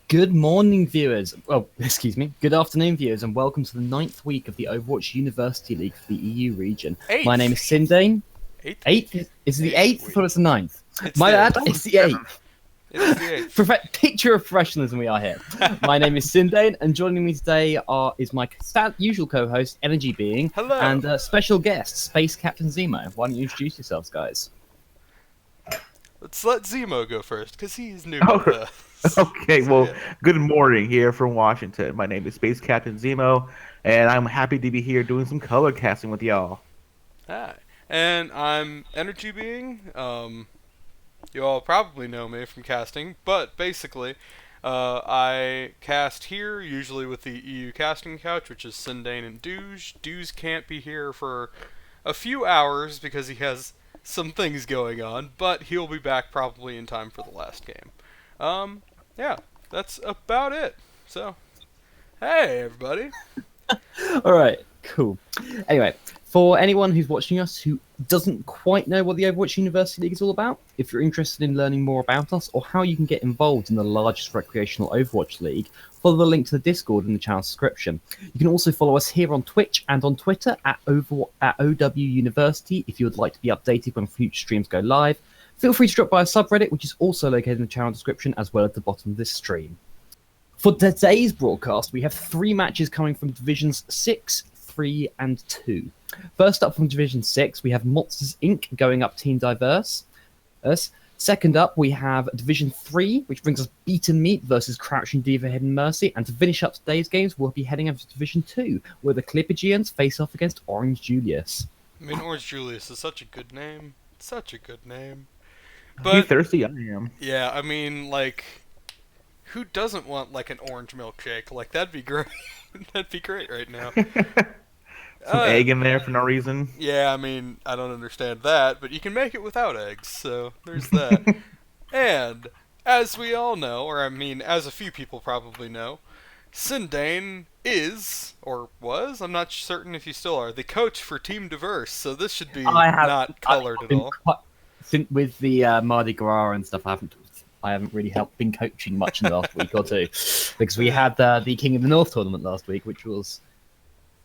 Good morning, viewers. Well, excuse me. Good afternoon, viewers, and welcome to the ninth week of the Overwatch University League for the EU region. My name is Eighth. Sindane. Eighth Eighth? week. Is it the Eighth eighth? I week. thought it was the ninth. It's My the bad. eighth. It's the eighth. It is the eighth. Picture of professionalism we are here. My name is Sindane, and joining me today is my usual co-host, Energy Being, Hello. and special guest, Space Captain Zemo. Why don't you introduce yourselves, guys? Let's let Zemo go first, because he's new Oh, with us. okay. So, Well, yeah. good morning here from Washington. My name is Space Captain Zemo, and I'm happy to be here doing some color casting with y'all. Hi. And I'm Energy Being. You all probably know me from casting, but basically, I cast here, usually with the EU casting couch, which is Sindane and Dooge. Dooge can't be here for a few hours because he has some things going on, but he'll be back probably in time for the last game. Yeah, that's about it. So, hey everybody. All right, cool. Anyway, for anyone who's watching us who doesn't quite know what the Overwatch University League is all about, if you're interested in learning more about us or how you can get involved in the largest recreational Overwatch league, follow the link to the Discord in the channel description. You can also follow us here on Twitch and on Twitter at OW University if you would like to be updated when future streams go live. Feel free to drop by a subreddit, which is also located in the channel description as well at the bottom of this stream. For today's broadcast, we have 3 matches coming from Divisions 6, 3, and 2. First up from Division 6, we have Monsters Inc. going up Team Diverse. Second up, we have Division 3, which brings us Beaten Meat versus Crouching D.Va Hidden Mercy. And to finish up today's games, we'll be heading over to Division 2, where the Clippergians face off against Orange Julius. I mean, Orange Julius is such a good name. Such a good name. Are you But, thirsty? I am. yeah, I mean, like, who doesn't want, like, an orange milkshake? Like, that'd be great. That'd be great right now. Some egg in there for no reason. Yeah, I mean, I don't understand that, but you can make it without eggs, so there's that. And, as we all know, or I mean, as a few people probably know, Sindane is, or was, I'm not certain if you still are, the coach for Team Diverse, so this should be not colored at all. With the Mardi Gras and stuff, I haven't really been coaching much in the last week or two, because we had the King of the North tournament last week, which was...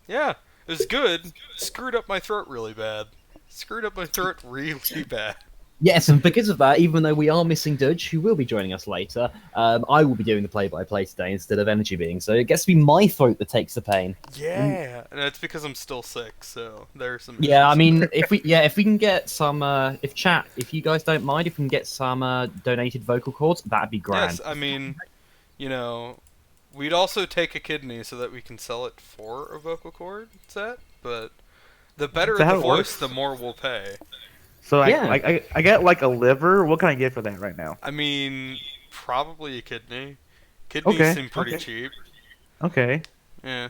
Yeah, it was good. Screwed up my throat really bad. Screwed up my throat really bad. Yes, and because of that, even though we are missing Dudge, who will be joining us later, I will be doing the play-by-play today instead of Energy Being, so it gets to be my throat that takes the pain. Yeah, and that's because I'm still sick, so there's some Yeah, I issues mean, there. if we can get some, if you guys don't mind, if we can get some donated vocal cords, that'd be grand. Yes, I mean, you know, we'd also take a kidney so that we can sell it for a vocal cord set, but the better Is that the how it voice, works? the more we'll pay. So Yeah. I get like a liver. What can I get for that right now? I mean, probably a kidney. Kidneys Okay, seem pretty okay. cheap. Okay. Yeah.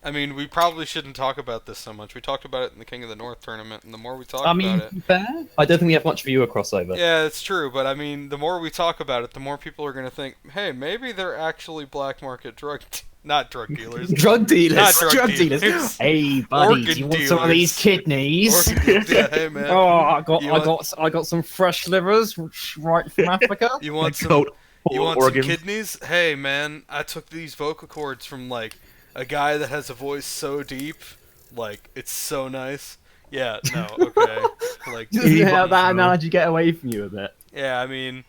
I mean, we probably shouldn't talk about this so much. We talked about it in the King of the North tournament, and the more we talk I mean, about it... fair. I don't think we have much viewer crossover. Yeah, it's true, but I mean, the more we talk about it, the more people are going to think, hey, maybe they're actually black market not drug dealers. Drug dealers. Not drug dealers. dealers. Hey, buddies, Organ you want some of these dealers. kidneys? Yeah, hey man. Oh, You want- I got some fresh livers right from Africa. You want Like some? coat You full of want organs. some kidneys? Hey man, I took these vocal cords from like a guy that has a voice so deep, like it's so nice. Yeah, no, okay. Like, Just how that bro. analogy get away from you a bit. yeah, I mean,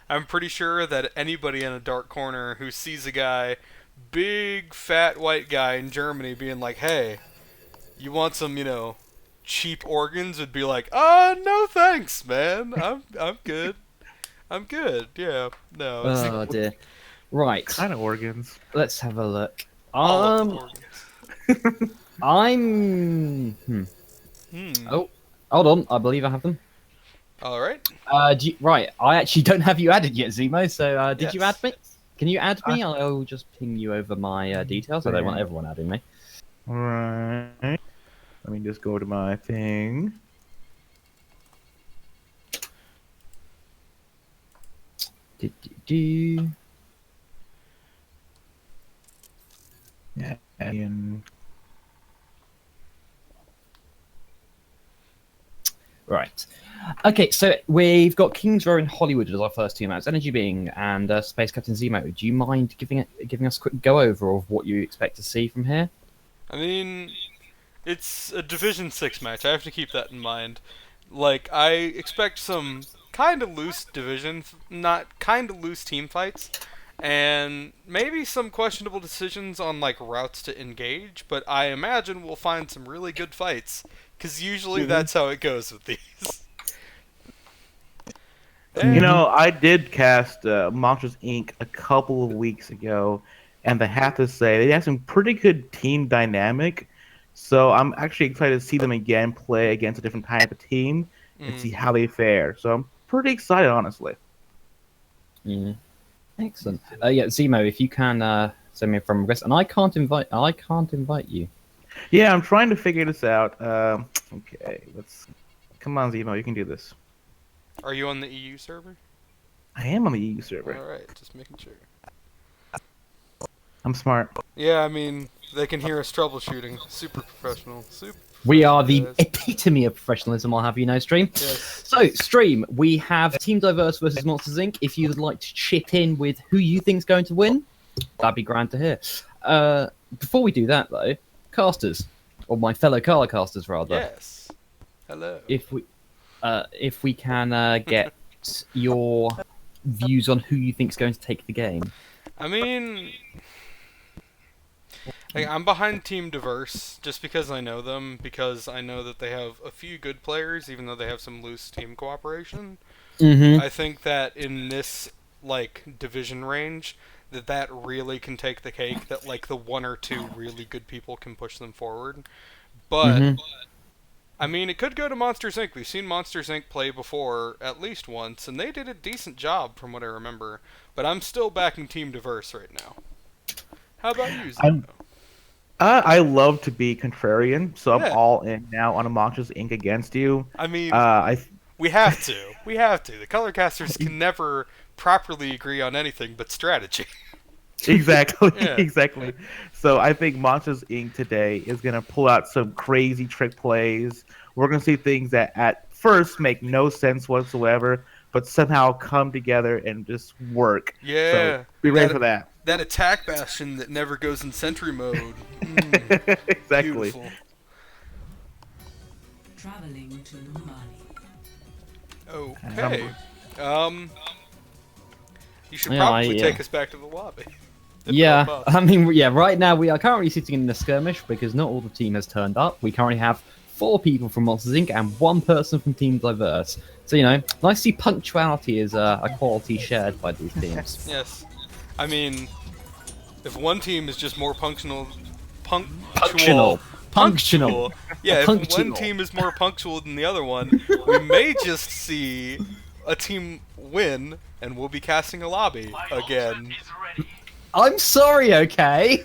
I'm pretty sure that anybody in a dark corner who sees a guy, big fat white guy in Germany, being like, "Hey, you want some, cheap organs?" would be like, no thanks, man. I'm good. I'm good. Yeah, no. It's Oh dear. Right, Kind of organs. let's have a look. all of the organs. I'm. Hmm. Oh, hold on. I believe I have them. All right. Right. I actually don't have you added yet, Zemo. So, did you Yes. add me? Can you add me? I'll just ping you over my details. I don't want everyone adding me. All right. Let me just go to my thing. Do. Yeah. And Right. Okay, so we've got Kings Row and Hollywood as our first two maps. Energy Being and Space Captain Zemo. Do you mind giving us a quick go over of what you expect to see from here? I mean, it's a Division 6 match. I have to keep that in mind. Like, I expect some kind of loose not kind of loose team fights, and maybe some questionable decisions on, like, routes to engage, but I imagine we'll find some really good fights, because usually that's how it goes with these. You know, I did cast Monsters Inc. a couple of weeks ago, and I have to say they have some pretty good team dynamic. So I'm actually excited to see them again play against a different type of team and see how they fare. So I'm pretty excited, honestly. Mm. Excellent. Yeah, Zemo, if you can send me a friend request, and I can't invite you. Yeah, I'm trying to figure this out. Okay, let's. Come on, Zemo, you can do this. Are you on the EU server? I am on the EU server. Alright, just making sure. I'm smart. Yeah, I mean, they can hear us troubleshooting. Super professional. We are the Yes. epitome of professionalism, I'll have you know, Stream. Yes. So, Stream, we have Team Diverse versus Monsters Inc. If you would like to chip in with who you think's going to win, that'd be grand to hear. Before we do that, though, casters, or my fellow color casters, rather. Yes. Hello. If we can get your views on who you think's going to take the game. I mean, like, I'm behind Team Diverse just because I know them, because I know that they have a few good players, even though they have some loose team cooperation. Mm-hmm. I think that in this, like, division range, that really can take the cake, that, like, the one or two really good people can push them forward. But, I mean, it could go to Monsters Inc. We've seen Monsters Inc. play before at least once, and they did a decent job from what I remember. But I'm still backing Team Diverse right now. How about you, Zeno? I love to be contrarian, so Yeah. I'm all in now on a Monsters Inc. against you. I mean, I we have to. We have to. The color casters can never properly agree on anything but strategy. Exactly, Yeah. exactly. So I think Monsters Inc. today is gonna pull out some crazy trick plays. We're gonna see things that at first make no sense whatsoever, but somehow come together and just work. Yeah. So be ready for that. That attack bastion that never goes in sentry mode. Exactly. Beautiful. Traveling to Mali. Okay. You should Yeah, probably take us back to the lobby. If Yeah, not possible. I mean, yeah, right now we are currently sitting in a skirmish because not all the team has turned up. We currently have 4 people from Monsters Inc. and 1 person from Team Diverse. So, you know, nice to see punctuality is a quality shared by these teams. Yes. I mean, if one team is just more punctual. Punctual. Yeah, if Punctual. one team is more punctual than the other one, we may just see a team win, and we'll be casting a lobby again. I'm sorry, okay?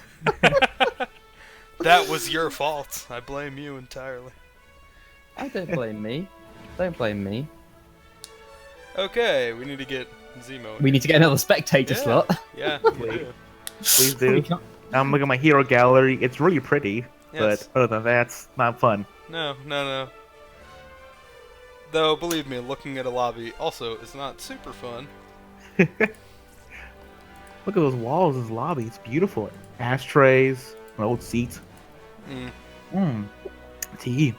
That was your fault. I blame you entirely. I don't blame me. Don't blame me. Okay, we need to get Zemo. We need to get another spectator Yeah. slot. Yeah. Please. Please do. We can't- I'm looking at my hero gallery. It's really pretty, Yes. but other than that, it's not fun. No. Though, believe me, looking at a lobby also is not super fun. Look at those walls, this lobby. It's beautiful. Ashtrays, an old seat. Tea.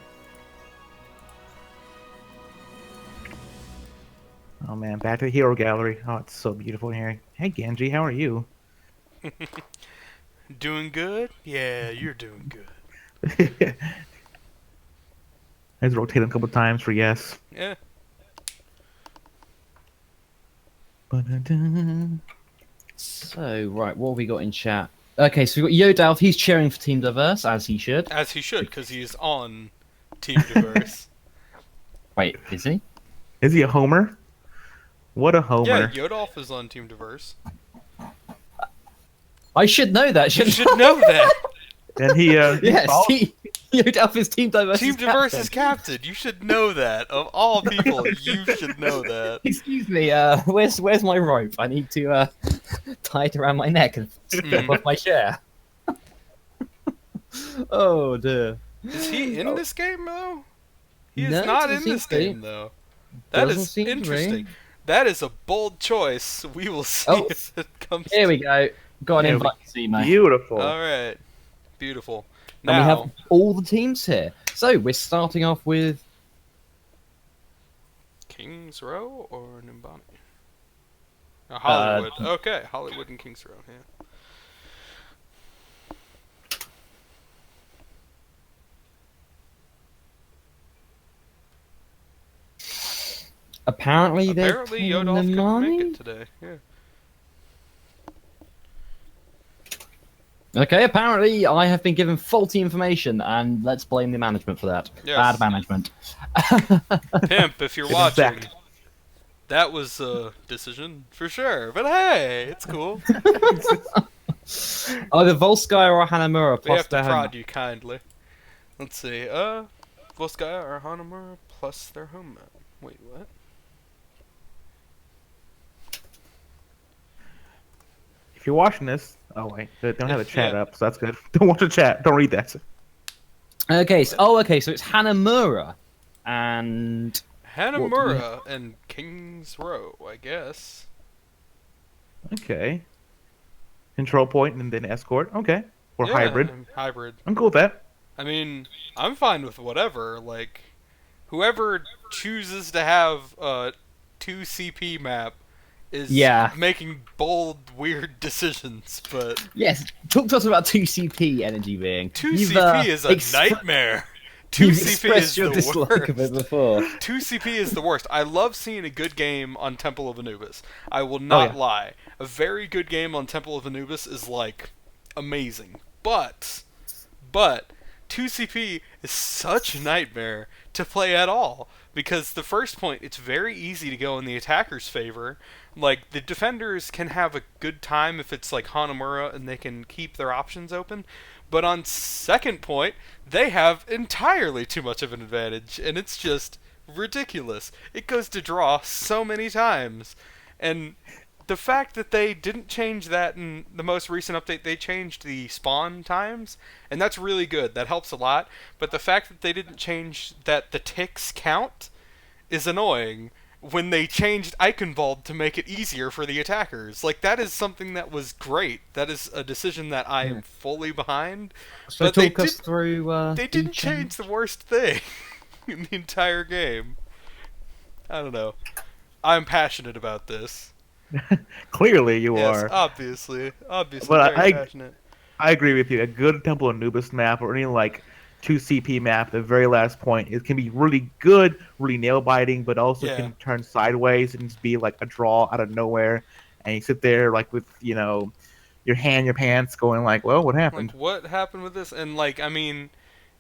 Oh man, back to the hero gallery. Oh, it's so beautiful in here. Hey Genji, how are you? Doing good? Yeah, you're doing good. Let's rotate him a couple times for yes. Yeah. So, right, what have we got in chat? Okay, so we've got Yodalf, he's cheering for Team Diverse, as he should. As he should, because he's on Team Diverse. Wait, is he? Is he a homer? What a Yeah, homer. Yodolf is on Team Diverse. I should know that, You shouldn't should know that. And he Yes, follows- Yodalf is Team Diverse. Team Diverse is captain. You should know that. Of all people, you should know that. Excuse me, where's my rope? I need to tie it around my neck and step off my chair. Oh dear. Is he in this game though? He is No, not it in doesn't this seem to be. game though. That Doesn't is seem to interesting. be. That is a bold choice. We will see Oh, if it comes here to. we go. Got an Yeah, invite to see me. beautiful. All right. Beautiful. And we have Now, all the teams here. So we're starting off with Kings Row or Nimbani? No, uh, Hollywood. Okay, Hollywood and Kings Row. Yeah. apparently they're Apparently, playing Yodolf couldn't make it Nimani. today. Yeah. Okay, apparently I have been given faulty information, and let's blame the management for that. Bad Yes. management. Pimp, if you're watching, Exact. that was a decision for sure. But hey, it's cool. Either Volskaya or Hanamura We plus have to their home. prod you kindly. Let's see. Volskaya or Hanamura plus their home map. Wait, what? If you're watching this, oh wait, they don't have the chat Yeah. up, so that's good. Don't watch the chat. Don't read that. Okay, so it's Hanamura and Hanamura and Kings Row, I guess. Okay. Control point and then escort. Okay. Or Yeah, hybrid. Hybrid. I'm cool with that. I mean, I'm fine with whatever. Like, whoever chooses to have a 2 CP map is Yeah. making bold, weird decisions. But yes, talk to us about 2CP energy being. 2 You've, CP is a nightmare. 2 You've CP expressed is your the dislike of it worst. before. 2 CP is the worst. I love seeing a good game on Temple of Anubis. I will not yeah. lie. A very good game on Temple of Anubis is like amazing. But 2CP is such a nightmare to play at all because the first point, it's very easy to go in the attacker's favor. Like, the defenders can have a good time if it's like Hanamura and they can keep their options open. But on second point, they have entirely too much of an advantage, and it's just ridiculous. It goes to draw so many times. And the fact that they didn't change that in the most recent update, they changed the spawn times, and that's really good. That helps a lot. But the fact that they didn't change that the ticks count is annoying when they changed Eichenwald to make it easier for the attackers. Like, that is something that was great. That is a decision that I am fully behind. So But they talk us through. they didn't change the worst thing in the entire game. I don't know. I'm passionate about this. Clearly you Yes, are. obviously. Obviously, But very passionate. I agree with you. A good Temple Anubis map or any like 2 CP map, the very last point, it can be really good, really nail biting, but also Yeah. can turn sideways and just be like a draw out of nowhere. And you sit there like with, your hand in your pants going like, well, what happened? Like, what happened with this? And, like, I mean,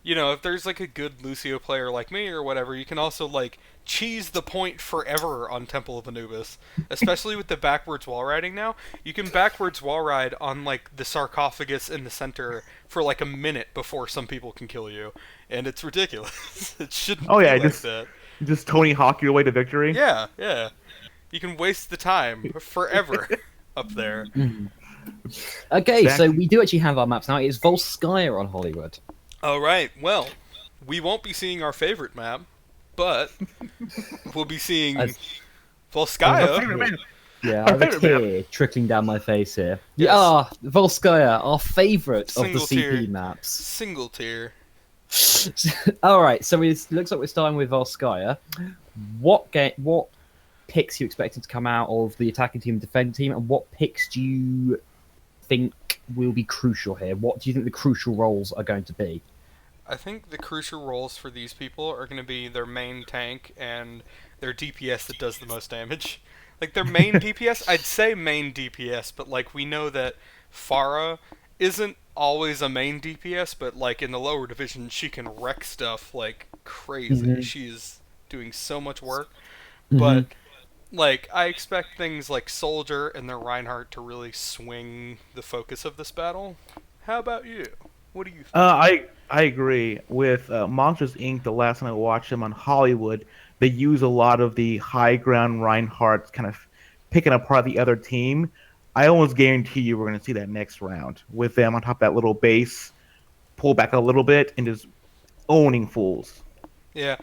you know, if there's, like, a good Lucio player like me or whatever, you can also, like, cheese the point forever on Temple of Anubis. Especially with the backwards wall riding now. You can backwards wall ride on, like, the sarcophagus in the center for, like, a minute before some people can kill you. And it's ridiculous. It shouldn't Oh, yeah, be like just- that. Just Tony Hawk your way to victory? Yeah, yeah. You can waste the time forever up there. Okay, so Exactly. we do actually have our maps now. It's Volskaya on Hollywood. Alright, well, we won't be seeing our favorite map, but we'll be seeing As- Volskaya. Yeah, Our I have a favourite tear trickling down my face here. Yes. Yeah, Volskaya, our favourite of the Single CP tier. maps. Single tier. Alright, so it looks like we're starting with Volskaya. What picks you expected to come out of the attacking team and defending team, and what picks do you think will be crucial here? What do you think the crucial roles are going to be? I think the crucial roles for these people are going to be their main tank and their DPS that does the most damage. Like, their main DPS, I'd say main DPS, but, like, we know that Farah isn't always a main DPS, but, like, in the lower division, she can wreck stuff like crazy. Mhm. She is doing so much work. Mhm. But, like, I expect things like Soldier and their Reinhardt to really swing the focus of this battle. How about you? What do you think? I agree with Monsters Inc. The last time I watched them on Hollywood, they use a lot of the high ground Reinhardt kind of picking apart the other team. I almost guarantee you we're going to see that next round with them on top of that little base, pull back a little bit, and just owning fools. Yeah,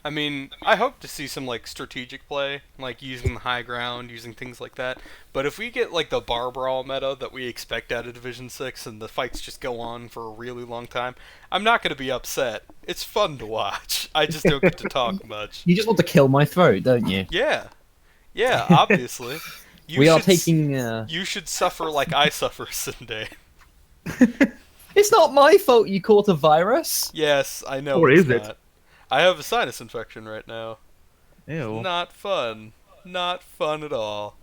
I mean, I hope to see some like strategic play, like using the high ground, using things like that. But if we get like the bar brawl meta that we expect out of Division 6 and the fights just go on for a really long time, I'm not going to be upset. It's fun to watch. I just don't get to talk much. You just want to kill my throat, don't you? Yeah. Yeah, obviously. We are should taking. You should suffer like I suffer, Sunday. It's not my fault you caught a virus. Yes, I know. Or it's is it? not. I have a sinus infection right now. Ew. Not fun. Not fun at all.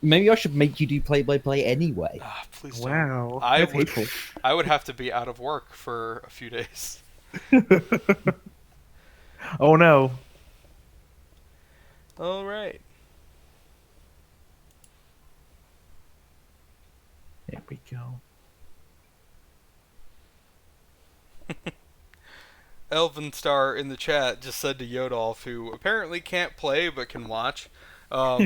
Maybe I should make you do play-by-play anyway. Ah, please don't. Wow. I That's would, hateful. I would have to be out of work for a few days. Oh no. All right. There we go. Elvin Star in the chat just said to Yodolf, who apparently can't play but can watch. Our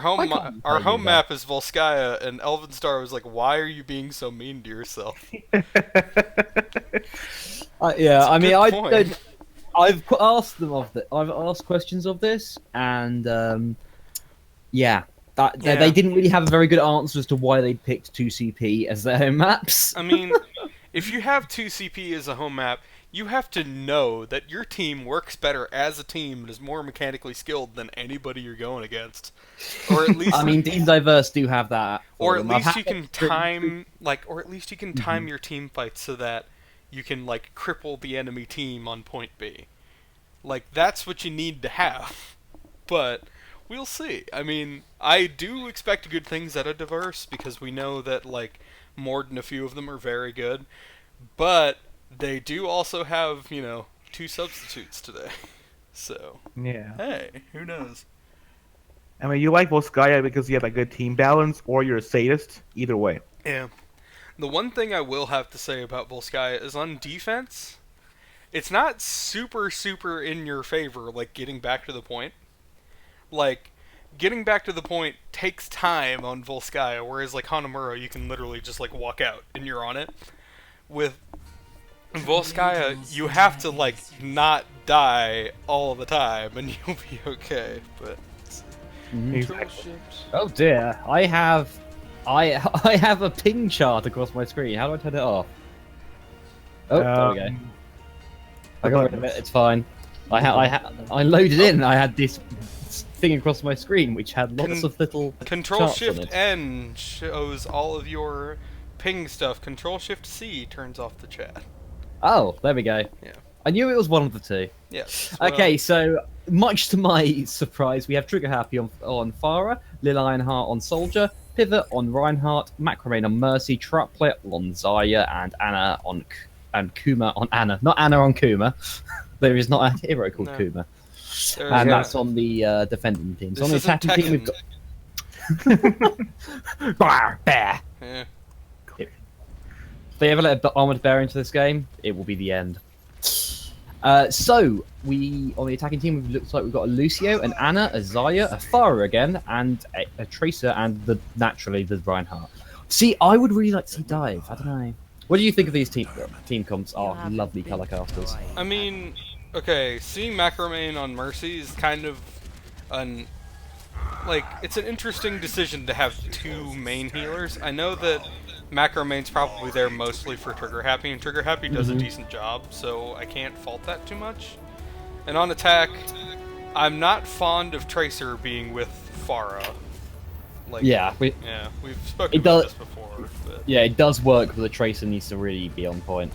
home I can't our play home you, map is Volskaya, and Elvin Star was like, "Why are you being so mean to yourself?" Yeah, I mean, good point. I've asked them I've asked questions of this, and yeah, Yeah. they didn't really have a very good answer as to why they picked 2CP as their home maps. I mean, if you have 2CP as a home map, you have to know that your team works better as a team and is more mechanically skilled than anybody you're going against. Or at least I mean, Team Diverse do have that. or for at them. I've least had you can it pretty- time your team fights so that you can like cripple the enemy team on point B. Like that's what you need to have. But we'll see. I mean, I do expect good things out of Diverse because we know that like more than a few of them are very good. But they do also have, you know, 2 substitutes today. So, Yeah. hey, who knows? I mean, you like Volskaya because you have a good team balance, or you're a sadist. Either way. Yeah. The one thing I will have to say about Volskaya is on defense, it's not super in your favor, like getting back to the point. Like, getting back to the point takes time on Volskaya, whereas like Hanamura, you can literally just like walk out and you're on it. With Volskaya, you have to like not die all the time and you'll be okay. But Exactly. Oh dear, I have a ping chart across my screen. How do I turn it off? Oh, there we go. I got rid of it. It's fine. I loaded in. I had this thing across my screen which had lots of little Control charts on Shift it. N shows all of your ping stuff. Control Shift C turns off the chat. Oh, there we go. Yeah. I knew it was one of the two. Yes. Okay, so much to my surprise, we have Trigger Happy on Farah, Lil Ironheart on Soldier, Pivot on Reinhardt, Macramain on Mercy, Truplet on Zarya, and Anna on and Kuma on Anna. Not Anna on Kuma. There is not a hero called No. Kuma. There's And a- that's on the defending team. So This on the isn't attacking team, we've got Bar, bear. Yeah. If they ever let an armored bear into this game, it will be the end. So we on the attacking team, it looks like we've got a Lucio, an Anna, a Zarya, a Farah again, and a Tracer, and naturally the Reinhardt. See, I would really like to see Dive. I don't know. What do you think of these team comps? Oh, lovely color casters. I mean, okay, seeing Macramain on Mercy is kind of it's an interesting decision to have 2 main healers. I know that Macramain's probably there mostly for Trigger Happy, and Trigger Happy does a decent job, so I can't fault that too much. And on attack, I'm not fond of Tracer being with Farah. Like, Yeah, we've spoken It about does- this before. But yeah, it does work, but the Tracer needs to really be on point.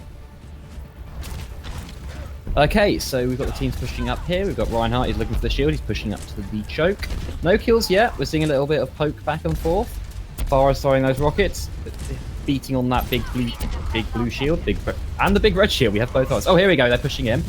Okay, so we've got the teams pushing up here. We've got Reinhardt, he's looking for the shield, he's pushing up to the choke. No kills yet, we're seeing a little bit of poke back and forth. Farah's throwing those rockets, beating on that big blue shield, and the big red shield. We have both ours. Oh, here we go, they're pushing in.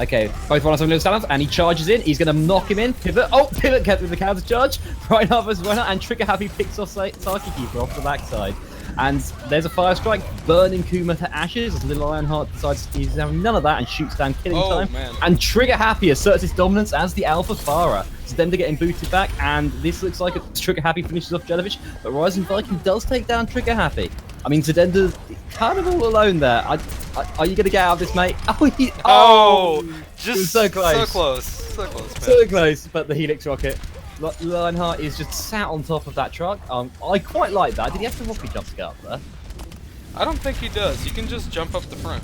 Okay, both Reinhardt have little standouts, and he charges in. He's going to knock him in. Pivot. Oh, Pivot kept with the counter charge. Reinhardt versus Reinhardt, and Trigger Happy picks off Saki Keeper off the backside. And there's a fire strike, burning Kuma to ashes as Little Ironheart decides he's having none of that and shoots down killing time. man. And Trigger Happy asserts his dominance as the Alpha Farah. Zedenda getting booted back, and this looks like a Trigger Happy finishes off Jellyfish, but Rising Viking does take down Trigger Happy. I mean, Zedenda's kind of all alone there. I Are you gonna get out of this, mate? Oh, it just was so close. so close, so close, man. So close, but the Helix rocket. Lionheart is just sat on top of that truck. I quite like that. Did he have to rocket jump to get up there? I don't think he does. You can just jump up the front.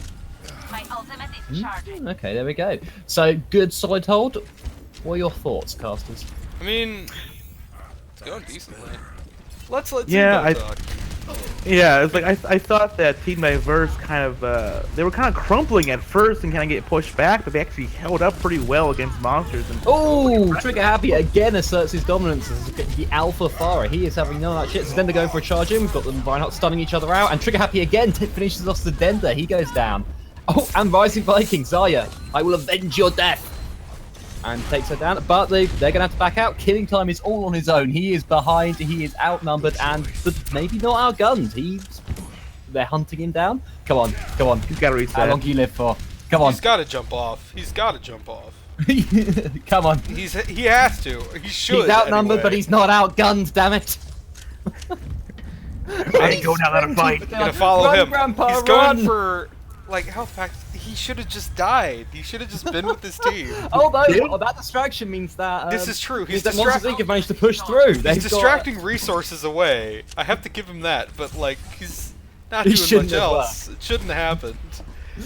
My ultimate is charging. Okay, there we go. So, good side hold. What are your thoughts, casters? I mean, it's going decently. Let's Yeah, D.Va talk. Yeah, it's like I thought that Team Diverse kind of they were kind of crumpling at first and kind of get pushed back, but they actually held up pretty well against monsters. And Oh, Trigger Happy again asserts his dominance as the Alpha Farah. He is having none of that shit. So then they go for a charge in. We've got them Reinhardt stunning each other out, and Trigger Happy again finishes off the Dender. He goes down. Oh, and Rising Viking, Zarya, I will avenge your death. And takes her down, but they're going to have to back out. Killing Time is all on his own. He is behind, he is outnumbered, and maybe not outgunned. They're hunting him down. Come on, come on. he's got to reset. How long do you live for? Come on. He's got to jump off. He's got to jump off. Come on. He has to. He should. He's outnumbered, anyway. but he's not outgunned, damn it. I ain't going down that fight. Gonna follow Run, him. Grandpa, He's run. going for like health pack. He should have just died. He should have just been with his team. Although Yeah. that distraction means that This is true. He's that Monsters distract- Inc. have managed to push through. He's They've got- distracting resources away. I have to give him that, but like he's not He doing shouldn't much have else. It shouldn't have happened.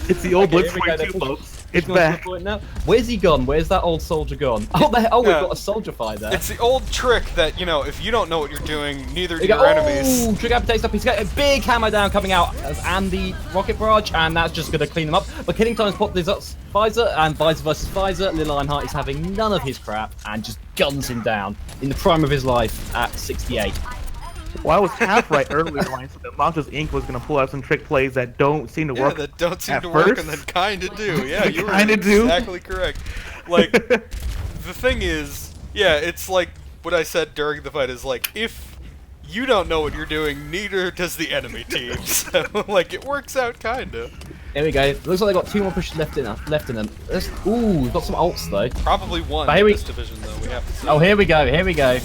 It's the old Okay, Blitz here we go, 22, they're folks. It's Going to the back. point now. Where's he gone? Where's that old soldier gone? Oh, we've Yeah. got a soldier fight there. It's the old trick that, you know, if you don't know what you're doing, neither do You go, your enemies. oh, Trigger takes up. He's got a big hammer down coming out and the rocket barrage, and that's just going to clean them up. But Killing Time's popped this up Pfizer, and Pfizer versus Pfizer. Little Lionheart is having none of his crap and just guns him down in the prime of his life at 68. Well, I was half right earlier when I said that Monsters Inc. was going to pull out some trick plays that don't seem to Yeah, work. that don't seem at to work first. and then kinda do. Yeah, you were Kinda do. exactly correct. Like, the thing is, yeah, it's like what I said during the fight is like, if you don't know what you're doing, neither does the enemy team. So, like, it works out kinda. Here we go. Looks like they've got 2 more pushes left in them. Ooh, we've got some ults though. Probably one But here in we- this division, though, we have to say. Oh, here we go, here we go.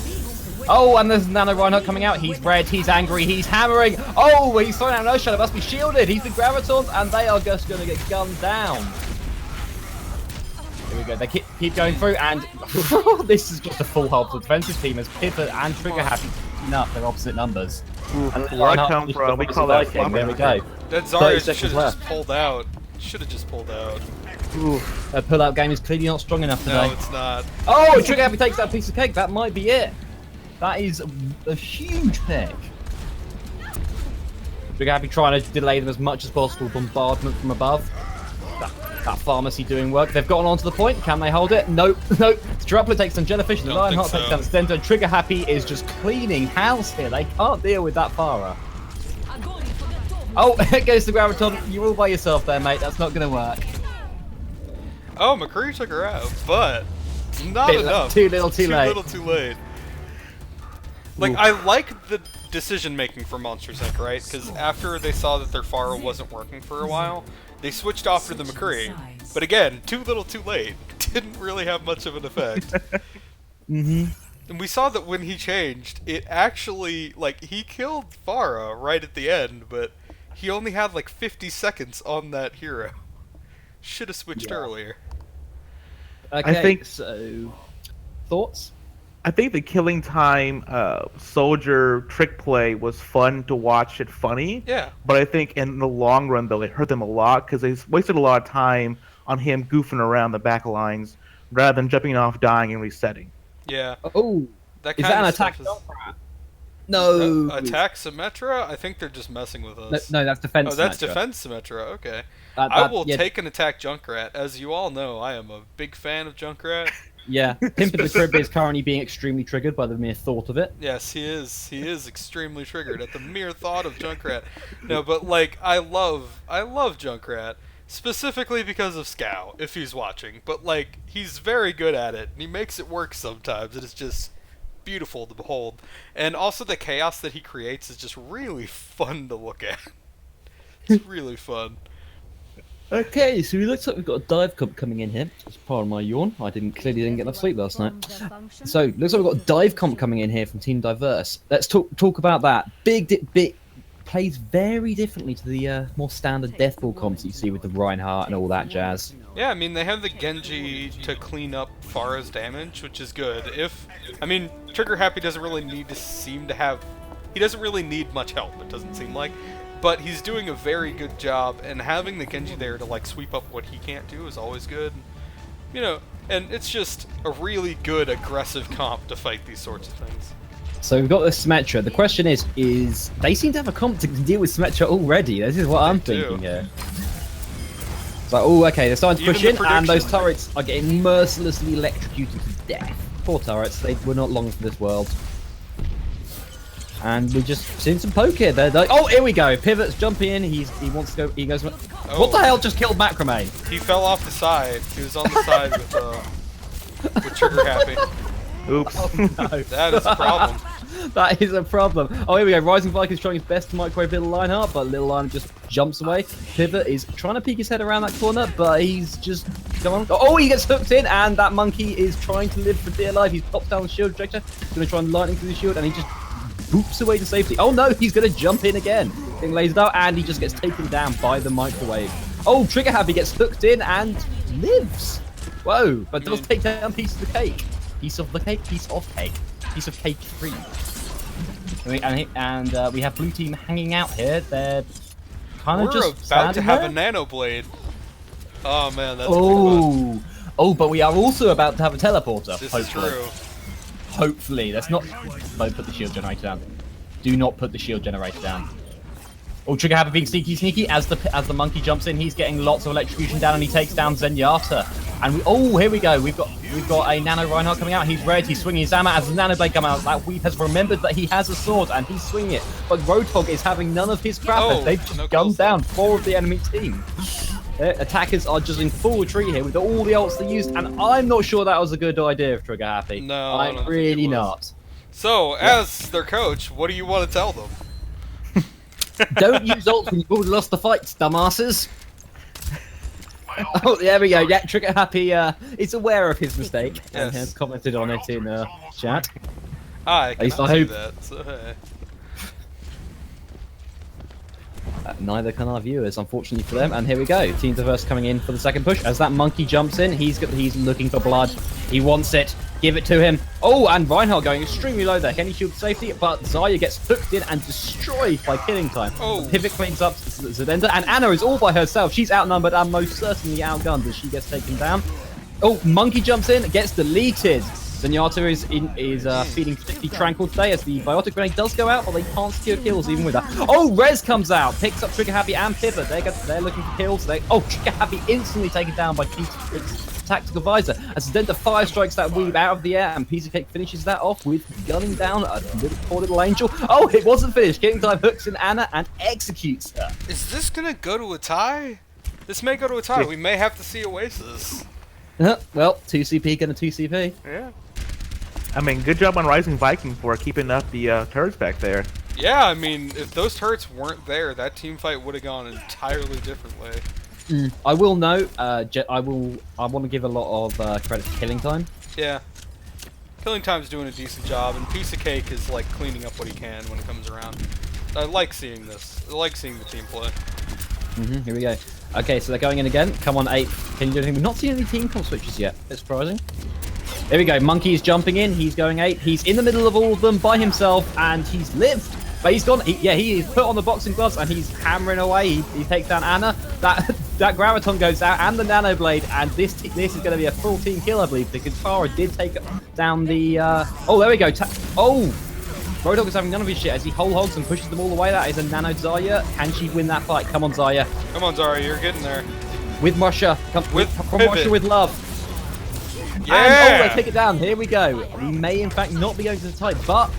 Oh, and there's Nano Reinhardt coming out. He's red, he's angry, he's hammering. Oh, he's throwing out an Earth Shadow. Must be shielded. He's the Gravitons, and they are just going to get gunned down. Here we go. They keep going through, and this is just a full hold for the defensive team as Pivot and Trigger Happy enough. They're opposite numbers. And Where I come from, we call that Viking. There we flopper. go. That 30 Zarya seconds should have left. just pulled out. Should have just pulled out. A pull-out game is clearly not strong enough today. No, it's not. Oh, Trigger Happy takes that piece of cake. That might be it. That is a huge pick. Trigger Happy trying to delay them as much as possible. Bombardment from above. That pharmacy doing work. They've gotten onto the point. Can they hold it? Nope. Nope. Strapler takes on Jellyfish. The Don't Lionheart think takes so. down the Stento. And Trigger Happy is just cleaning house here. They can't deal with that Farah. Oh, it goes to Graviton. You're all by yourself there, mate. That's not going to work. Oh, McCree took her out, but it's not Bit enough. too little, too late. Too little, too late. Like, Oof. I like the decision making for Monsters Inc., right? Because after they saw that their Pharo wasn't working for a while, they switched off to the McCree. But again, too little, too late. Didn't really have much of an effect. Mm-hmm. And we saw that when he changed, it actually, like, he killed Phara right at the end, but he only had like 50 seconds on that hero. Should have switched Yeah. earlier. Okay, think- so... Thoughts? I think the Killing Time soldier trick play was fun to watch it funny. Yeah. But I think in the long run, though, it hurt them a lot because they wasted a lot of time on him goofing around the back lines rather than jumping off, dying, and resetting. Yeah. Oh, That is kind that an of attack? stuff No. attack Symmetra? I think they're just messing with No, us. no, that's defense. Oh, that's Symmetra. defense Symmetra. Okay. That- I that- will yeah, take an attack Junkrat. As you all know, I am a big fan of Junkrat. Yeah, Pimp of the Crib is currently being extremely triggered by the mere thought of it. Yes, he is. He is extremely triggered at the mere thought of Junkrat. No, but like I love Junkrat specifically because of Scow, if he's watching. But like he's very good at it, and he makes it work sometimes. It is just beautiful to behold, and also the chaos that he creates is just really fun to look at. It's really fun. Okay, so it looks like we've got a dive comp coming in here. That's part of my yawn. I clearly didn't get enough sleep last night. So looks like we've got a dive comp coming in here from Team Diverse. Let's talk about that. Big plays very differently to the more standard deathball comps you see with the Reinhardt and all that jazz. Yeah, I mean, they have the Genji to clean up Pharah's damage, which is good. Trigger Happy doesn't really need to seem to have... He doesn't really need much help, it doesn't seem like. But he's doing a very good job, and having the Genji there to, like, sweep up what he can't do is always good. You know, and it's just a really good, aggressive comp to fight these sorts of things. So we've got the Symmetra. The question is they seem to have a comp to deal with Symmetra already. This is what I'm thinking here. It's like, oh, okay, they're starting to push in, and those turrets are getting mercilessly electrocuted to death. Poor turrets, they were not long for this world. And we just seen some poke here. They're like, oh, here we go. Pivot's jumping in. He wants to go. He goes. What the hell just killed Macrame? He fell off the side. He was on the side with Trigger Happy. Oops. Oh, no. That is a problem. That is a problem. Oh, here we go. Rising Viking's trying his best to microwave Little Lionheart, but Little Lionheart just jumps away. Pivot is trying to peek his head around that corner, but he's just gone. Oh, he gets hooked in, and that monkey is trying to live for dear life. He's popped down the shield projector. He's going to try and lightning through the shield, and he just boops away to safety. Oh no, he's going to jump in again. Getting lasered out, and he just gets taken down by the microwave. Oh, Trigger Happy gets hooked in and lives. Whoa, but does take down piece of the cake. Piece of the cake, piece of cake. Piece of cake 3. And we have blue team hanging out here. They're kind of just about to have there. a nano blade. Oh man, that's oh, but we are also about to have a teleporter. This hopefully. is true. Hopefully, let's not. Don't put the shield generator down. Do not put the shield generator down. Oh, Trigger Happy being sneaky as the monkey jumps in. He's getting lots of electrocution down, and he takes down Zenyatta. And here we go. We've got a Nano Reinhardt coming out. He's red. He's swinging his hammer as the Nano Blade comes out. That Weave has remembered that he has a sword, and he's swinging it. But Roadhog is having none of his crap. Oh, They've just gunned down 4 of the enemy team. Attackers are just in full retreat here with all the ults they used, and I'm not sure that was a good idea of Trigger Happy. No, I'm really not. So, as their coach, what do you want to tell them? Don't use ults when you've already lost the fight, dumbasses. Oh, there we go. Yeah, Trigger Happy is aware of his mistake and has commented on it in chat. I cannot do that, so hey. Neither can our viewers, unfortunately for them. And here we go. Team Diverse coming in for the second push. As that monkey jumps in, he's looking for blood. He wants it. Give it to him. Oh, and Reinhardt going extremely low there. Can he shield safety? But Zarya gets hooked in and destroyed by killing time. Oh. Pivot cleans up Zedenda, and Anna is all by herself. She's outnumbered and most certainly outgunned as she gets taken down. Oh, monkey jumps in, gets deleted. Zenyatta is feeling particularly tranquil today as the Biotic Grenade does go out, but they can't secure kills even with that. Oh, Rez comes out, picks up Trigger Happy and Pivot. They're looking for kills. Trigger Happy instantly taken down by Pete's Tactical Visor as Zedenda fire strikes that Weave out of the air, and Piece of Cake finishes that off with gunning down a poor little angel. Oh, it wasn't finished. Killing Time hooks in Anna and executes her. Is this gonna go to a tie? This may go to a tie. We may have to see Oasis. Well, 2CP gonna 2CP. Yeah. I mean, good job on Rising Viking for keeping up the turrets back there. Yeah, I mean, if those turrets weren't there, that team fight would have gone entirely differently. I will note, I want to give a lot of credit to Killing Time. Yeah. Killing Time's doing a decent job, and Piece of Cake is, like, cleaning up what he can when it comes around. I like seeing this. I like seeing the team play. Here we go. Okay, so they're going in again. Come on, 8. Can you do anything? We've not seen any team comp switches yet. It's surprising. Here we go. Monkey's jumping in. He's going 8. He's in the middle of all of them by himself, and he's lived. But he's gone. He is put on the boxing gloves, and he's hammering away. He takes down Anna. That Graviton goes out, and the Nano Blade, and this is going to be a full team kill, I believe, because Farah did take down the. Oh, there we go. Roadhog is having none of his shit as he whole hogs and pushes them all away. That is a Nano Zarya. Can she win that fight? Come on, Zarya. Come on, Zarya. You're getting there. With Russia. From Russia with love. Yeah! And, they take it down. Here we go. We may, in fact, not be going to the tie, but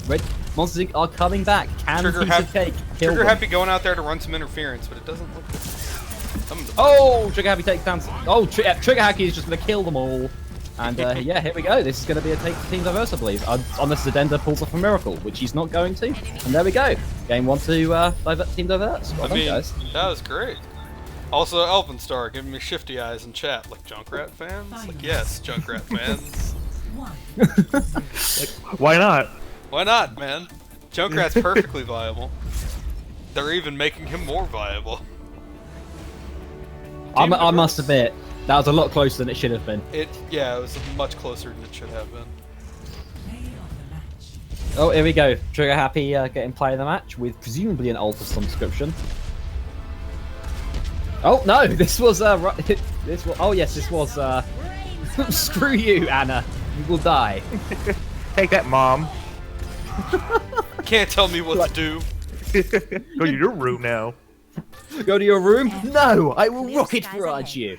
Red Monsters Inc. are coming back. Can Piece of Cake kill Trigger them? Happy going out there to run some interference, but it doesn't look good. Trigger Happy takes down. Trigger Happy is just going to kill them all. And yeah, here we go. This is going to be a Team Diverse, I believe. Unless Zedenda pulls off a miracle, which he's not going to. And there we go. Game 1 to Team Diverse. Well done, guys. That was great. Also, Elfenstar giving me shifty eyes in chat, like Junkrat fans. Like, yes, Junkrat fans. Why not? Why not, man? Junkrat's perfectly viable. They're even making him more viable. I must admit, that was a lot closer than it should have been. It was much closer than it should have been. Oh, here we go. Trigger Happy getting play of the match with presumably an Alter subscription. Oh no, this was this was. Oh yes, this was. Screw you, Anna. You will die. Take that, Mom. Can't tell me what to do. Go to your room now. Go to your room? No, I will rocket barrage you.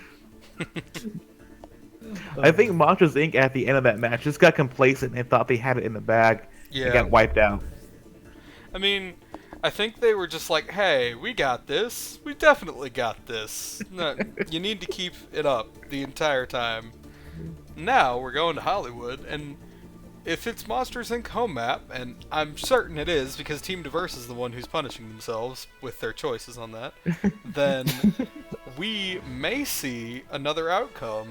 I think Monsters Inc. at the end of that match just got complacent and thought they had it in the bag. Yeah. And got wiped out. I mean, I think they were just like, hey, we got this. We definitely got this. No, you need to keep it up the entire time. Now we're going to Hollywood, and if it's Monsters Inc. home map, and I'm certain it is because Team Diverse is the one who's punishing themselves with their choices on that, then we may see another outcome.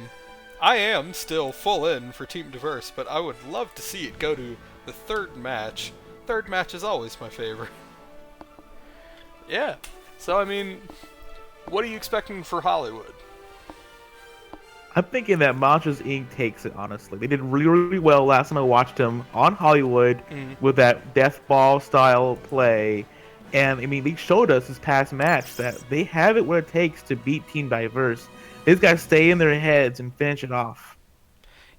I am still full in for Team Diverse, but I would love to see it go to the third match. Third match is always my favorite. Yeah. So, I mean, what are you expecting for Hollywood? I'm thinking that Monsters Inc. takes it, honestly. They did really, really well last time I watched them on Hollywood with that death ball style play. And, I mean, they showed us this past match that they have it what it takes to beat Team Diverse. They just got to stay in their heads and finish it off.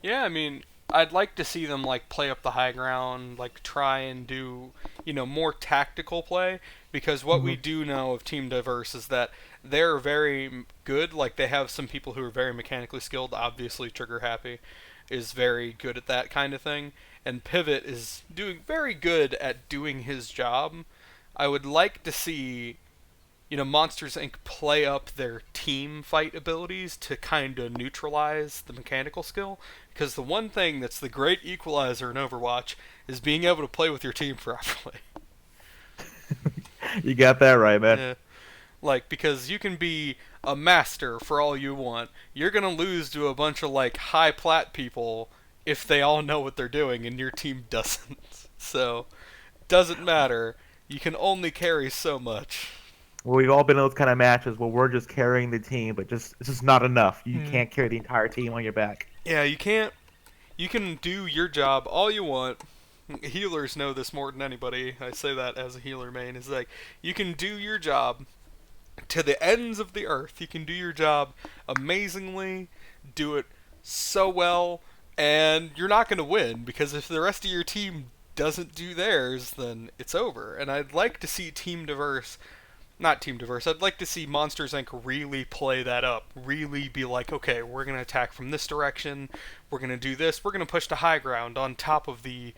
Yeah, I mean, I'd like to see them, like, play up the high ground, like, try and do, more tactical play. Because what we do know of Team Diverse is that they're very good. Like, they have some people who are very mechanically skilled. Obviously, Trigger Happy is very good at that kind of thing. And Pivot is doing very good at doing his job. I would like to see, Monsters Inc. play up their team fight abilities to kind of neutralize the mechanical skill. Because the one thing that's the great equalizer in Overwatch is being able to play with your team properly. You got that right, man. Yeah. Like, because you can be a master for all you want. You're going to lose to a bunch of, like, high plat people if they all know what they're doing and your team doesn't. So, doesn't matter. You can only carry so much. Well, we've all been in those kind of matches where we're just carrying the team, but it's just not enough. You can't carry the entire team on your back. Yeah, you can't. You can do your job all you want. Healers know this more than anybody. I say that as a healer main. Is like, you can do your job to the ends of the earth. You can do your job amazingly, do it so well, and you're not going to win, because if the rest of your team doesn't do theirs, then it's over. And I'd like to see I'd like to see Monsters Inc. really play that up. Really be like, okay, we're going to attack from this direction, we're going to do this, we're going to push to high ground on top of the,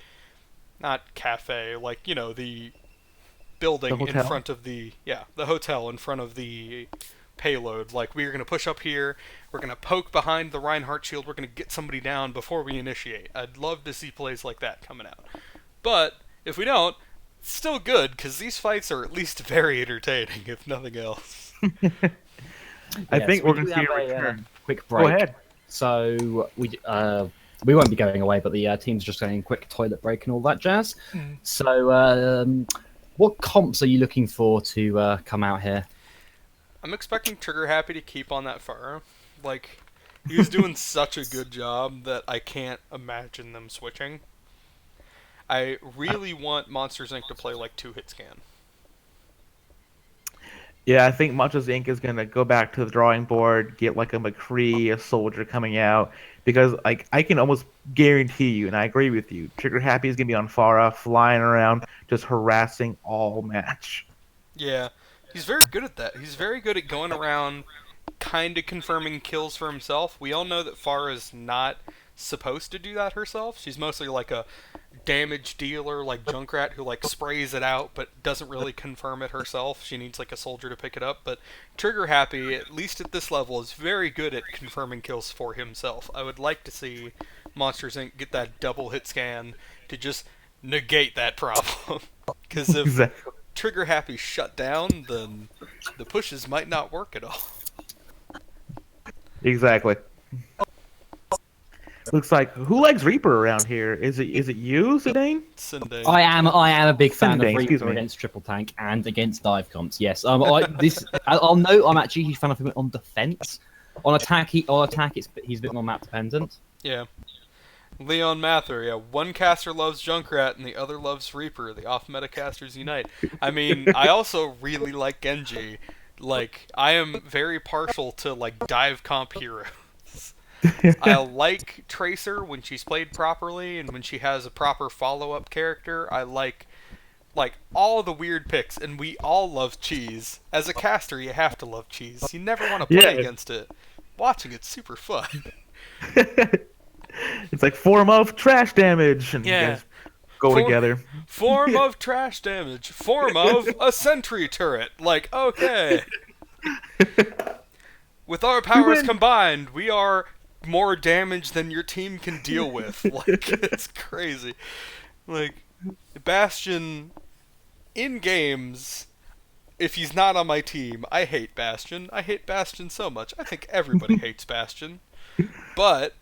not cafe, like, the building in front of the hotel in front of the payload. Like, we're going to push up here, we're going to poke behind the Reinhardt shield, we're going to get somebody down before we initiate. I'd love to see plays like that coming out. But if we don't, it's still good, because these fights are at least very entertaining, if nothing else. I think we're going to see a return. Quick break. Go ahead. So we won't be going away, but the team's just going quick toilet break and all that jazz. So what comps are you looking for to come out here? I'm expecting Trigger Happy to keep on that fire. Like, he's doing such a good job that I can't imagine them switching. I really want Monsters Inc. to play like 2-hit scan. Yeah, I think Monsters Inc. is going to go back to the drawing board, get like a McCree, a Soldier coming out, because like I can almost guarantee you, and I agree with you, Trigger Happy is going to be on Pharah, flying around, just harassing all match. Yeah, he's very good at that. He's very good at going around, kind of confirming kills for himself. We all know that Pharah is not supposed to do that herself. She's mostly like a damage dealer, like Junkrat, who like sprays it out but doesn't really confirm it herself. She needs like a soldier to pick it up. But Trigger Happy, at least at this level, is very good at confirming kills for himself. I would like to see Monsters Inc. get that double hit scan to just negate that problem. Because if Exactly. Trigger Happy shut down, then the pushes might not work at all. Exactly. Looks like who likes Reaper around here? Is it you, Zidane? Sunday. I am a big fan Sending, of excuse Reaper me. against triple tank and against dive comps. Yes, I'll note I'm actually a huge fan of him on defense. On attack, he's a bit more map dependent. Yeah. Leon Mather, yeah. One caster loves Junkrat and the other loves Reaper. The off-meta casters unite. I mean, I also really like Genji. Like, I am very partial to, like, dive comp heroes. I like Tracer when she's played properly and when she has a proper follow-up character. I like all of the weird picks, and we all love cheese. As a caster, you have to love cheese. You never want to play against it. Watching it's super fun. It's like form of trash damage, and you guys go together. Form of trash damage. Form of a sentry turret. Like, okay. With our powers combined, we are more damage than your team can deal with. Like, it's crazy. Like, Bastion, in games, if he's not on my team, I hate Bastion. I hate Bastion so much. I think everybody hates Bastion. But,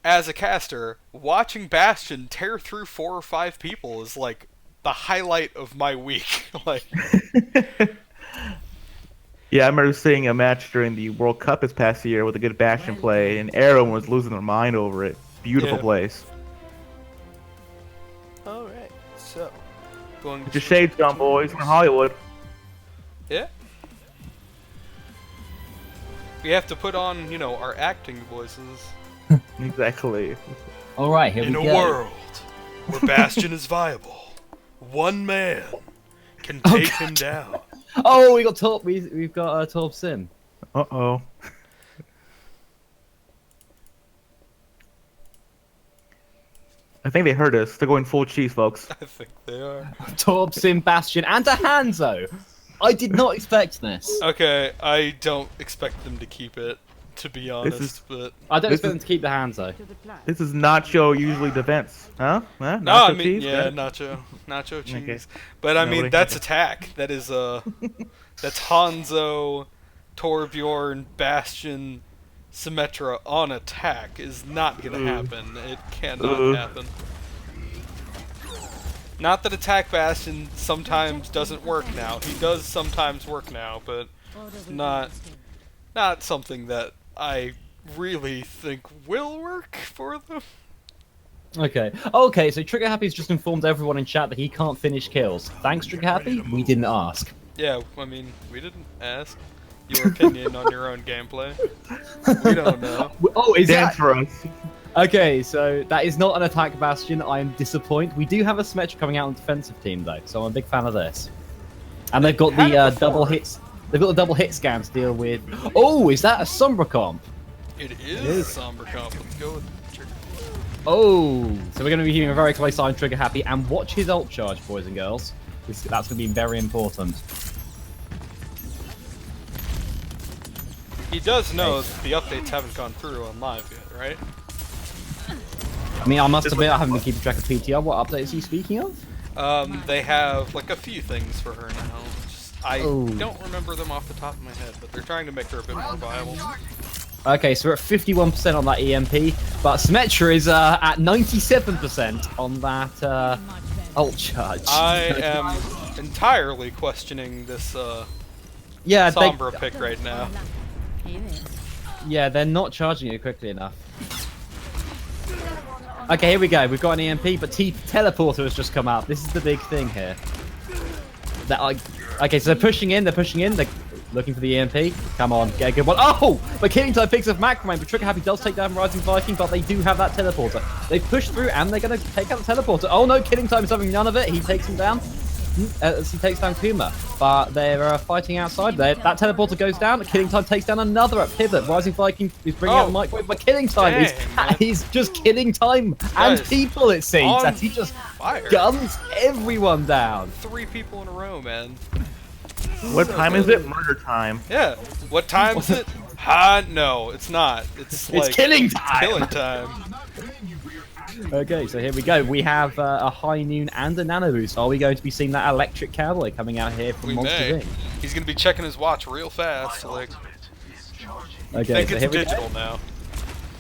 as a caster, watching Bastion tear through 4 or 5 people is, like, the highlight of my week. Like... Yeah, I remember seeing a match during the World Cup this past year with a good Bastion play, and everyone was losing their mind over it. Beautiful place. Alright, so... Going Get your shades on, boys, from Hollywood. Yeah. We have to put on, you know, our acting voices. Exactly. Alright, here we go. In a world where Bastion is viable, one man can take him down. Oh, we got Torp. We've got Torp Sim. Uh-oh. I think they heard us. They're going full cheese, folks. I think they are. Torp Sim, Bastion, and a Hanzo. I did not expect this. Okay, I don't expect them to keep it, to be honest, but... I don't expect them to keep the Hanzo. This is Nacho usually defense. Huh? Huh? No, Nacho I mean, cheese? yeah, Right? nacho cheese. Okay. But I Nobody- mean, that's attack. That is, that's Hanzo, Torbjorn, Bastion, Symmetra on attack is not gonna happen. It cannot happen. Not that attack Bastion sometimes doesn't work now. He does sometimes work now, but not something that I really think will work for them. Okay, so Trigger Happy's just informed everyone in chat that he can't finish kills. Thanks, Trigger Happy. We didn't ask. Yeah, I mean, we didn't ask your opinion on your own gameplay. We don't know. Oh, is Dance that... for us. Okay, so that is not an attack Bastion. I am disappointed. We do have a Symmetra coming out on the defensive team, though, so I'm a big fan of this. And they've got the double hits. They've got the double hit scan to deal with. Oh, is that a Sombra comp? It is Somber Comp. Let's go with Trigger. Oh, so we're going to be keeping a very close eye on Trigger Happy and watch his ult charge, boys and girls. That's going to be very important. He does know that the updates haven't gone through on live yet, right? I mean, I must admit, I haven't been keeping track of PTR. What update is he speaking of? They have like a few things for her now. I Oh. don't remember them off the top of my head, but they're trying to make her a bit more viable. Okay, so we're at 51% on that EMP, but Symmetra is at 97% on that ult charge. I am entirely questioning this yeah, Sombra pick right now. yeah, they're not charging it quickly enough. Okay, here we go. We've got an EMP, but Teleporter has just come out. This is the big thing here. Okay, so they're pushing in. They're looking for the EMP. Come on, get a good one. Oh! But Killing Time picks up Macrame, but Trigger Happy does take down Rising Viking, but they do have that Teleporter. They push through, and they're going to take out the Teleporter. Oh no, Killing Time is having none of it. He takes him down. As he takes down Kuma. But they're fighting outside there. That Teleporter goes down. Killing Time takes down another at Pivot. Rising Viking is bringing out the microwave, but Killing Time is just killing time and people, it seems, as he just guns everyone down. 3 people in a row, man. What time is it? Murder time. Yeah. What time is it? No, it's not. It's like killing time. Killing time. Okay, so here we go. We have a high noon and a nano boost. Are we going to be seeing that electric cowboy coming out here from We Monster may. Inc? He's gonna be checking his watch real fast. Like, Okay, think so it's here we digital now.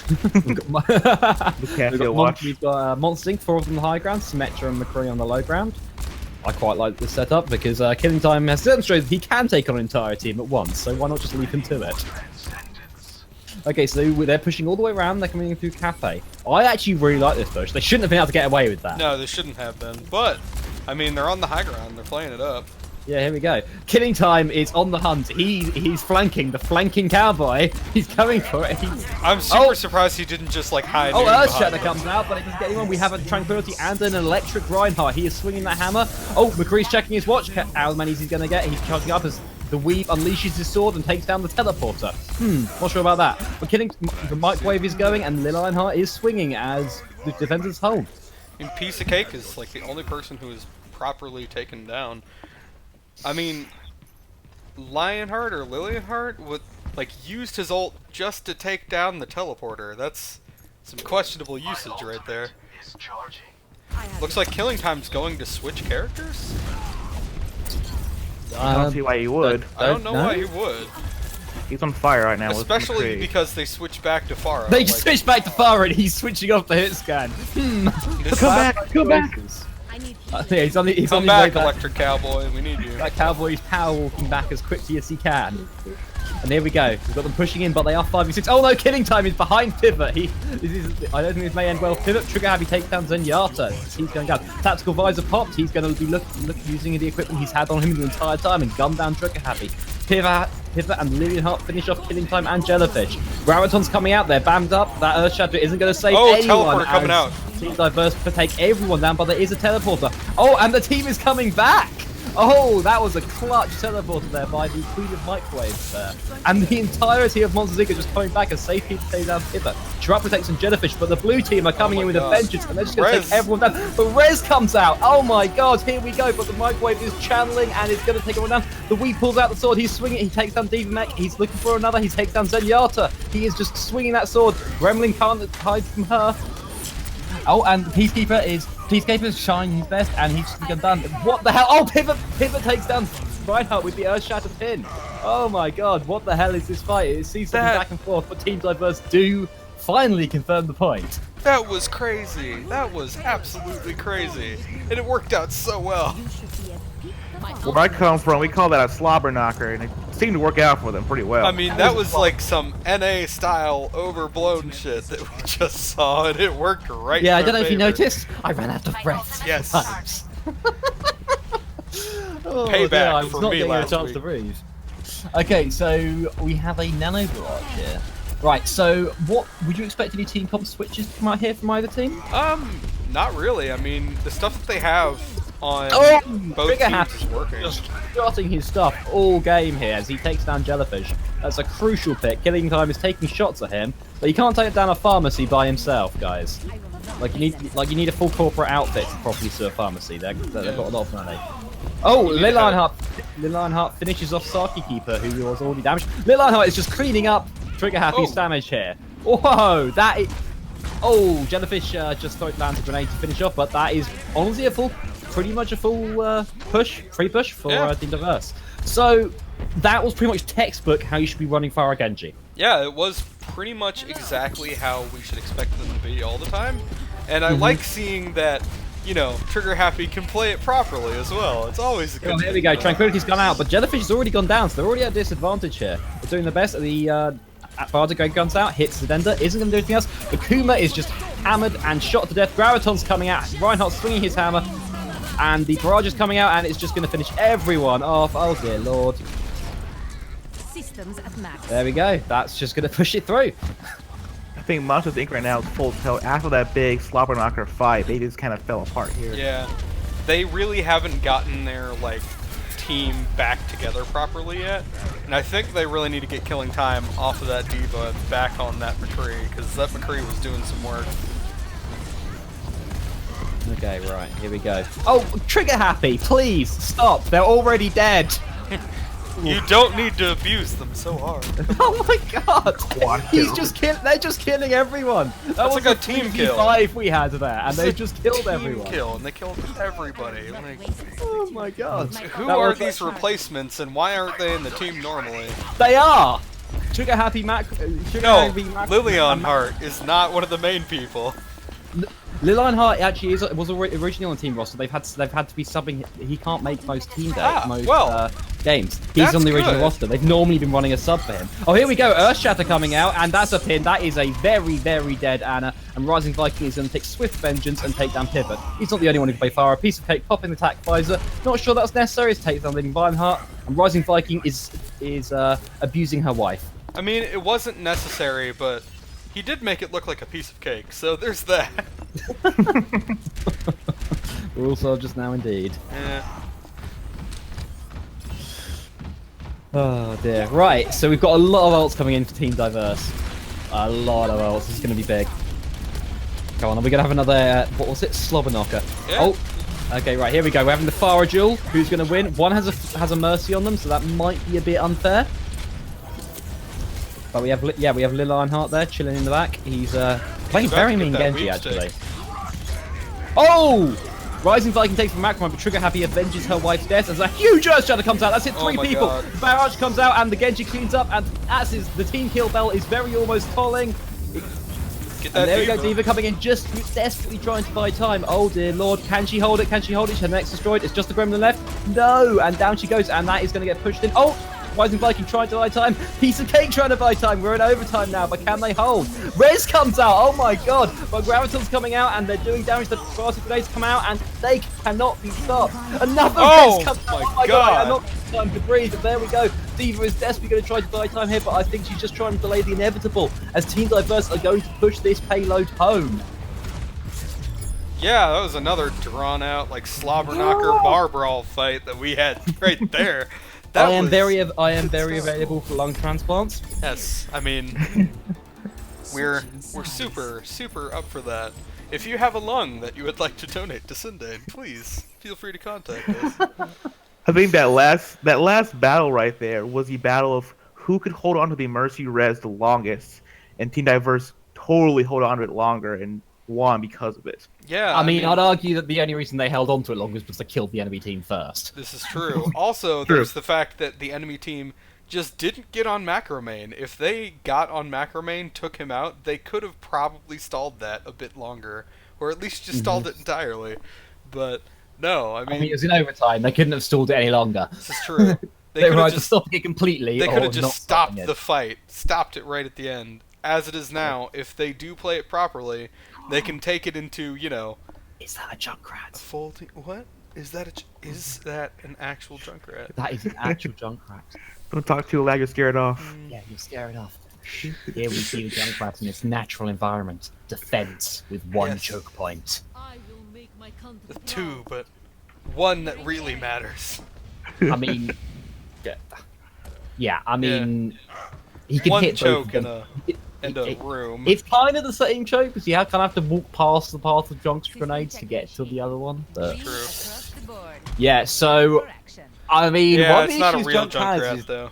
We've got, Can't go watch. we've got Monster Inc. 4 of them on the high ground, Symmetra and McCree on the low ground. I quite like this setup because Killing Time has demonstrated he can take on an entire team at once, so why not just leave him to it? Okay, so they're pushing all the way around, they're coming in through Cafe. I actually really like this push. They shouldn't have been able to get away with that. No, they shouldn't have been. But, I mean, they're on the high ground. They're playing it up. Yeah, here we go. Killing Time is on the hunt. He's flanking, the flanking cowboy. He's coming for it. I'm super surprised he didn't just, like, hide Oh, behind Earthshatter him. comes out, but it doesn't get anyone. We have a Tranquility and an Electric Reinhardt. He is swinging that hammer. Oh, McCree's checking his watch. How many is he going to get? He's charging up as the Weave unleashes his sword and takes down the Teleporter. Not sure about that. But killing the Microwave is going, and Lil Reinhardt is swinging as the defenders hold. I mean, Piece of Cake is, like, the only person who is properly taken down. I mean, Lionheart or Lillianheart would, like, used his ult just to take down the teleporter. That's some questionable usage right there. Looks like Killing Time's going to switch characters? I don't see why he would. I don't know why he would. He's on fire right now. Especially with McCree. because they switched back to Pharah. They like, just switched back to Pharah and he's switching off the hit scan. this- Come back! I need Yeah, he's on the Come way back, Electric Cowboy. We need you. That cowboy's power walking back as quickly as he can. And here we go. We've got them pushing in, but they are 5v6. Oh no, Killing Time is behind Pivot. I don't think this may end well. Pivot, Trigger Happy takes down Zenyatta. He's going down. Tactical Visor popped. He's going to be using the equipment he's had on him the entire time and gun down Trigger Happy. Pivot and Lillianheart finish off Killing Time and Jellyfish. Graviton's coming out there, bammed up. That Earthshatter isn't going to save anyone. Teleporter coming out. Team Diverse to take everyone down, but there is a teleporter. Oh, and the team is coming back! Oh, that was a clutch teleporter there by the Queen of Microwaves there. And the entirety of Monster Inc. are just coming back as safety to take down Pivot. Shrub protects some Jellyfish, but the blue team are coming in with a vengeance, and they're just going to take everyone down. But Rez comes out. Oh my god, here we go. But the Microwave is channeling and is going to take everyone down. The Weave pulls out the sword. He's swinging it. He takes down D.Va Mech. He's looking for another. He takes down Zenyatta. He is just swinging that sword. Gremlin can't hide from her. Oh, and Peacekeeper's shining his best, and he's just done. What the hell? Oh, Pivot takes down Reinhardt with the Earthshatter pin. Oh my god, what the hell is this fight? It seems to be back and forth, but Team Diverse do finally confirm the point. That was crazy. That was absolutely crazy. And it worked out so well. Where I come from, we call that a slobber knocker, and it seemed to work out for them pretty well. I mean, that was like some NA-style overblown shit that we just saw, and it worked right Yeah, I in don't know our if you favor. noticed. I ran out of breath. Yes. Times. Oh, Payback dear, I was for not me getting a last chance week. to breathe. Okay, so we have a nano barrage here. Right, so what would you expect any team comp switches to come out here from either team? Not really. I mean, the stuff that they have on both Trigger teams Happy is working. just starting his stuff all game here as he takes down Jellyfish. That's a crucial pick. Killing Time is taking shots at him, but you can't take down a pharmacy by himself, guys. Like you need a full corporate outfit to properly serve pharmacy. They've got a lot of money. Oh, Lil Lionheart finishes off Saki Keeper, who was already damaged. Lil Lionheart is just cleaning up Trigger Happy's damage here. Whoa, that is... Oh, Jellyfish just lands a grenade to finish off, but that is honestly pretty much a full free push for Team Diverse. So that was pretty much textbook how you should be running Farah Genji. Yeah, it was pretty much exactly how we should expect them to be all the time. And I like seeing that, you know, Trigger Happy can play it properly as well. It's always a good Oh, here thing. we go. Tranquility's gone out, but Jellyfish has already gone down, so they're already at a disadvantage here. They're doing the best. The Barda Great guns out, hits the Dender, isn't going to do anything else. The Kuma is just hammered and shot to death. Graviton's coming out. Reinhardt swinging his hammer. And the barrage is coming out, and it's just going to finish everyone off. Oh, dear Lord. systems at max. There we go. That's just going to push it through. I think Monster Inc. right now is full tilt. After that big slobber knocker fight, they just kind of fell apart here. Yeah, they really haven't gotten their like team back together properly yet, and I think they really need to get Killing Time off of that D.Va and back on that McCree, because that McCree was doing some work. Okay, right. Here we go. Oh, Trigger Happy, please stop. They're already dead. You don't need to abuse them so hard. Oh my god! What? They're just killing everyone. That's like a team kill. 5 we had there, and they just killed Team everyone. kill, and they killed everybody. Like, Oh my god! who That are was these replacements, and why aren't they in the team normally? They are. Trigger happy Mac. No, Lilian Hart is not one of the main people. Lilian actually was originally on the team roster. They've had to be subbing. He can't make most team games. He's on the original roster. They've normally been running a sub for him. Oh, here we go. Earthshatter coming out, and that's a pin. That is a very, very dead Anna. And Rising Viking is going to take Swift Vengeance and take down Pivot. He's not the only one who can play Fire. A piece of cake, popping the attack visor. Not sure that's necessary. It's take down Living Lionheart. And Rising Viking is abusing her wife. I mean, it wasn't necessary, but he did make it look like a piece of cake. So there's that. Rules are just now indeed. Yeah. Oh dear. Right, so we've got a lot of ults coming in for Team Diverse. A lot of ults. This is going to be big. Go on, are we going to have another, what was it? Slobber knocker. Yeah. Oh, okay, right, here we go. We're having the Farah duel. Who's going to win? One has a Mercy on them, so that might be a bit unfair. But we have Lil Ironheart there, chilling in the back. He's playing very mean Genji, actually. Oh! Rising Viking takes from Macron, but Trigger Happy avenges her wife's death as a huge Earthshatter comes out. That's hit 3 people. God. Barrage comes out, and the Genji cleans up, and the team kill bell is very almost tolling. Get that And there we go, D.Va. D.Va coming in, just desperately trying to buy time. Oh dear lord, can she hold it? Can she hold it? Her neck's destroyed. It's just the Gremlin left. No, and down she goes, and that is going to get pushed in. Oh! Rising Viking trying to buy time. Piece of cake trying to buy time. We're in overtime now, but can they hold? Rez comes out. Oh my god. But Graviton's coming out and they're doing damage. The Fast Grenades come out and they cannot be stopped. Another Rez comes out. Oh my god. I'm not time to breathe. But there we go. D.Va is desperately going to try to buy time here, but I think she's just trying to delay the inevitable as Team Diverse are going to push this payload home. Yeah, that was another drawn out, like, slobber knocker bar brawl fight that we had right there. I am very available for lung transplants. Yes, I mean, we're super up for that. If you have a lung that you would like to donate to Sindane, please feel free to contact us. I think that last battle right there was the battle of who could hold on to the Mercy Res the longest, and Team Diverse totally hold on to it longer and won because of it. Yeah, I mean, I'd argue that the only reason they held on to it long was because they killed the enemy team first. This is true. Also, there's the fact that the enemy team just didn't get on Macromane. If they got on Macromane, took him out, they could have probably stalled that a bit longer, or at least just stalled it entirely. But no, I mean, it was in overtime. They couldn't have stalled it any longer. This is true. They were could've either stopping it completely. They could have or just not stopped stopping the it. fight, stopped it right at the end. As it is now, if they do play it properly, they can take it into, you know, Is that a Junkrat? folding. What is that? Is that an actual Junkrat? That is an actual Junkrat. Don't talk too loud, you'll scare it off. Yeah, you're scared off. Here we see the Junkrat in its natural environment. Defense with one Yes. choke point. I will make my country The two, but one that really matters. I mean, I mean, he can One hit choke both in of a them. room. It's kind of the same choke because you kind of have to walk past the path of Junk's grenades to get to the other one. But True. across the board. yeah, so I mean, Yeah, one of it's the not a issues real Junk has Junkrat is though.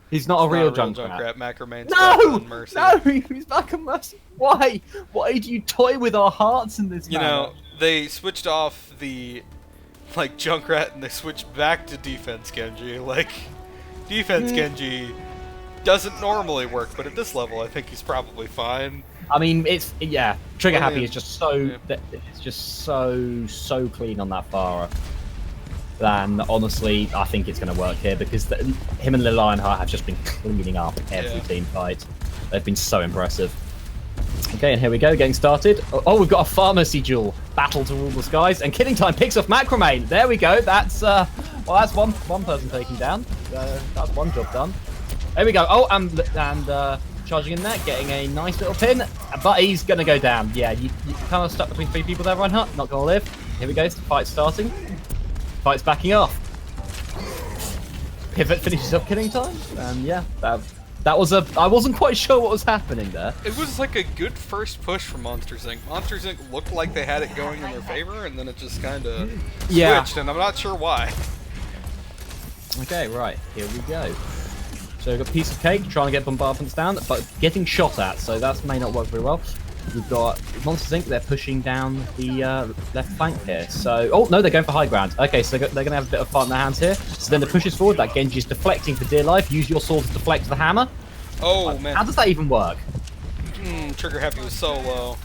he's not a It's real not Junkrat. Macromane's No, Mercy. no, he's back on Mercy. Why? Why do you toy with our hearts in this You manner? know, they switched off the Junkrat and they switched back to defense Genji. Like, defense Genji doesn't normally work, but at this level, I think he's probably fine. I mean, it's Trigger I Happy mean, is just so it's just so clean on that Farah. Then honestly, I think it's going to work here because him and Lil Lionheart have just been cleaning up every team fight. They've been so impressive. Okay, and here we go, getting started. Oh, we've got a pharmacy duel. Battle to rule the skies, and Killing Time picks off Macromane. There we go. That's that's one person taken down. That's one job done. There we go. Oh, and charging in there, getting a nice little pin, but he's gonna go down. Yeah, you kind of stuck between 3 people there, Reinhardt. Not gonna live. Here we go. The fight's starting. Fight's backing off. Pivot finishes up Killing Time, and yeah, that was I wasn't quite sure what was happening there. It was like a good first push from Monsters Inc. Monsters Inc. looked like they had it going in their favor, and then it just kind of switched, and I'm not sure why. Okay, right, here we go. So we've got Piece of Cake trying to get bombardments down, but getting shot at, so that may not work very well. We've got Monsters Inc. They're pushing down the left flank here. So, oh no, they're going for high ground. Okay, so they're going to have a bit of fun in their hands here. So then the push is forward. That Genji is deflecting for dear life. Use your sword to deflect the hammer. Oh man. How does that even work? Trigger Happy was so low.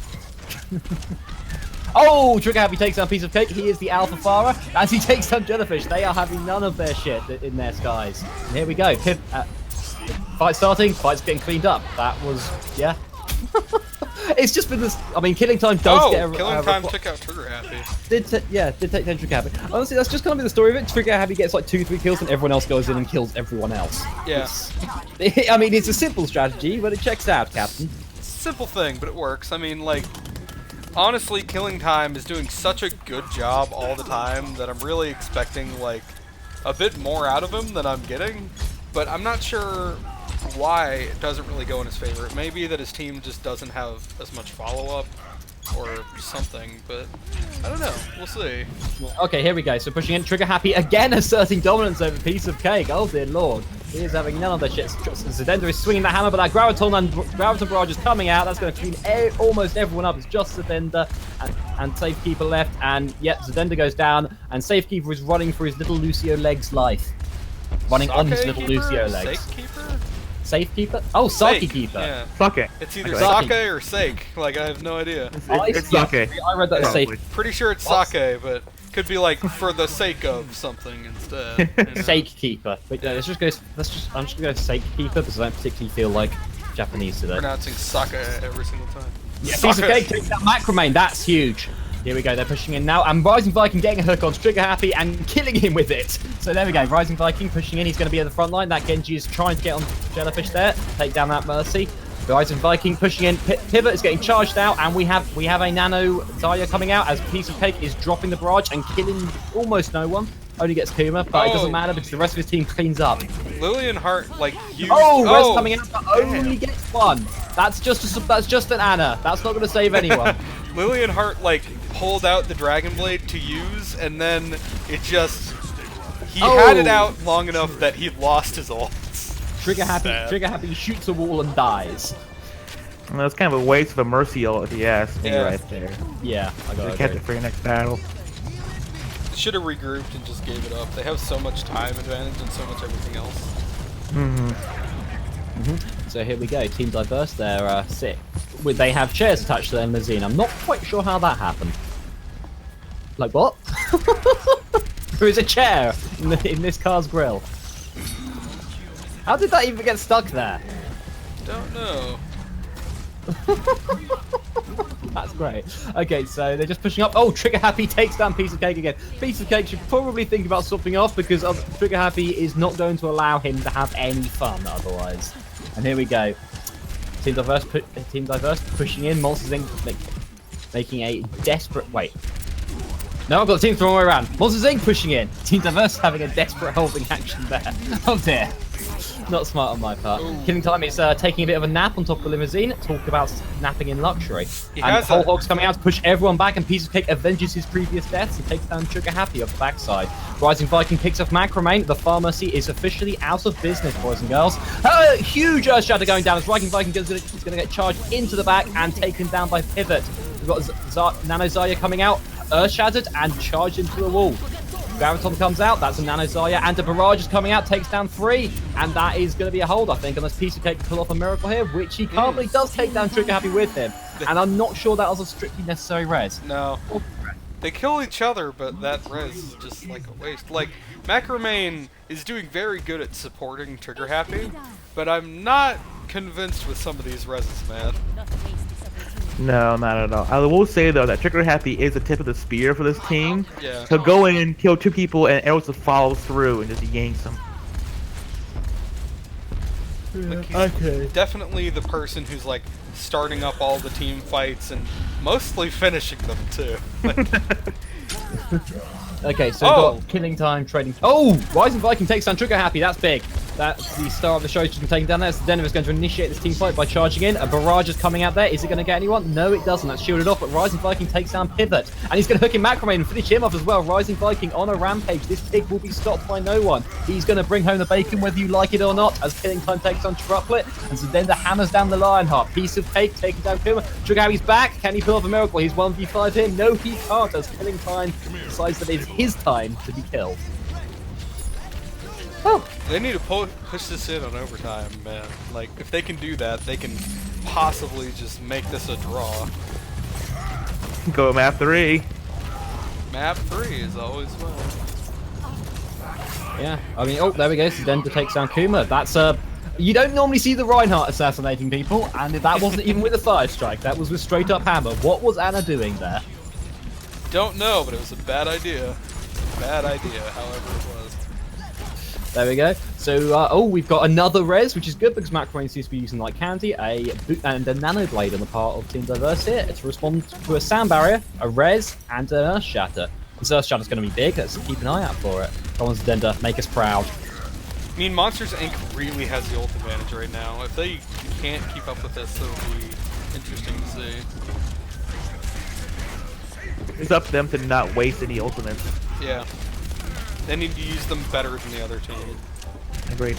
Oh, Trigger Happy takes down Piece of Cake. He is the Alpha Farah. As he takes down Jellyfish, they are having none of their shit in their skies. And here we go. Fight starting. Fight's getting cleaned up. That was, yeah. It's just been this. I mean, Killing Time does get a. Killing Time took out Trigger Happy. Did take down Trigger Happy. Honestly, that's just gonna be the story of it. Trigger Happy gets like 2-3 kills, and everyone else goes in and kills everyone else. Yeah. I mean, it's a simple strategy, but it checks out, Captain. Simple thing, but it works. I mean, like, honestly, Killing Time is doing such a good job all the time that I'm really expecting, like, a bit more out of him than I'm getting. But I'm not sure why it doesn't really go in his favor. It may be that his team just doesn't have as much follow-up or something, but I don't know. We'll see. Okay, here we go. So pushing in, Trigger Happy again asserting dominance over Piece of Cake. Oh dear lord. He is having none of the shit. Zedenda is swinging that hammer, but that Graviton Barrage is coming out. That's going to clean almost everyone up. It's just Zedenda and Safekeeper left. And yep, Zedenda goes down, and Safekeeper is running for his little Lucio Legs life. Running on his little Lucio Legs. Safekeeper? Safekeeper? Oh, Sake Keeper. Yeah. Sake. It's either Okay. Sake or Sake. Like, I have no idea. It's Sake. I read that as Safe. Pretty sure it's Sake, but could be like for the sake of something instead. You know? Sake Keeper. But I'm just gonna go Sake Keeper because I don't particularly feel like Japanese today. Pronouncing Sake every single time. Yeah, Piece of Cake takes that Macrame. That's huge. Here we go. They're pushing in now, and Rising Viking getting a hook on Trigger Happy and killing him with it. So there we go. Rising Viking pushing in. He's going to be at the front line. That Genji is trying to get on Jellyfish there. Take down that Mercy. Rising Viking pushing in. Pivot is getting charged out, and we have a Nano Zarya coming out as Piece of Cake is dropping the barrage and killing almost no one. Only gets Kuma, but it doesn't matter because the rest of his team cleans up. Lillian Hart like used. Res coming out, but only gets one. That's just an Anna. That's not going to save anyone. Lillian Hart like pulled out the Dragon Blade to use, and then he had it out long enough that he lost his ults. Trigger Happy shoots a wall and dies. Well, that's kind of a waste of a Mercy ult if you ask me right there. Yeah, I got They kept it for your next battle. Should have regrouped and just gave it up. They have so much time advantage and so much everything else. So here we go, Team Diverse, they're sick. They have chairs attached to their limousine. I'm not quite sure how that happened. Like what? There is a chair in this car's grill. How did that even get stuck there? Don't know. That's great. Okay, so they're just pushing up. Oh, Trigger Happy takes down Piece of Cake again. Piece of Cake should probably think about swapping off because Trigger Happy is not going to allow him to have any fun otherwise. And here we go. Team Diverse pushing in. Monsters Inc. making a desperate... Wait. No, I've got the team the wrong way around. Monsters Inc. pushing in. Team Diverse having a desperate holding action there. Oh dear. Not smart on my part. Ooh. Killing Time is taking a bit of a nap on top of the limousine. Talk about napping in luxury. He And has Whole a- Hog's coming out to push everyone back, and Piece of Cake avenges his previous deaths and takes down Trigger Happy off the backside. Rising Viking picks off Macrame. The Pharmacy is officially out of business, boys and girls. Huge Earth Shatter going down as Rising Viking is going to get charged into the back and taken down by Pivot. We've got Nano Zarya coming out, Earth Shattered, and charged into the wall. Graviton comes out, that's a Nano Zarya, and a Barrage is coming out, takes down 3, and that is going to be a hold, I think, unless Piece of Cake can pull off a miracle here, which he can't, but he does take down Trigger Happy with him, and I'm not sure that was a strictly necessary res. No. They kill each other, but that res is just like a waste. Like, Macrame is doing very good at supporting Trigger Happy, but I'm not convinced with some of these reses, man. No, not at all. I will say though that Trigger Happy is the tip of the spear for this team. Yeah. He'll go in and kill 2 people and Arrows will follow through and just yanks them. Like, he's definitely the person who's like starting up all the team fights and mostly finishing them too. Okay, so we've got Killing Time trading. Oh! Rising Viking takes down Trigger Happy, that's big. That's the star of the show, just been taken down there. So Denver is going to initiate this team fight by charging in. A barrage is coming out there. Is it going to get anyone? No, it doesn't. That's shielded off, but Rising Viking takes down Pivot. And he's going to hook in Macrame and finish him off as well. Rising Viking on a rampage. This pig will be stopped by no one. He's going to bring home the bacon whether you like it or not, as Killing Time takes on Triplet. And so then the hammers down the Lionheart. Piece of Cake taking down Kuma. Trigger Happy's back. Can he pull off a miracle? He's 1v5 here. No, he can't, as Killing Time decides that it's his time to be killed. Oh, They need to push this in on overtime, man. Like, if they can do that, they can possibly just make this a draw. Go map 3. Map 3 is always well. Yeah, I mean, oh, there we go. Sedenda takes down Kuma. That's you don't normally see the Reinhardt assassinating people, and that wasn't even with a fire strike. That was with straight up hammer. What was Anna doing there? Don't know, but it was a bad idea. Bad idea, however it was. There we go. So, oh, we've got another res, which is good because Macrame seems to be using like candy, and a nano blade on the part of Team Diverse here to respond to a sound barrier, a res, and an earth shatter. This earth shatter's going to be big. Let's keep an eye out for it. Come on, Sedenda, make us proud. I mean, Monsters Inc. really has the ult advantage right now. If they can't keep up with this, it'll be interesting to see. It's up to them to not waste any ultimates. Yeah. They need to use them better than the other team. Agreed.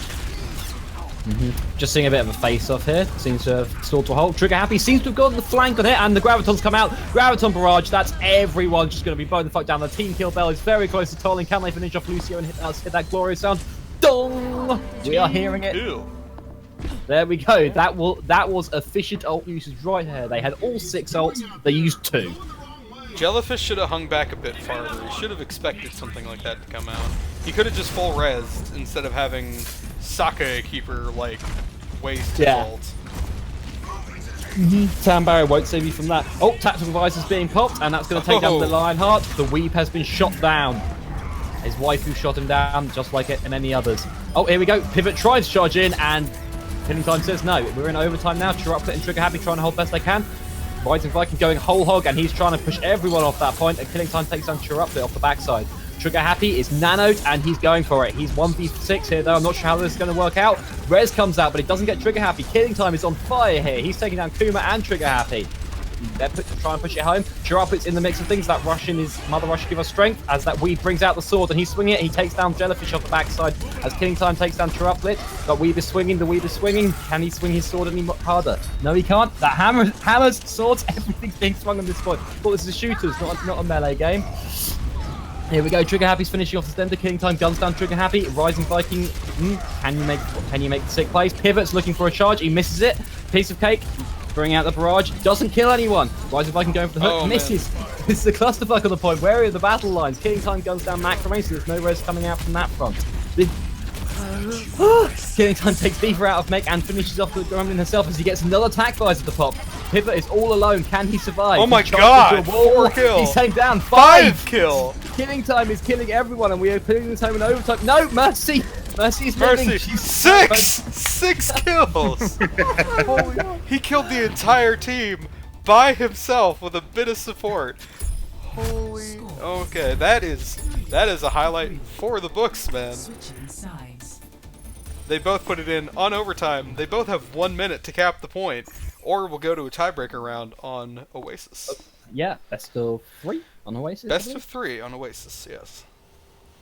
Just seeing a bit of a face-off here. Seems to have stalled to a halt. Trigger Happy seems to have gotten the flank on it, and the Graviton's come out. Graviton barrage, that's everyone just going to be blowing the fuck down. The team kill bell is very close to tolling. Can they finish off Lucio and hit that glorious sound? Dong! We are hearing it. Ew. There we go. That was efficient ult usage right here. They had all 6 ults. They used 2. Jellyfish should have hung back a bit farther. He should have expected something like that to come out. He could have just full rezzed instead of having Sake Keeper, like, waste his ult. Sound barrier won't save you from that. Oh, tactical device is being popped, and that's going to take down the Lionheart. The Weeb has been shot down. His waifu shot him down, just like it and any others. Oh, here we go. Pivot tries to charge in, and Killing Time says no. We're in overtime now. Chirruplet and Trigger Happy trying to hold best they can. Rising Viking going whole hog, and he's trying to push everyone off that point, and Killing Time takes down Chirruplet off the backside. Trigger Happy is nanoed, and he's going for it. He's 1v6 here, though. I'm not sure how this is going to work out. Rez comes out, but he doesn't get Trigger Happy. Killing Time is on fire here. He's taking down Kuma and Trigger Happy. They're trying to push it home. Chirruplet's in the mix of things. That Russian is Mother Rush give us strength. As that Weeb brings out the sword and he's swinging it. He takes down Jellyfish off the backside as Killing Time takes down Chirruplet. But Weeb is swinging. The Weeb is swinging. Can he swing his sword any harder? No, he can't. That hammers, swords, everything's being swung on this point. Well, this is a shooters, not a melee game. Here we go. Trigger Happy's finishing off the Slender. Killing Time guns down Trigger Happy. Rising Viking. Can you make the sick plays? Pivot's looking for a charge. He misses it. Piece of cake. Bring out the barrage. Doesn't kill anyone. Rising Viking going for the hook. Misses. This is a clusterfuck on the point. Where are the battle lines? Killing Time guns down Macrame, so there's no res coming out from that front. Killing Time takes D.Va out of mech and finishes off the Gremlin herself as he gets another attack fires at the top. Pivot is all alone. Can he survive? Oh my god! 4 kills! He's taken down 5 kill! Killing Time is killing everyone, and we are putting the time in overtime. No, Mercy! Mercy is winning. Mercy! 6 kills! He killed the entire team by himself with a bit of support. Holy... Okay, that is a highlight for the books, man. They both put it in on overtime. They both have 1 minute to cap the point, or we'll go to a tiebreaker round on Oasis. Yeah, best of 3 on Oasis. Best of 3 on Oasis, yes.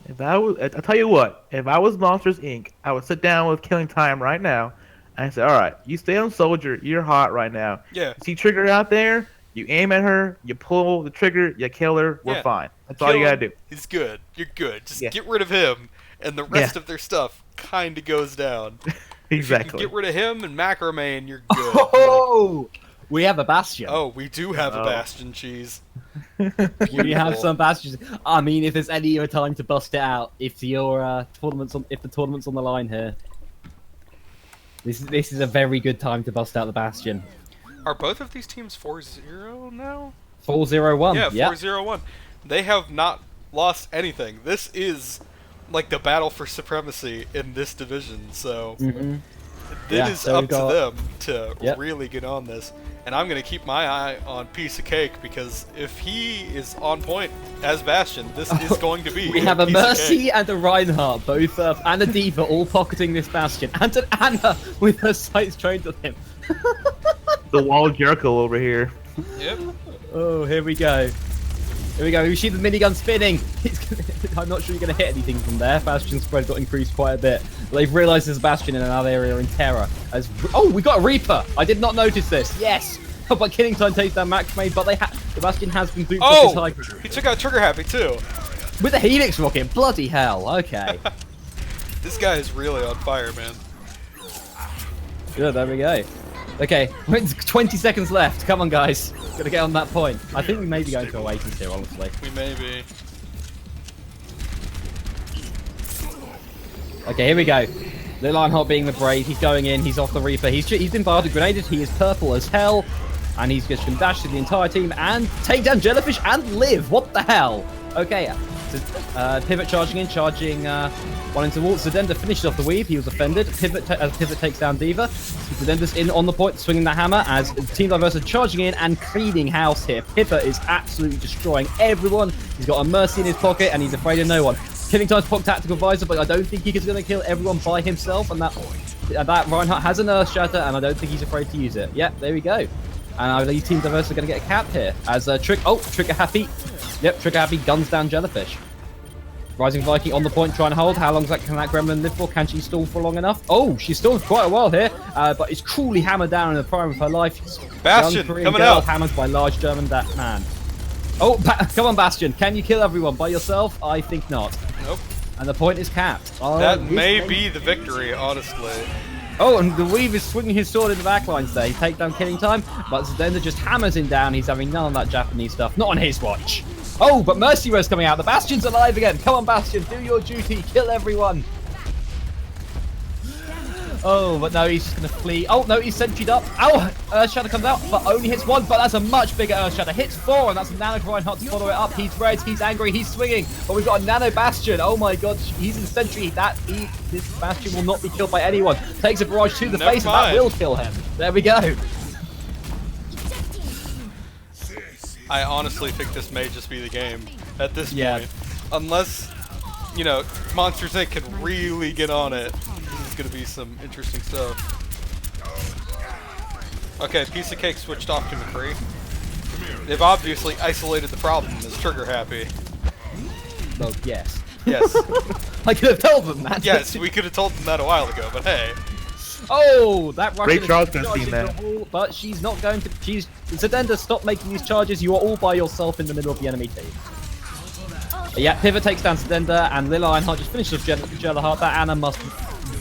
If I was, I'll tell you what. If I was Monsters Inc., I would sit down with Killing Time right now and say, "All right, you stay on Soldier. You're hot right now. Yeah. See Trigger out there. You aim at her. You pull the trigger. You kill her. We're fine. That's all you gotta do. He's good. You're good. Just get rid of him, and the rest of their stuff kind of goes down. Exactly. If you can get rid of him and Macrame, and you're good. Oh, we have a Bastion. Oh, we do have a Bastion cheese. We have some Bastions. I mean, if there's any other time to bust it out, if the tournament's on the line here, this is a very good time to bust out the Bastion. Are both of these teams 4-0 now? 4-0-1. Yeah, 4-0-1. They have not lost anything. This is like the battle for supremacy in this division, so it is up to them to really get on this. And I'm going to keep my eye on Piece of Cake, because if he is on point as Bastion, this is going to be We have a Mercy and a Reinhardt, both and a D.Va all pocketing this Bastion, and an Anna with her sights trained on him. The wall Jericho over here. Yep. Oh, here we go. Here we go. We see the minigun spinning. I'm not sure you're going to hit anything from there. Bastion spread got increased quite a bit. They've realised there's a Bastion in another area in terror. We got a Reaper. I did not notice this. Yes. But Killing Time takes down Macrame, but the Bastion has been booped off his high ground. He took out Trigger Happy too. With a Helix rocket. Bloody hell. Okay. This guy is really on fire, man. Good, there we go. Okay, 20 seconds left. Come on, guys. Gotta get on that point. I think we may be going to Oasis here, honestly. We may be. Okay, here we go. Little Lionheart being the brave. He's going in. He's off the Reaper. He's been barded grenaded. He is purple as hell. And he's just going to dash to the entire team and take down Jellyfish and live. What the hell? Okay, Pivot charging in, charging one into the wall. Zedenda finishes off the weave. He was offended. Pivot takes down D.Va. Zedenda's in on the point, swinging the hammer as Team Diverse are charging in and cleaning house here. Pivot is absolutely destroying everyone. He's got a Mercy in his pocket and he's afraid of no one. Killing Time's Pop Tactical Visor, but I don't think he's going to kill everyone by himself. And that Reinhardt has an Earth Shatter, and I don't think he's afraid to use it. Yep, there we go. And I believe Team Diverse are going to get a cap here as Trigger Happy. Yep, Trigger Happy guns down Jellyfish. Rising Viking on the point, trying to hold. How long can that Gremlin live for? Can she stall for long enough? Oh, she's stalled for quite a while here, but is cruelly hammered down in the prime of her life. Bastion, coming out. Hammered by large German man. Oh, come on, Bastion. Can you kill everyone by yourself? I think not. Nope. And the point is capped. That may be the victory, honestly. Oh, and the Weave is swinging his sword in the backlines there. He take down Killing Time, but Zedenda just hammers him down. He's having none of that Japanese stuff. Not on his watch. Oh, but Mercy Rose coming out. The Bastion's alive again. Come on, Bastion. Do your duty. Kill everyone. Oh, but no, he's just going to flee. Oh, no, he's sentryed up. Oh, Earthshatter comes out, but only hits one, but that's a much bigger Earthshatter. Hits four, and that's a Nano Reinhardt to follow it up. He's red, he's angry, he's swinging, but we've got a Nano Bastion. Oh my god, he's in sentry. This Bastion will not be killed by anyone. Takes a barrage to the face, and that will kill him. There we go. I honestly think this may just be the game at this Yeah. point. Unless, you know, Monsters Inc. can really get on it. This is going to be some interesting stuff. Okay, Piece of Cake switched off to McCree. They've obviously isolated the problem as Trigger Happy. Well, yes. Yes. I could have told them that. Yes, we could have told them that a while ago, but hey. Oh, that Russian Great charge, is gonna see charging that. the wall, but she's not going to. Zedenda, stop making these charges. You are all by yourself in the middle of the enemy team. Yeah, Pivot takes down Zedenda, and Lil Ironheart just finishes Jello Heart. That Anna must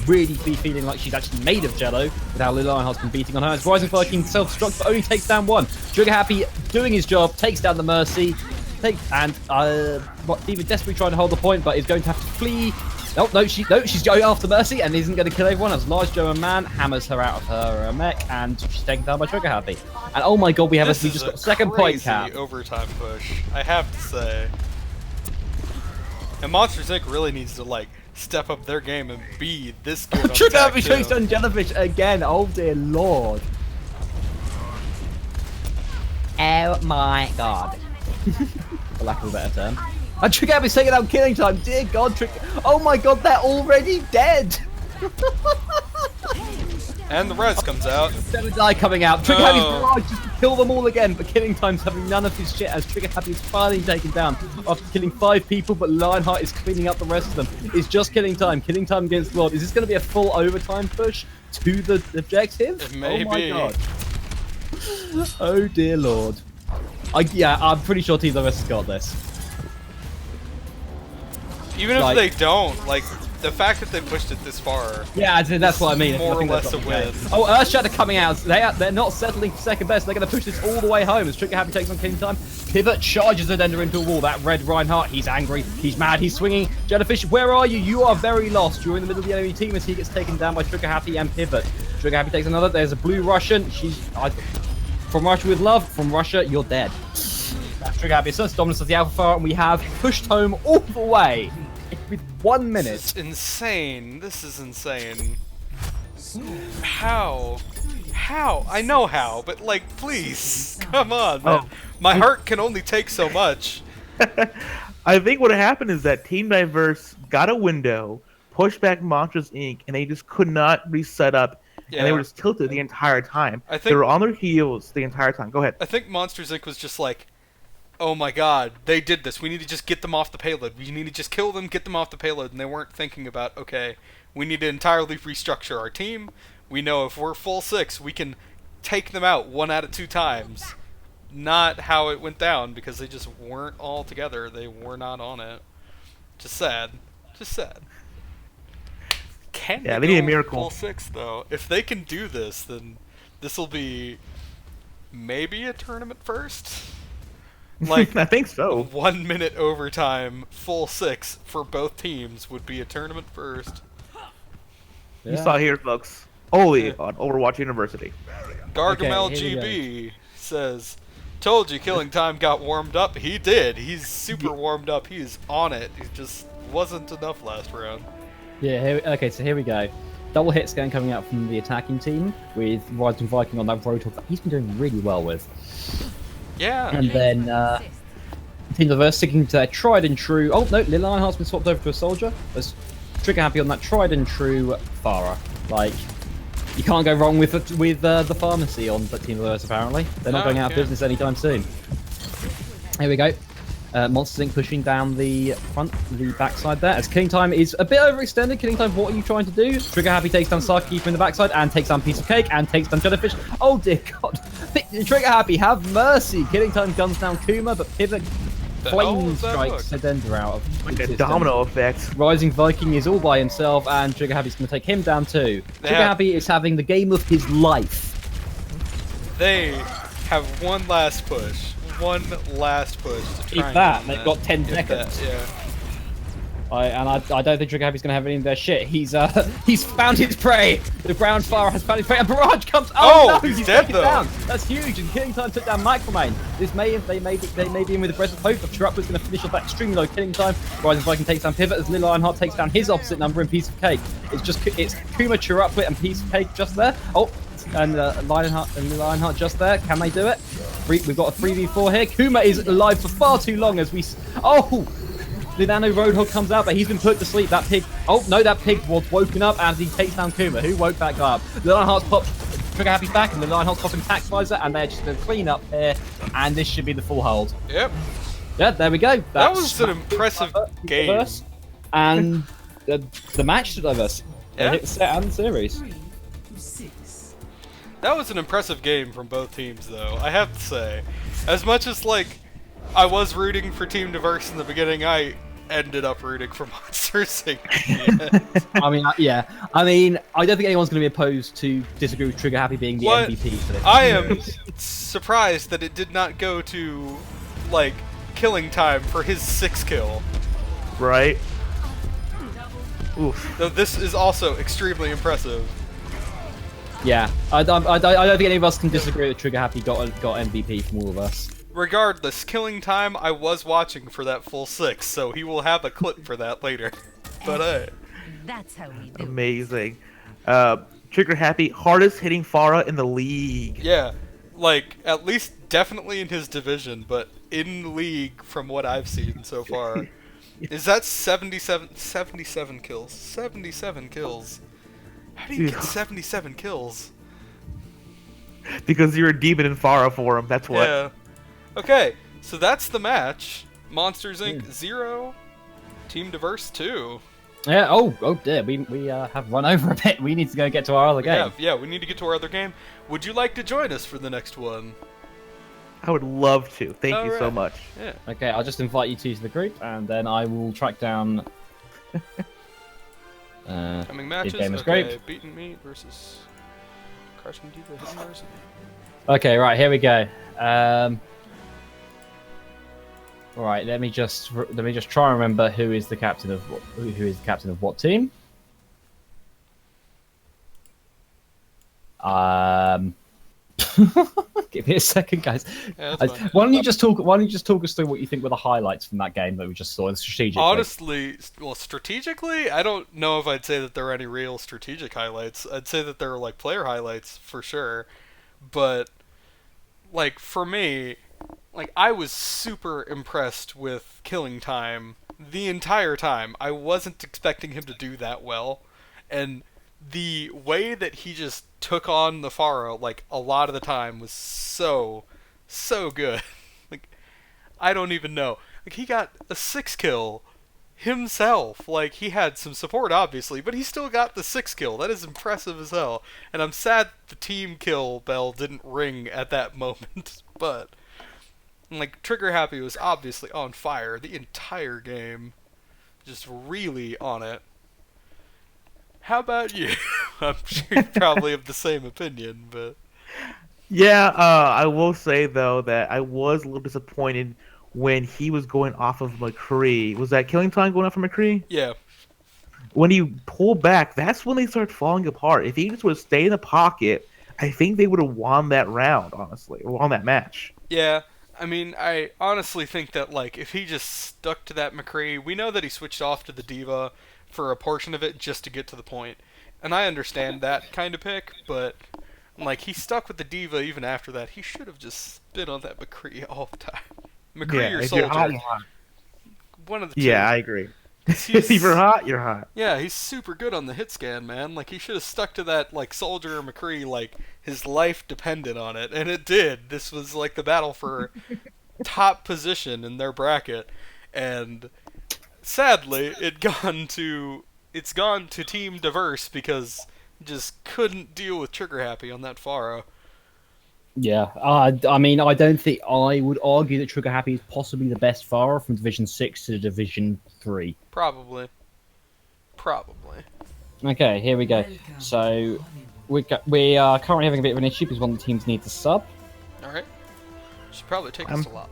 really be feeling like she's actually made of Jello with how Lil Ironheart's been beating on her. As Rising Viking self-destruct, but only takes down one. Trigger Happy doing his job, takes down the Mercy. D.Va desperately trying to hold the point, but is going to have to flee. She's going after Mercy and isn't going to kill everyone as large German man hammers her out of her mech, and she's taken down by Trigger Happy. And oh my god, we just got second point cap. Overtime push, I have to say. And Monsters Inc. really needs to like step up their game and be this good. On Trigger attack, Happy too. takes down Jellyfish again. Oh dear lord. Oh my god. For lack of a better term. And Trigger Happy's taking out Killing Time. Dear god, oh my god, they're already dead. And the res comes out. Die coming out. Trigger Happy's barrage just to kill them all again, but Killing Time's having none of his shit as Trigger Happy's finally taken down after killing 5 people, but Lionheart is cleaning up the rest of them. It's just Killing Time. Killing Time against Lord. Is this going to be a full overtime push to the objective? It may oh my be. god. Oh dear lord. I'm pretty sure Team Diverse has got this. Even if they don't, like, the fact that they pushed it this far. Yeah, that's what I mean. More or I think less that's a what we win. say. Oh, Earthshatter coming out. They're not settling for second best. They're going to push this all the way home as Trigger Happy takes on Killing Time. Pivot charges Zedenda into a wall. That red Reinhardt, he's angry, he's mad, he's swinging. Jellyfish, where are you? You are very lost. You're in the middle of the enemy team as he gets taken down by Trigger Happy and Pivot. Trigger Happy takes another. There's a blue Russian. From Russia with love. From Russia, you're dead. That's Trigger Happy. So dominance of the Alpha Fire, and we have pushed home all the way with 1 minute. This is insane. This is insane. How? How? I know how, but like, please, come on, man. My heart can only take so much. I think what happened is that Team Diverse got a window, pushed back Monsters Inc., and they just could not reset up, and they were just tilted the entire time. They were on their heels the entire time. Go ahead. I think Monsters Inc. was just like, oh my god, they did this. We need to just get them off the payload. We need to just kill them, get them off the payload. And they weren't thinking about, okay, we need to entirely restructure our team. We know if we're full 6, we can take them out 1 out of 2 times. Not how it went down, because they just weren't all together. They were not on it. Just sad. Just sad. Can Yeah, they they need a go miracle. full 6 though? If they can do this, then this will be maybe a tournament first. Like I think so. 1 minute overtime, full 6 for both teams would be a tournament first. You saw here, folks. Only on Overwatch University. Gargamel Okay, here we GB says, "Told you, Killing Time got warmed up. He did. He's super warmed up. He's on it. He just wasn't enough last round." Yeah, okay, so here we go. Double hit scan coming out from the attacking team with Rising Viking on that Roadhog that he's been doing really well with. Yeah. And then Team Diverse sticking to their tried and true. Oh no, Lil Ironheart's been swapped over to a soldier. Let's trigger happy on that tried and true Farah. Like, you can't go wrong with the pharmacy on Team Diverse. Apparently, they're not No, going out of yeah. business anytime soon. Here we go. Monsters Inc. pushing down the backside there. As Killing Time is a bit overextended. Killing Time, what are you trying to do? Trigger Happy takes down Sarkeeper in the backside and takes down Piece of Cake and takes down Jellyfish. Oh dear God. Trigger Happy, have mercy. Killing Time guns down Kuma, but Pivot flame strikes Sedenda out of Like the a system. domino effect. Rising Viking is all by himself and Trigger Happy's going to take him down too. Trigger have- Happy is having the game of his life. They have one last push. One last push to try If and that, win they've that. got 10 If seconds. that, yeah. I don't think Trigger Happy's going to have any of their shit. He's found his prey. The ground fire has found his prey. And Barrage comes. Oh, No, he's dead, taken though. down. That's huge. And Killing Time took down Micromane. This may be in with a breath of hope. But Chirrupwa's going to finish off that extremely low Killing Time. Rising Viking takes down Pivot as Lil Ironheart takes down his opposite number in Piece of Cake. It's Kuma, Chirrupwa, and Piece of Cake just there. Oh, and Lionheart and Lil Ironheart just there. Can they do it? We've got a 3v4 here. Kuma is alive for far too long as we. Oh. The Nano Roadhog comes out, but he's been put to sleep. That pig. Oh no, that pig was woken up as he takes down Kuma. Who woke that guy up? The Lionheart's popped Trigger Happy's back, and the Lionheart's popping Tax Visor, and they're just going to clean up here, and this should be the full hold. Yep. Yeah, there we go. That was an impressive game. Diverse, and the match to Diverse. They Yeah. hit the set and the series. That was an impressive game from both teams, though. I have to say, as much as like I was rooting for Team Diverse in the beginning, I ended up rooting for Monsters Inc. in the end. I mean, yeah. I mean, I don't think anyone's going to be opposed to disagree with Trigger Happy being the What? MVP for this. I am surprised that it did not go to like Killing Time for his 6th kill. Right? Oof. Though this is also extremely impressive. Yeah, I don't think any of us can disagree that Trigger Happy got MVP from all of us. Regardless, Killing Time, I was watching for that full 6, so he will have a clip for that later. But That's how we do. Amazing. Trigger Happy, hardest hitting Farah in the league. yeah, like at least definitely in his division, but in league from what I've seen so far. Is that 77 kills? 77 kills. How do you get 77 kills? Because you're a demon in Farah for him, that's what. Yeah. Okay, so that's the match. Monsters Inc. 0, Team Diverse 2. Yeah. Oh dear. We have run over a bit. We need to go get to our other game. Yeah, we need to get to our other game. Would you like to join us for the next one? I would love to. Thank you so Alright. much. Yeah. Okay, I'll just invite you two to the group, and then I will track down. Coming matches. Gamers Okay, Group. Beaten Meat versus Crushing D.Va Hidden Mercy. Okay, right here we go. All right, let me just try and remember who is the captain of what team. Give me a second, guys. Yeah, that's fine. Why don't you just talk us through what you think were the highlights from that game that we just saw in strategically? Honestly, well, strategically, I don't know if I'd say that there are any real strategic highlights. I'd say that there are like player highlights for sure, but like for me, like I was super impressed with Killing Time the entire time. I wasn't expecting him to do that well, and the way that he just took on the Pharaoh like a lot of the time was so good. Like I don't even know. Like he got a 6 kill himself. Like he had some support obviously, but he still got the 6 kill. That is impressive as hell. And I'm sad the team kill bell didn't ring at that moment. But like Trigger Happy was obviously on fire the entire game. Just really on it. How about you? I'm sure you probably have the same opinion, but Yeah, I will say though that I was a little disappointed when he was going off of McCree. Was that Killing Time going off of McCree? yeah, When he pulled back, that's when they started falling apart. If he just would stay in the pocket, I think they would have won that round, honestly, or won that match. yeah. I mean, I honestly think that like if he just stuck to that McCree, we know that he switched off to the D.Va for a portion of it just to get to the point, and I understand that kind of pick, but like he stuck with the D.Va even after that. He should have just been on that McCree all the time. McCree Yeah, or if you're hot, Soldier, you're hot. one of the two. Yeah, I agree. 'Cause If you're he's hot, you're hot. yeah, he's super good on the hit scan, man. Like he should have stuck to that like Soldier or McCree, like his life depended on it, and it did. This was like the battle for top position in their bracket, and sadly, it's gone to Team Diverse because just couldn't deal with Trigger Happy on that Pharah. Yeah, I mean, I don't think I would argue that Trigger Happy is possibly the best Pharah from Division 6 to Division 3. Probably. Probably. Okay, here we go. So, we are currently having a bit of an issue because one of the teams needs a sub. Alright. Should probably take us a lot.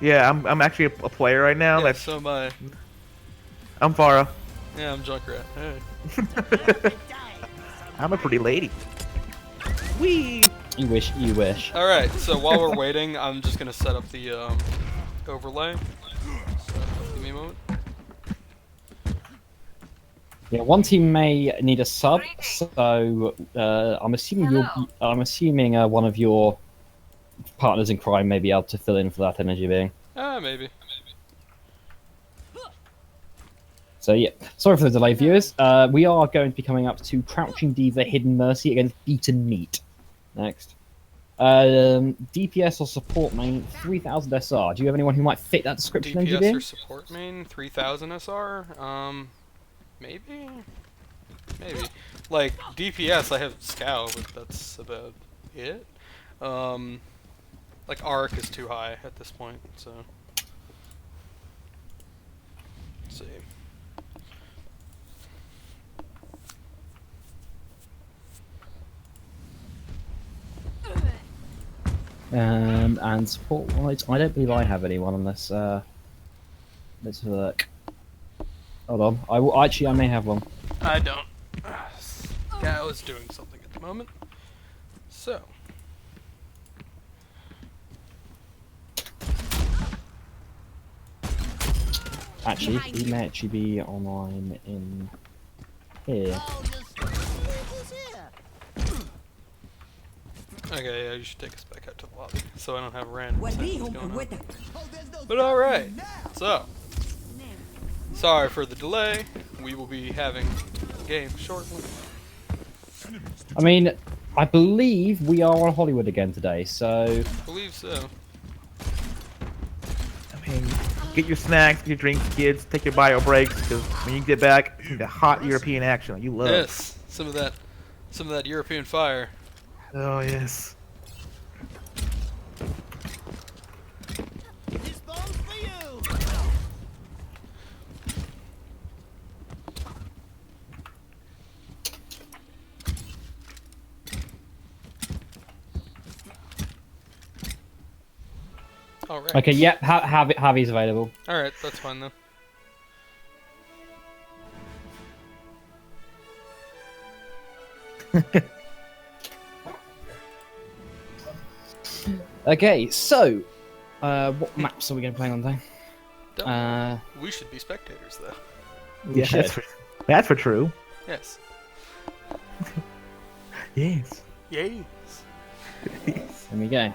Yeah, I'm actually a player right now. Yeah, That's so am I. I'm Farah. Yeah, I'm Junkrat. Hey. I'm a pretty lady. Wee. You wish, you wish. Alright, so while we're waiting, I'm just gonna set up the overlay. So, give me a moment. Yeah, one team may need a sub, so I'm assuming one of your partners in crime may be able to fill in for that energy being. Maybe. So yeah, sorry for the delay, viewers. We are going to be coming up to Crouching D.Va Hidden Mercy against Beaten Meat. Next. DPS or support main, 3000 SR. Do you have anyone who might fit that description, DPS NGB? or support main, 3000 SR? Maybe? Maybe. Like, DPS, I have Scow, but that's about it. Like, Arc is too high at this point, so... Let's see. And support-wise, I don't believe I have anyone unless, let's have a look. Hold on, I may have one. I don't. Scow is doing something at the moment. So. Actually, he may actually be online in here. Okay, yeah, you should take us back out to the lobby, so I don't have random things going on. But alright, so. Sorry for the delay. We will be having a game shortly. I mean, I believe we are on Hollywood again today, so... I believe so. I mean, get your snacks, get your drinks, kids. Take your bio breaks because when you get back, the hot European action that you love. Yes, some of that European fire. Oh yes. Alright. Okay, yep, Javi's available. Alright, that's fine then. Okay, so... what maps are we going to play on today? Don't worry. We should be spectators though. We should. That's for true. Yes. Yes. Yes. There we go.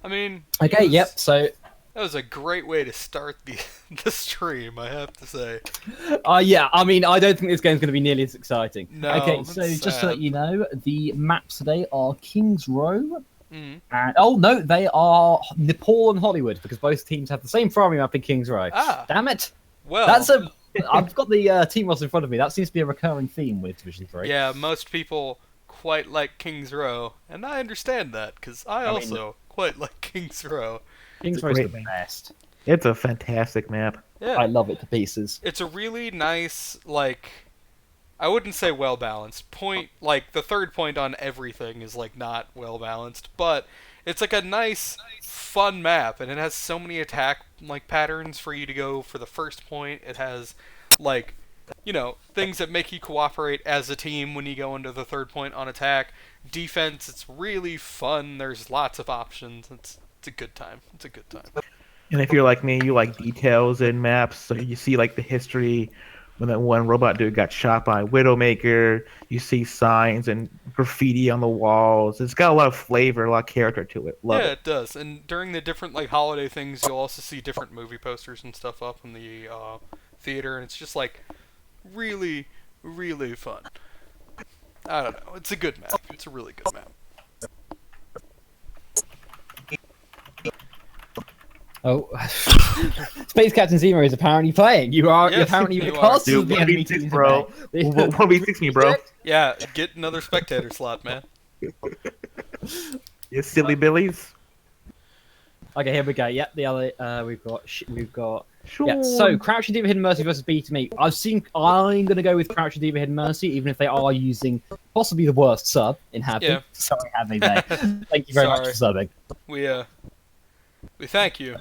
I mean, Okay, yep, so... that was a great way to start the stream, I have to say. Yeah, I mean, I don't think this game's going to be nearly as exciting. No, Okay, that's so just to let sad. you know, the maps today are Kings Row, Mm. and oh no, they are Nepal and Hollywood because both teams have the same farming map in Kings Row. Ah, Damn it! well, That's a. I've got the team roster in front of me. That seems to be a recurring theme with Division 3. yeah, most people quite like King's Row, and I understand that, because I mean- also quite like King's Row. Kings It's a Row is the great map. best. It's a fantastic map. Yeah. I love it to pieces. It's a really nice, like, I wouldn't say well balanced. Point, like, the third point on everything is, like, not well balanced, but it's, like, a nice, fun map, and it has so many attack, like, patterns for you to go for the first point. It has, like, you know, things that make you cooperate as a team when you go into the third point on attack. Defense, it's really fun. There's lots of options. It's a good time. It's a good time. And if you're like me, you like details in maps, so you see like the history when that one robot dude got shot by Widowmaker. You see signs and graffiti on the walls. It's got a lot of flavor, a lot of character to it. Love Yeah, it. it does. And during the different like holiday things, you'll also see different movie posters and stuff up in the theater, and it's just like really, really fun. I don't know. It's a good map. It's a really good map. Oh, Space Captain Zemo is apparently playing. You are Yes, apparently you the are. cast of Dude, the enemy 1v6, team bro. today. 1v6 me, bro. Yeah, get another spectator slot, man. You silly billies. Okay, here we go. Yep, the other we've got. Sure. Yeah, so Crouching D.Va Hidden Mercy versus B2Me. I'm going to go with Crouching D.Va Hidden Mercy, even if they are using possibly the worst sub in Hadley. Yeah. Sorry, Hadley Day. Thank you very much for subbing. We thank you,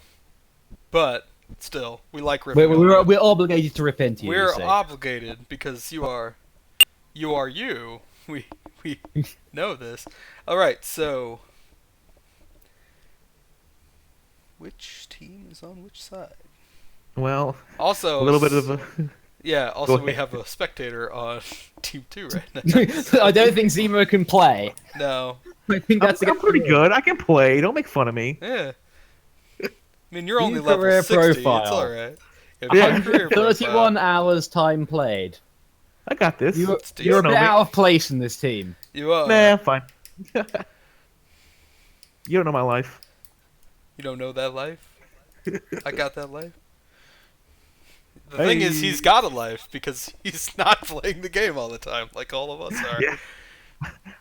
but still, we like ripping. We're obligated to rip into you. We're you see. obligated because you are you. We know this. All right, so which team is on which side? Well, Also, a little bit of a. yeah. Also, Go we ahead. have a spectator on Team 2 right now. I don't think Zemo can play. No. I think that's I'm pretty good. I can play. Don't make fun of me. Yeah. I mean, you're only New level career 60. It's profile. all right. Yeah. 31 hours time played. I got this. You're decent. a know bit me. out of place in this team. You are. Nah, I'm fine. You don't know my life. You don't know that life? I got that life. The thing is, Hey. he's got a life because he's not playing the game all the time, like all of us are. Yeah.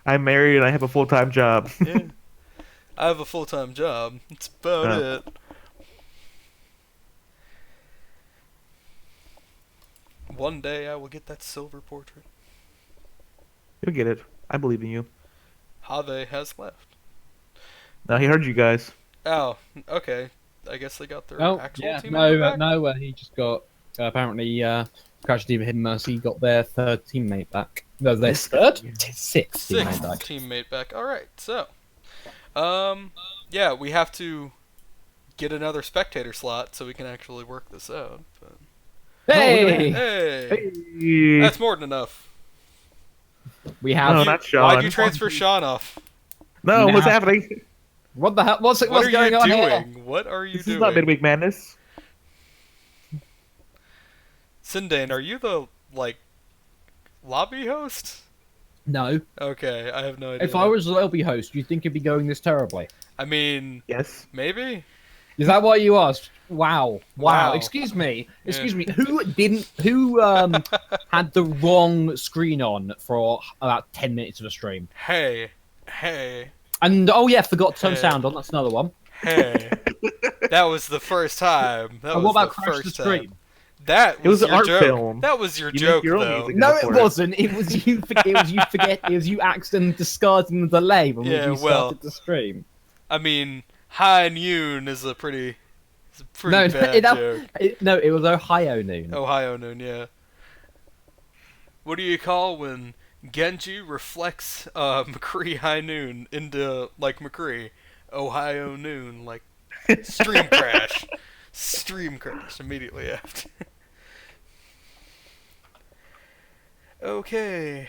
I'm married and I have a full-time job. Yeah. I have a full-time job. That's about Oh. it. One day I will get that silver portrait. You'll get it. I believe in you. Have has left. Now he heard you guys. Oh, okay. I guess they got their Oh, actual yeah, team member back? no, he just got, apparently, Crouching D.Va Hidden Mercy got their third teammate back. No, their third? Sixth teammate Sixth back. teammate back. All right, so, yeah, we have to get another spectator slot so we can actually work this out. But... Hey! Hey, Hey. that's more than enough. We have... No, not Sean. Why'd you transfer Sean off? No, what's Now- happening? What the hell? What's What going are you on doing? here? What are you This doing? is not midweek madness. Sindane, are you the like lobby host? No. Okay, I have no idea. If I was the LB host, do you think it'd be going this terribly? I mean, Yes. maybe. Is that why you asked? Wow. Wow. Excuse me. Excuse Yeah. me. Who had the wrong screen on for about 10 minutes of the stream? Hey, And oh yeah, forgot to turn Hey. sound on. That's another one. hey. That was the first time. That And was what about the crash first the time. stream? That It was was an your art joke. film. That was your You make joke, your own though. music. No, Go it for it. wasn't. It was you. It was you forget. It was you accidentally discarding the delay when Yeah, we well. started the stream. I mean, High Noon is a pretty No, bad joke. it was Ohio noon. Ohio Noon, yeah. What do you call when Genji reflects McCree High Noon into like McCree? Ohio Noon, like stream crash. Stream crash immediately after. Okay.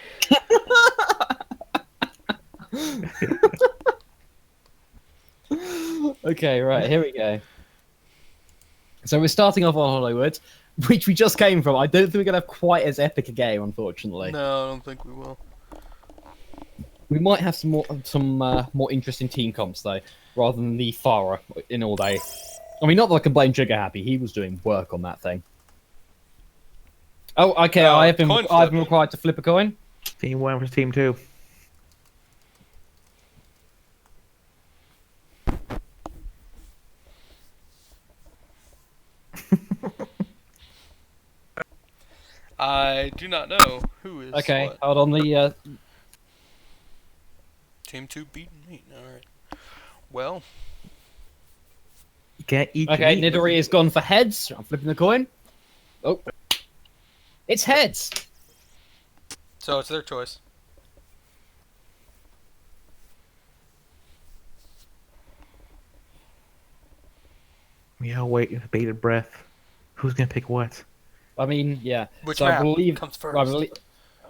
Okay, right here we go. So we're starting off on Hollywood, which we just came from. I don't think we're going to have quite as epic a game, unfortunately. No, I don't think we will. We might have some more interesting team comps, though, rather than the Farah in all day. I mean, not that I can blame Trigger Happy. He was doing work on that thing. Oh, okay. Oh, I've coin been flip. required to flip a coin. Team 1 versus Team 2. I do not know who is Okay, what. hold on. The Team 2 beating me. Alright. Well, You can't eat. okay, meat. Nidori has gone for heads. I'm flipping the coin. Oh, it's heads. so it's their choice. We all wait with bated breath. Who's gonna pick what? I mean, yeah. Which so map I believe comes first? I believe, I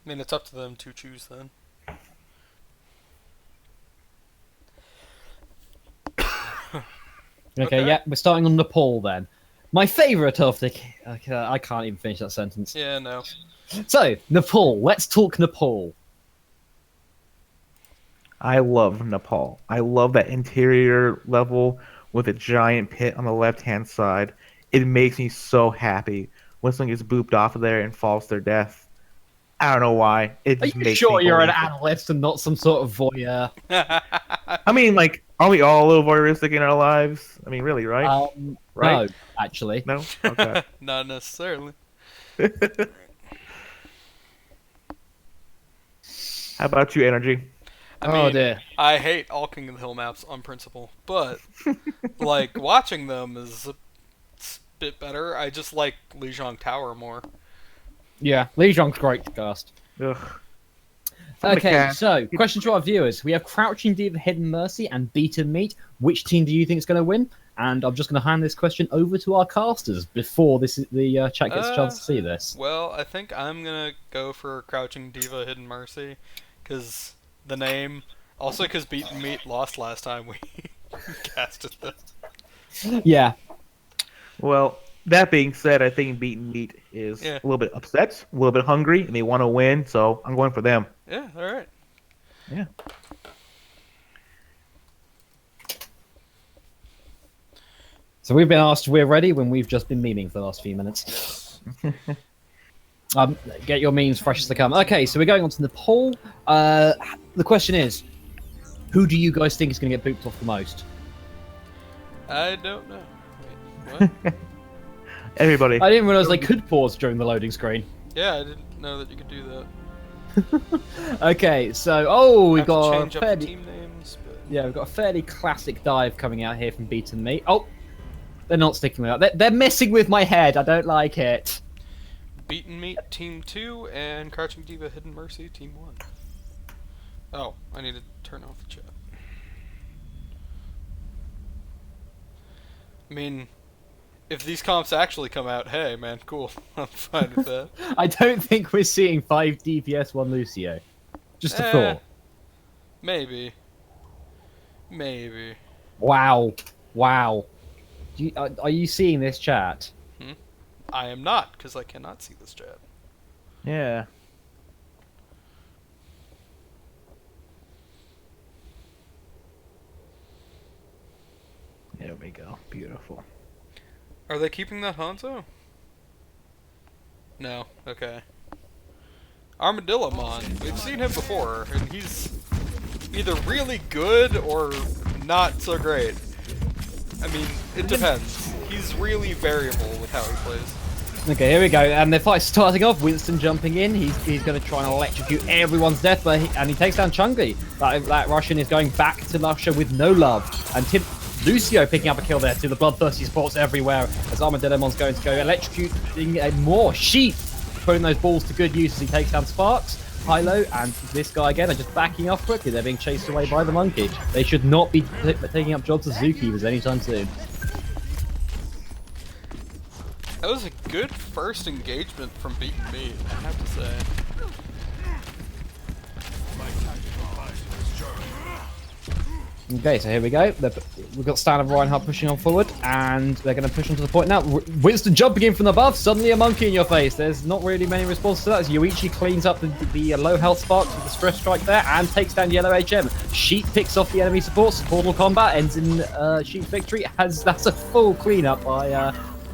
mean, it's up to them to choose then. okay, yeah, we're starting on Nepal then. My favourite of the. Okay, I can't even finish that sentence. Yeah, no. So Nepal. Let's talk Nepal. I love Nepal. I love that interior level with a giant pit on the left-hand side. It makes me so happy when someone gets booped off of there and falls to their death. I don't know why. It Are just you makes sure me you're an believe it. analyst and not some sort of voyeur? I mean, like, aren't we all a little voyeuristic in our lives? I mean, really, right? Right? No, actually. No? Okay. Not necessarily. How about you, Energy? I Oh, mean, dear. I hate all King of the Hill maps on principle, but like watching them is a bit better. I just like Lijiang Tower more. Yeah, Lijiang's great to cast. Ugh. Okay, cast. so question to our viewers: we have Crouching D.Va, Hidden Mercy, and Beaten Meat. Which team do you think is going to win? And I'm just going to hand this question over to our casters before the chat gets a chance to see this. Well, I think I'm gonna go for Crouching D.Va, Hidden Mercy, because the name. Also, because Beaten Meat lost last time we casted them. Yeah, Well, that being said, I think Beaten Meat is Yeah. a little bit upset, a little bit hungry, and they want to win, so I'm going for them. Yeah, all right. Yeah. so we've been asked we're ready when we've just been memeing for the last few minutes. Get your memes fresh as they come. Okay, so we're going on to Nepal. The question is, who do you guys think is going to get booped off the most? I don't know. Wait, what? Everybody. I didn't realize they could pause during the loading screen. Yeah, I didn't know that you could do that. Okay, so we've Have to got change up the team names, but yeah, we've got a fairly classic dive coming out here from Beaten Meat. Oh, they're not sticking with that. They're messing with my head. I don't like it. Beaten Meat Team 2 and Crouching D.Va, Hidden Mercy Team 1. Oh, I need to turn off the chat. I mean, if these comps actually come out, hey man, cool. I'm fine with that. I don't think we're seeing 5 DPS 1 Lucio. Just a Eh. thought. Maybe. Maybe. Wow. Are you seeing this chat? I am not, because I cannot see this chat. Yeah. There we go. Beautiful. Are they keeping that Hanzo? No. Okay. Armadillomon. We've seen him before, and he's either really good or not so great. I mean, it depends. He's really variable with how he plays. Okay, here we go. And the fight's starting off. Winston jumping in. He's going to try and electrocute everyone's death, and he takes down Chungi. That Russian is going back to Lusher with no love. And Lucio picking up a kill there too. The bloodthirsty spots everywhere as Armadillomon's going to go electrocuting more sheep, putting those balls to good use as he takes down Sparks. Hilo and this guy again are just backing off quickly. They're being chased away by the monkey. They should not be taking up jobs as zookeepers anytime soon. That was a good first engagement from Beaten Meat, I have to say. Okay, so here we go. We've got Stan and Reinhardt pushing on forward, and they're going to push onto the point now. Winston jumping in from above, suddenly a monkey in your face. There's not really many responses to that as Yoichi cleans up the low health sparks with the stress strike there and takes down Yellow HM. Sheep picks off the enemy support. Portal combat ends in Sheep's victory, as that's a full cleanup by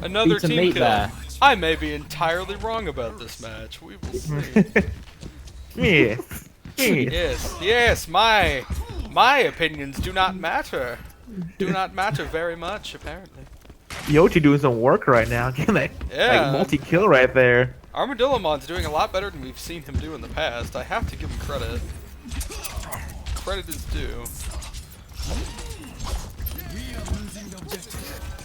Another Beat and team Meat kill. there. I may be entirely wrong about this match. We will see. Yes. Yes. Yes, my opinions do not matter. Do not matter very much, apparently. Yoichi doing some work right now. Getting that Yeah. like multi-kill right there. Armadillomon's doing a lot better than we've seen him do in the past. I have to give him credit. Credit is due.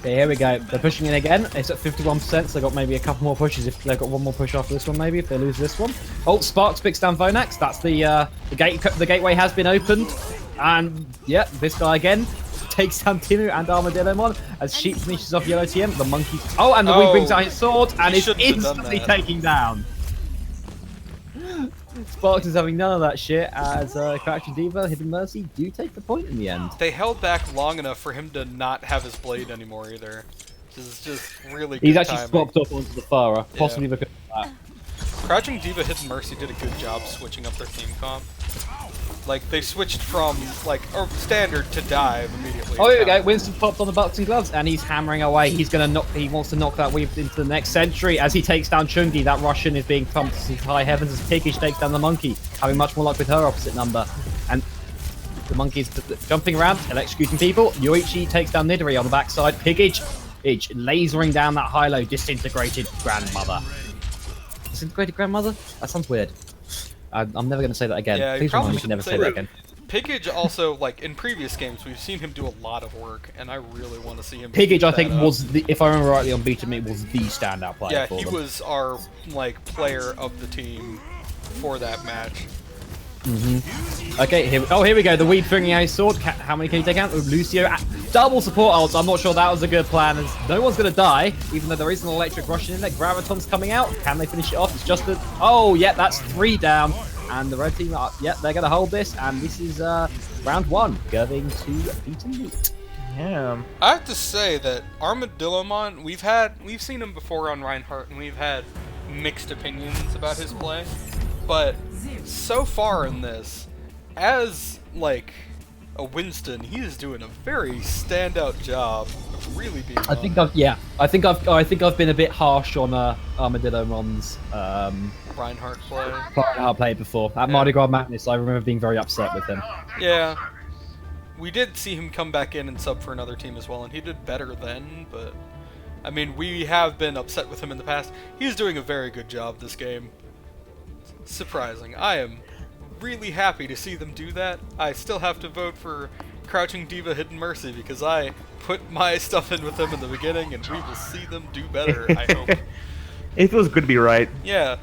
Okay, here we go. They're pushing in again. It's at 51%, so they've got maybe a couple more pushes. If they've got one more push after this one, maybe if they lose this one. Oh, Sparks picks down Vonax. That's the gateway has been opened, and yeah, this guy again takes down Timu and Armadillomon as Sheep finishes off Yellow TM. The monkey. Oh, and the Wing brings out his sword and is shouldn't have done instantly that. taking down. Sparks is having none of that shit as Crouch and D.Va, Hidden Mercy do take the point in the end. They held back long enough for him to not have his blade anymore either. This is just really good He's actually timing. swapped up onto the Farah, possibly because of that. Crouching D.Va, Hidden Mercy did a good job switching up their team comp. Like, they switched from, like, standard to dive immediately. Oh, here we go. Winston popped on the butts and gloves, and he's hammering away. He wants to knock that weave into the next century as he takes down Chungi. That Russian is being pumped to high heavens as Piggish takes down the monkey, having much more luck with her opposite number. And the monkey's jumping around and executing people. Yoichi takes down Nidori on the backside. Piggish lasering down that high-low disintegrated grandmother. Disintegrated grandmother? That sounds weird. I'm never going to say that again. Yeah, you Please probably remind me to never shouldn't say say that again. Piggage also, like, in previous games, we've seen him do a lot of work, and I really want to see him Pigage, keep I think, that up. was the, if I remember rightly on Beat 'em It, was the standout player Yeah, for he them. was our, like, player of the team for that match. Okay, here we go. The weed bringing out his sword. How many can he take out? Lucio, double support ults. I'm not sure that was a good plan, as no one's going to die, even though there is an electric Russian in there. Graviton's coming out. Can they finish it off? It's just a... Oh, yeah, that's 3 down. And the red team, yeah, they're going to hold this. And this is round 1, going to Beat 'em Meat. Yeah. I have to say that Armadillomon, we've seen him before on Reinhardt, and we've had mixed opinions about his play. But so far in this, as like a Winston, he is doing a very standout job of really being. I think I've been a bit harsh on Armadillomon's Reinhardt play. I'll play before at Mardi Gras Madness. I remember being very upset with him. Yeah, we did see him come back in and sub for another team as well, and he did better then. But I mean, we have been upset with him in the past. He's doing a very good job this game. Surprising. I am really happy to see them do that. I still have to vote for Crouching D.Va, Hidden Mercy because I put my stuff in with them in the beginning, and we will see them do better, I hope. It feels good to be right. Yeah,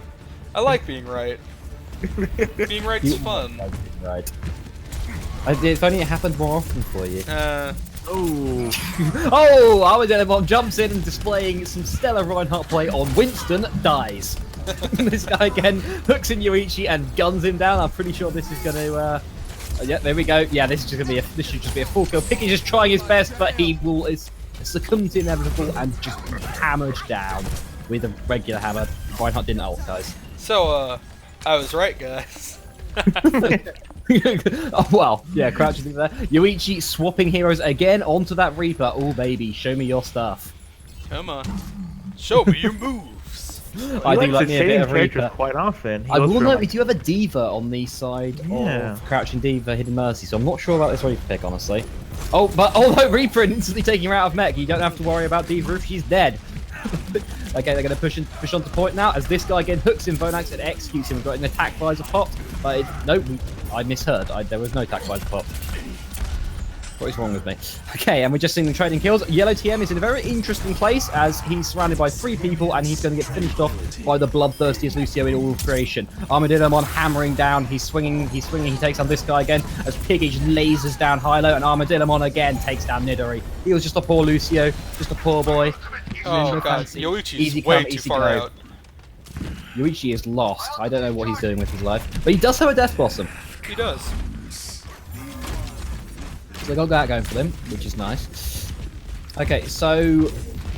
I like being right. Being right's fun. Right. If only it happened more often for you. Oh. Oh, Armadillomon jumps in and displaying some stellar Reinhardt play on Winston, dies. This guy again hooks in Yoichi and guns him down. I'm pretty sure this is going to. Yeah, there we go. Yeah, this is just gonna be this should just be a full kill. Picky just trying his best, but he will succumb to inevitable and just hammered down with a regular hammer. Reinhardt didn't ult, guys. So, I was right, guys. Oh well, yeah, crouching there. Yoichi swapping heroes again onto that Reaper. Oh baby, show me your stuff. Come on. Show me your moves. I do He like likes me a the bit same of characters Reaper. quite often. He I goes will for, note like- we do have a D.Va on the side Yeah. of Crouching D.Va, Hidden Mercy, so I'm not sure about this Reaper pick, honestly. Oh, but although Reaper instantly taking her out of mech, you don't have to worry about D.Va if she's dead. Okay, they're going to push on to point now, as this guy again hooks in Vonax and executes him. We've got an attack visor pop, but I misheard. There was no attack visor pop. What is wrong with me? Okay, and we're just seeing them trading kills. Yellow TM is in a very interesting place as he's surrounded by 3 people and he's going to get finished off by the bloodthirstiest Lucio in all of creation. Armadillomon hammering down. He's swinging. He takes on this guy again as Piggage lasers down high-low and Armadillomon again takes down Nidori. He was just a poor Lucio, just a poor boy. Oh, No God. fancy. Yoichi's Easy way come, too easy far go. out. Yoichi is lost. I don't know what he's doing with his life. But he does have a Death Blossom. He does. they got that going for them, which is nice. Okay, so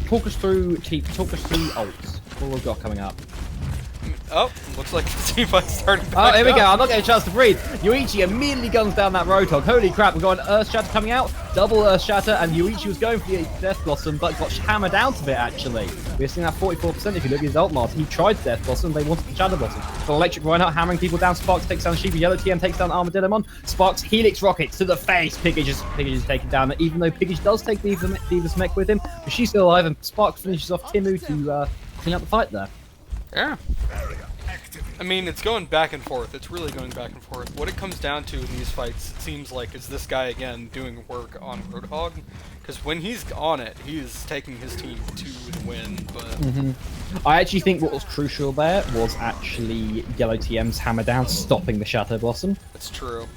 talk us through ults. What we've got coming up. Oh, looks like the team fight started Oh, back here we up. go. I'm not getting a chance to breathe. Yuichi immediately guns down that Roadhog. Holy crap, we've got an Earth Shatter coming out. Double Earth Shatter, and Yuichi was going for the Death Blossom, but got hammered out of it, actually. We're seeing that 44% if you look at his ult mod. He tried Death Blossom, they wanted the Shadow Blossom. Got Electric Reinhardt hammering people down. Sparks takes down Sheep. Yellow TM takes down Armadillomon. Sparks Helix Rockets to the face. Piggage is taken down. Even though Piggage does take D.Va's mech with him, but she's still alive, and Sparks finishes off Timu to clean up the fight there. Yeah. I mean, it's going back and forth. It's really going back and forth. What it comes down to in these fights, it seems like, is this guy, again, doing work on Roadhog. Because when he's on it, he is taking his team to the win, but... I actually think what was crucial there was actually Yellow TM's hammer down, stopping the Shadow Blossom. It's true.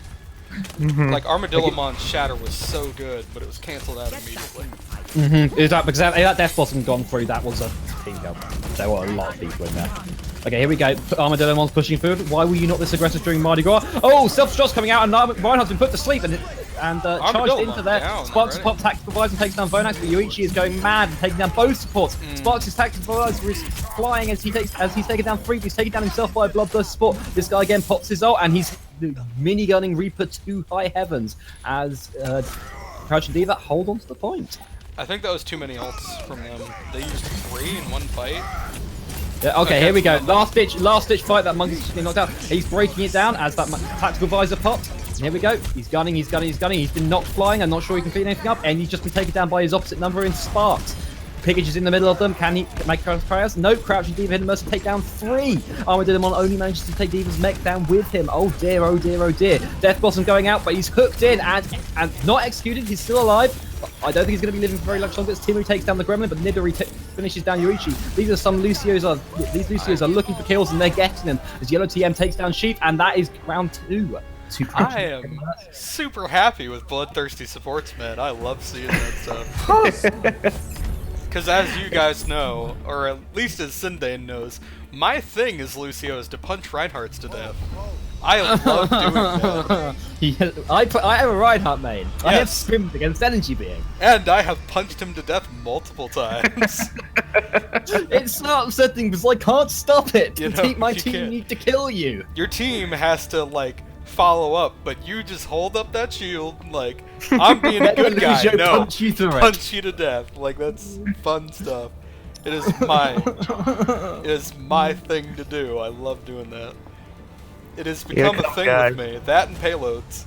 Like, Armadillomon's Shatter was so good, but it was cancelled out immediately. Is that because that Death Blossom gone through? That was a team kill. There were a lot of people in there. Okay, here we go. Armadillomon's pushing forward. Why were you not this aggressive during Mardi Gras? Oh, self-destruct's coming out, and Reinhardt's been put to sleep and charged into there. Sparks pop tactical advisor and takes down Vonax, but Yuichi is going mad and taking down both supports. Sparks' tactical advisor is flying as he's taken down 3, but he's taken down himself by a Bloodthirst support. This guy again pops his ult, and he's minigunning Reaper to high heavens as Crouch and D.Va hold on to the point. I think that was too many ults from them. They used 3 in one fight. Yeah, okay, here we go. Last ditch fight. That monkey's just been knocked out. He's breaking it down as that tactical visor popped. Here we go. He's gunning. He's been knocked flying. I'm not sure he can clean anything up, and he's just been taken down by his opposite number in Sparks. Piggage is in the middle of them. Can he make prayers? No. Crouch and D.Va hidden mercy take down 3. Armadillomon only manages to take D.Va's mech down with him. Oh dear, oh dear, oh dear. Death Blossom going out, but he's hooked in and not executed. He's still alive. I don't think he's going to be living for very much longer. As Timu takes down the Gremlin, but Nidori finishes down Yuichi. These Lucios are looking for kills, and they're getting them. As Yellow TM takes down Sheep, and that is round 2. I am super happy with bloodthirsty supports, man. I love seeing that stuff. Because as you guys know, or at least as Sindane knows, my thing as Lucio is to punch Reinhardts to death. I love doing that. I have a Reinhardt main. Yes. I have scrimmed against Energy Being. And I have punched him to death multiple times. It's not upsetting because I can't stop it. You know, My you team can't. need to kill you. Your team has to, like, follow up, but you just hold up that shield, like, I'm being a good guy. Lucio No, punch you through it. punch you to death. Like, that's fun stuff. It is my thing to do. I love doing that. It has become a thing with me. That and payloads.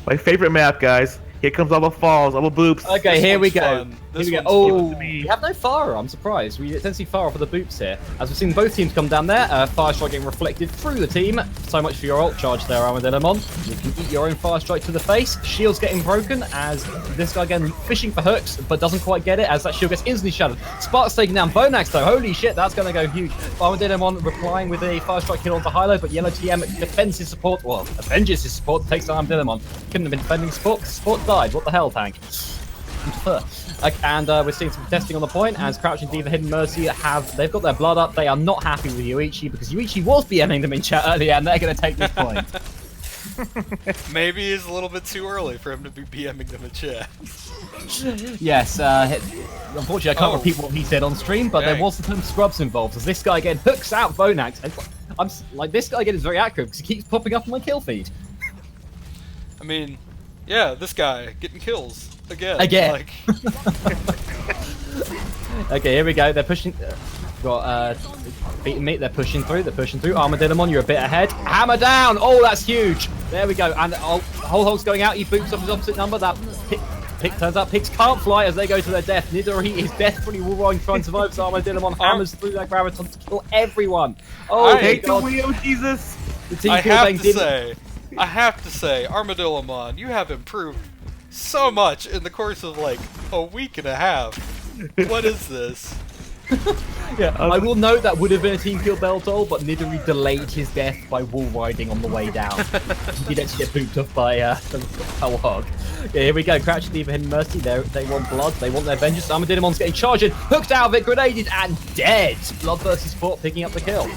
My favorite map, guys. Here comes all the falls, all the boops. Okay, This here we one's go. fun. This Here we go. one's Oh, we have no Pharah. I'm surprised. We tend to see Pharah for the boops here. As we've seen both teams come down there, Fire Strike getting reflected through the team. So much for your ult charge there, Armadillomon. You can eat your own Fire Strike to the face. Shield's getting broken as this guy again fishing for hooks, but doesn't quite get it as that shield gets instantly shattered. Sparks taking down Vonax though. Holy shit, that's going to go huge. Armadillomon replying with a Fire Strike kill onto Hilo, but Yellow TM defends his support. Well, avenges his support, takes down Armadillomon. Couldn't have been defending support. Support died. What the hell, tank? And we're seeing some testing on the point as Crouch and D.Va Hidden Mercy they've got their blood up. They are not happy with Yuichi because Yuichi was BMing them in chat earlier and they're going to take this point. Maybe it's a little bit too early for him to be BMing them in chat. Yes, unfortunately I can't repeat what he said on stream, but there was some scrubs involved as this guy again hooks out Vonax. And I'm like, this guy again is very accurate because he keeps popping up on my kill feed. I mean, yeah, this guy getting kills again. Like, okay, here we go. They're pushing. Got beating meat. They're pushing through. Armadillomon, you're a bit ahead. Hammer down. Oh, that's huge. There we go. And Whole Hog's going out. He boots off his opposite number. That pick turns up. Picks can't fly as they go to their death. Nidori is desperately trying to survive. So Armadillomon hammers through that graviton to kill everyone. Oh, I hate the wheel, Jesus. I have to say, Armadillomon, you have improved so much in the course of like a week and a half. What is this? Yeah, I will note that would have been a team kill Beltol, but Nidori delayed his death by wall riding on the way down. He didn't actually get booped off by Whole Hog. Yeah, here we go. Crouch and D.Va Hidden Mercy. They want blood. They want their vengeance. Armadillomon's getting charged in, hooked out of it, grenaded, and dead. Bloodthirsty support picking up the kill.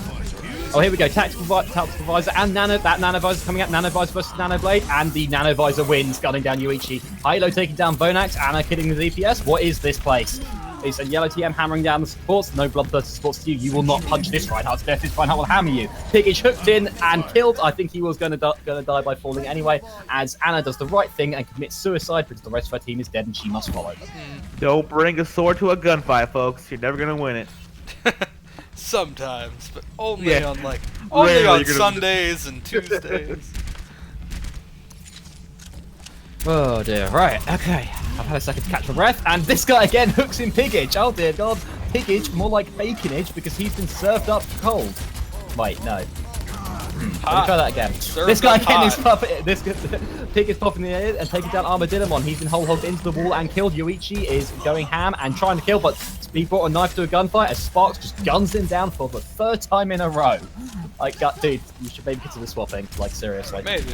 Oh, here we go. Tactical Visor and Nano. That Nano Visor coming out. Nano Visor versus Nano Blade. And the Nano Visor wins, gunning down Yuichi. Hilo taking down Vonax. Anna killing the DPS. What is this place? It's a yellow TM hammering down the supports. No bloodthirsty supports to you. You will not punch this Reinhardt's death. This Reinhardt will hammer you. Pigage hooked in and killed. I think he was going to die by falling anyway, as Anna does the right thing and commits suicide because the rest of her team is dead and she must follow them. Don't bring a sword to a gunfight, folks. You're never gonna win it. Sometimes, but only Yeah. on Rarely on you're gonna- Sundays and Tuesdays. Oh dear, right, okay. I've had a second to catch my breath, and this guy again hooks in Pigage. Oh dear god. Pigage, more like baconage, because he's been served up cold. Wait, no. Let me try that again. Served This guy up again is hot. Pig is popping in the air and taking down Armadillamon. He's been whole hogged into the wall and killed. Yuichi is going ham and trying to kill, but he brought a knife to a gunfight as Sparks just guns him down for the third time in a row. Like, dude, you should maybe consider swapping. Like, seriously. Maybe.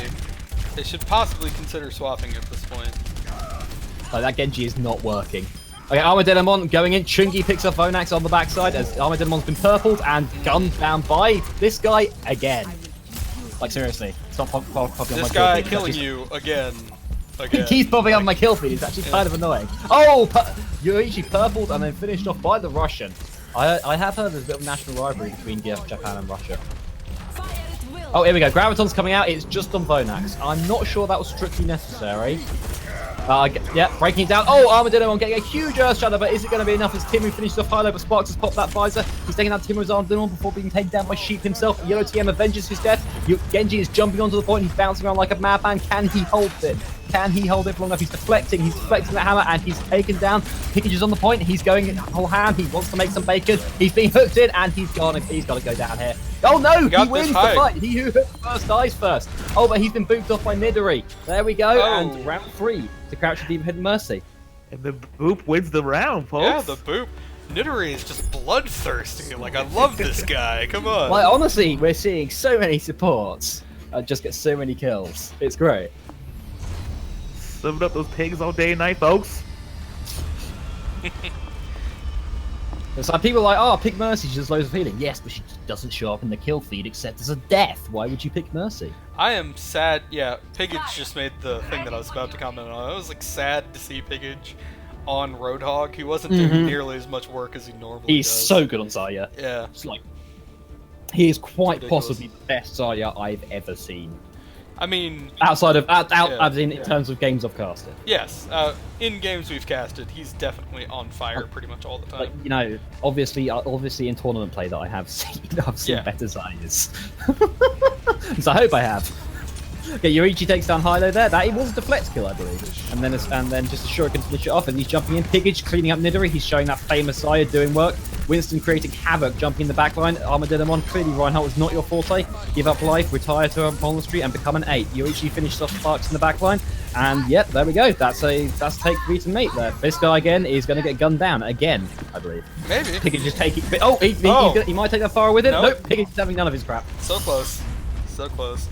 They should possibly consider swapping at this point. Like, that Genji is not working. Okay, Armadillamon going in. Chungi picks up Vonax on the backside as Armadillamon's been purpled and gunned down by this guy again. Like, seriously. Stop popping on my This kill guy feed. killing Actually, you again. He keeps popping on my kill feed. It's actually kind of annoying. Oh! Yuichi purpled and then finished off by the Russian. I have heard there's a bit of national rivalry between Japan and Russia. Fire at will. Oh, here we go. Graviton's coming out. It's just on Vonax. I'm not sure that was strictly necessary. Yeah, breaking it down. Oh, Armadillo getting a huge Earth Shadow, but is it going to be enough as Timu finishes off Hilo, but Sparks has popped that visor. He's taking out Timu's Armadillo before being taken down by Sheep himself. Yellow TM avenges his death. Genji is jumping onto the point. He's bouncing around like a madman. Can he hold it? Can he hold it for long enough? He's deflecting the hammer, and he's taken down. Pigage is on the point. He's going whole hand. He wants to make some bacon. He's being hooked in, and he's got to go down here. Oh no! Got He wins this the high. fight. He who hooked first dies first. Oh, but he's been booped off by Nidori. There we go. Oh. And round 3 to Crouch Deep Hidden Mercy. And the boop wins the round, folks. Yeah, the boop. Nidori is just bloodthirsty. Like, I love this guy. Come on. Like, honestly, we're seeing so many supports. Just get so many kills. It's great. Living up those pigs all day and night, folks. It's like people are like, oh, pick Mercy, she does loads of healing. Yes, but she just doesn't show up in the kill feed except as a death. Why would you pick Mercy? I am sad. Yeah, Pigage just made the thing that I was about to comment on. I was like sad to see Pigage on Roadhog. He wasn't doing nearly as much work as he normally He's does. so good on Zarya. Yeah. It's like, he is quite Ridiculous. possibly the best Zarya I've ever seen. I mean, Outside of, Yeah. as in terms of games I've casted. yes. In games we've casted, he's definitely on fire pretty much all the time. Like, you know, obviously in tournament play that I have seen, I've seen Yeah. better Zaryas. So I hope I have. Okay, Yorichi takes down Hilo there. That it was a deflect kill, I believe. And then just a Shuriken to finish it off, and he's jumping in. Pigage cleaning up Nidori. He's showing that famous Zarya doing work. Winston creating havoc, jumping in the backline. Armadillamon, clearly Reinhardt was not your forte. Give up life, retire to a monastery, and become an 8. Yoichi finished off Sparks in the backline. And yep, there we go. That's take 3 to mate there. This guy again is going to get gunned down again, I believe. Maybe. Pigage is taking. Oh, he might take that far with it. Nope. Nope, Pigage is having none of his crap. So close. So close.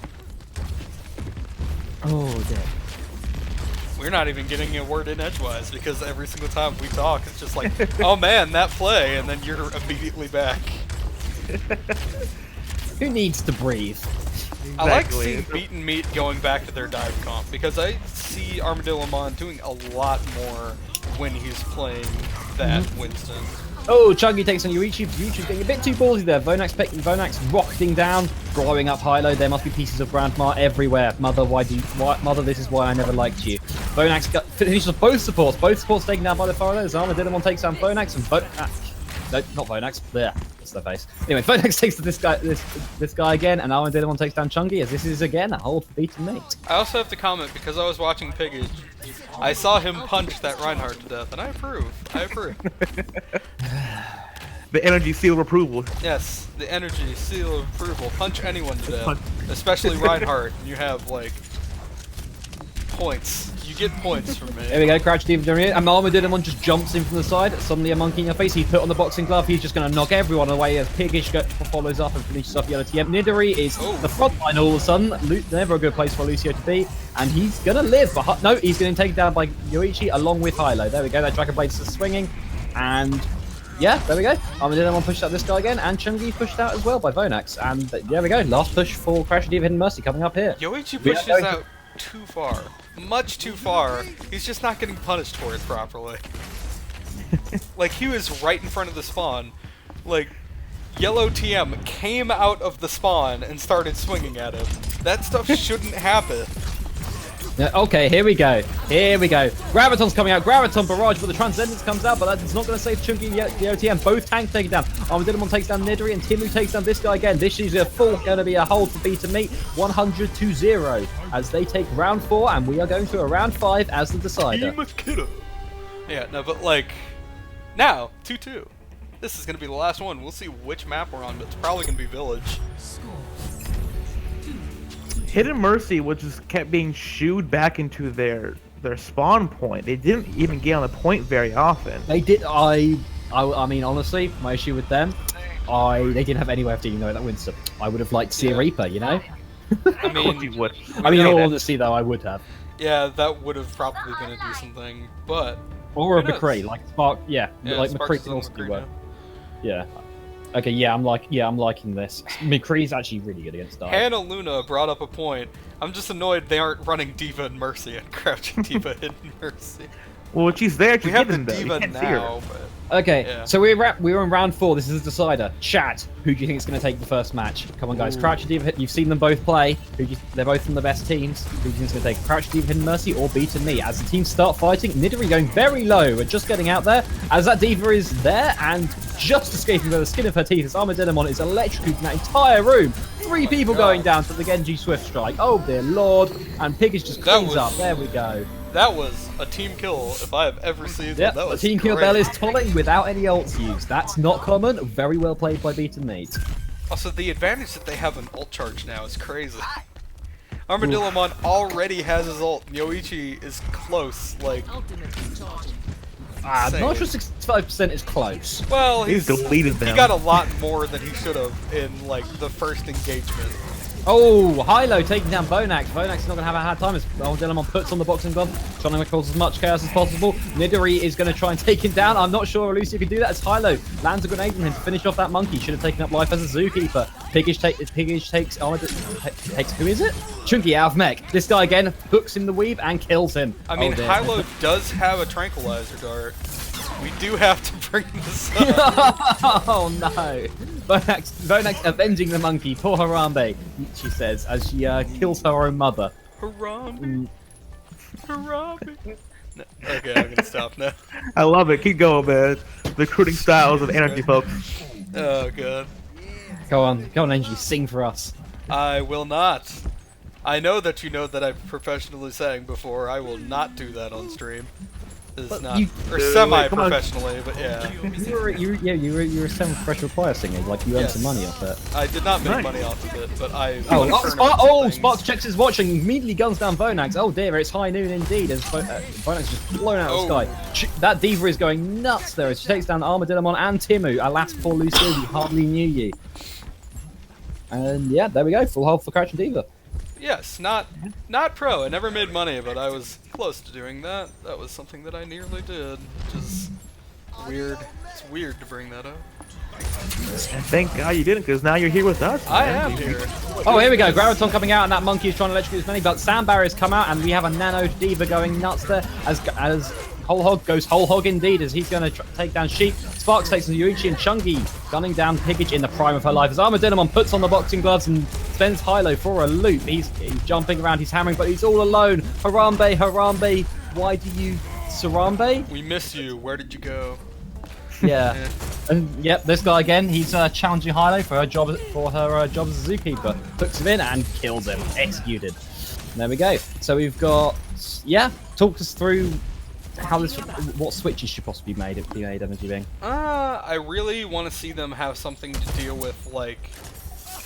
Oh dear. We're not even getting a word in edgewise because every single time we talk, it's just like, oh man, that play, and then you're immediately back. Who needs to breathe? I like Exactly. seeing Beaten Meat going back to their dive comp because I see Armadillamon doing a lot more when he's playing that Winston. Oh, Chungy takes on Yuichi. Yuichi's getting a bit too ballsy there. Vonax rocketing down, blowing up Hilo. There must be pieces of Grandma everywhere. Mother, Mother, this is why I never liked you. Vonax finishes both supports. Both supports taken down by the foreigners. Armadillamon takes down Vonax and no, not Vonax. There, that's their face. Anyway, Vonax takes this guy again, and Armadillamon takes down Chungy. As this is again a whole beaten mate. I also have to comment because I was watching Pigage. I saw him punch that Reinhardt to death, and I approve. I approve. The energy seal of approval. Yes, the energy seal of approval. Punch anyone to death, Punch. especially Reinhardt. And you have like points. You get points from me. There we go, Crouch Deep down here. And Armadillamon just jumps in from the side. Suddenly a monkey in your face. He put on the boxing glove. He's just going to knock everyone away as Piggish follows up and finishes off Yellow TM. Nidori is the front line all of a sudden. Never a good place for Lucio to be. And he's going to live. But no, he's getting taken down by Yoichi along with Hilo. There we go. That Dragon Blade's just swinging. And yeah, there we go. Armadillo pushed out this guy again, and Chungi pushed out as well by Vonax. And there we go. Last push for Crash and D.Va Hidden Mercy coming up here. Yoichi We are pushes going out too far. Much too far. He's just not getting punished for it properly. Like, he was right in front of the spawn. Like, Yellow TM came out of the spawn and started swinging at him. That stuff shouldn't happen. Yeah, okay, here we go. Here we go. Graviton's coming out. Graviton barrage, but the Transcendence comes out, but that's not going to save Chunky and the OTM. Both tanks taken down. Armadillo takes down Nidri, and Timu takes down this guy again. This is going to be a hold for B to meet 100-0 as they take round 4, and we are going to a round 5 as the decider. Yeah, no, but like, now, 2-2. This is going to be the last one. We'll see which map we're on, but it's probably going to be Village. Hidden Mercy, which just kept being shooed back into their spawn point. They didn't even get on the point very often. They did. I mean, honestly, my issue with them, they didn't have any way of dealing with that Winston. I would have liked to see a Reaper, you know. I mean, You would. I mean, in all honesty, though, I would have. yeah, that would have probably been a decent thing, but Or a Who knows? McCree, like Spark. Yeah, like Sparks McCree is can on also do McCree well. now. Yeah. Okay, I'm liking this. McCree's actually really good against Dive. Hannah Luna brought up a point. I'm just annoyed they aren't running D.Va and Mercy and crouching D.Va Hidden Mercy. Well, she's there to We get have the him, though. You D.Va can't see her. now, but Okay, Yeah. so we're in round 4. This is a decider. Chat. Who do you think is going to take the first match? Come on, guys. Crouch and Diva. You've seen them both play. They're both from the best teams. Who do you think is going to take Crouch, Diva, Hidden Mercy, or B to me? As the teams start fighting, Nidori going very low. We're just getting out there. As that Diva is there and just escaping by the skin of her teeth, as Armadillo is electrocuting that entire room. 3 people going down to the Genji Swift Strike. Oh dear lord. And Piggish just That cleans was- up. There we go. that was a team kill if I have ever seen Yep, one. That the was team kill great. bell is tolling without any ults used. That's not common. Very well played by Beat and Meat. Also, the advantage that they have an ult charge now is crazy. Armadillomon already has his ult. Yoichi is close. Like, I'm not sure Insane. 65% is close. well, He's deleted them. he got a lot more than he should have in like the first engagement. Oh, Hilo taking down Bonax. Bonax is not going to have a hard time as Armadillo puts on the boxing glove, trying to cause as much chaos as possible. Nidori is going to try and take him down. I'm not sure Lucio can do that as Hilo lands a grenade on him to finish off that monkey. Should have taken up life as a zookeeper. Piggish takes who is it? Chunky out of mech. This guy again hooks in the weave and kills him. I mean, Oh, dear. Hilo does have a tranquilizer dart. We do have to bring this up. Oh no! Bonax avenging the monkey, poor Harambe, she says, as she kills her own mother. Harambe. Harambe. No, okay, I'm gonna stop now. I love it. Keep going, man. Recruiting styles of energy, folks. Oh god. Go on, Angie, sing for us. I will not. I know that I've professionally sang before. I will not do that on stream. This is But not, you- or come on. semi-professionally, but yeah. You were a semi-professional choir singer, like you earned Yes. some money off it. I did not make Nice. money off of it, but I. Oh, Sparks checks his watch and immediately guns down Bonax. Oh dear, it's high noon indeed as Bonax is just blown out of the Oh. sky. That Diva is going nuts there as she takes down Armadillo and Timu. Alas, poor Lucio, we hardly knew you. And yeah, there we go, full hold for Crouch and Diva. Yes, not pro. I never made money, but I was close to doing that. That was something that I nearly did, which is weird. It's weird to bring that up. And thank God you didn't, because now you're here with us. I man. am here. Oh, here we go. Graviton coming out, and that monkey is trying to electrocute as many, but sound barriers come out, and we have a nano Diva going nuts there as Whole Hog goes whole hog indeed as he's going to take down Sheep. Sparks takes on Yuichi and Chungi gunning down Piggage in the prime of her life as Armadillo puts on the boxing gloves and sends Hilo for a loop. He's jumping around, he's hammering, but he's all alone. Harambe, why do you Sarambe? We miss you. Where did you go? Yeah. And yep, this guy again, he's challenging Hilo for her job as a zookeeper. Hooks him in and kills him. Executed. There we go. So we've got, yeah, talk us through what switches should possibly be made Energy Bing. I really want to see them have something to deal with, like...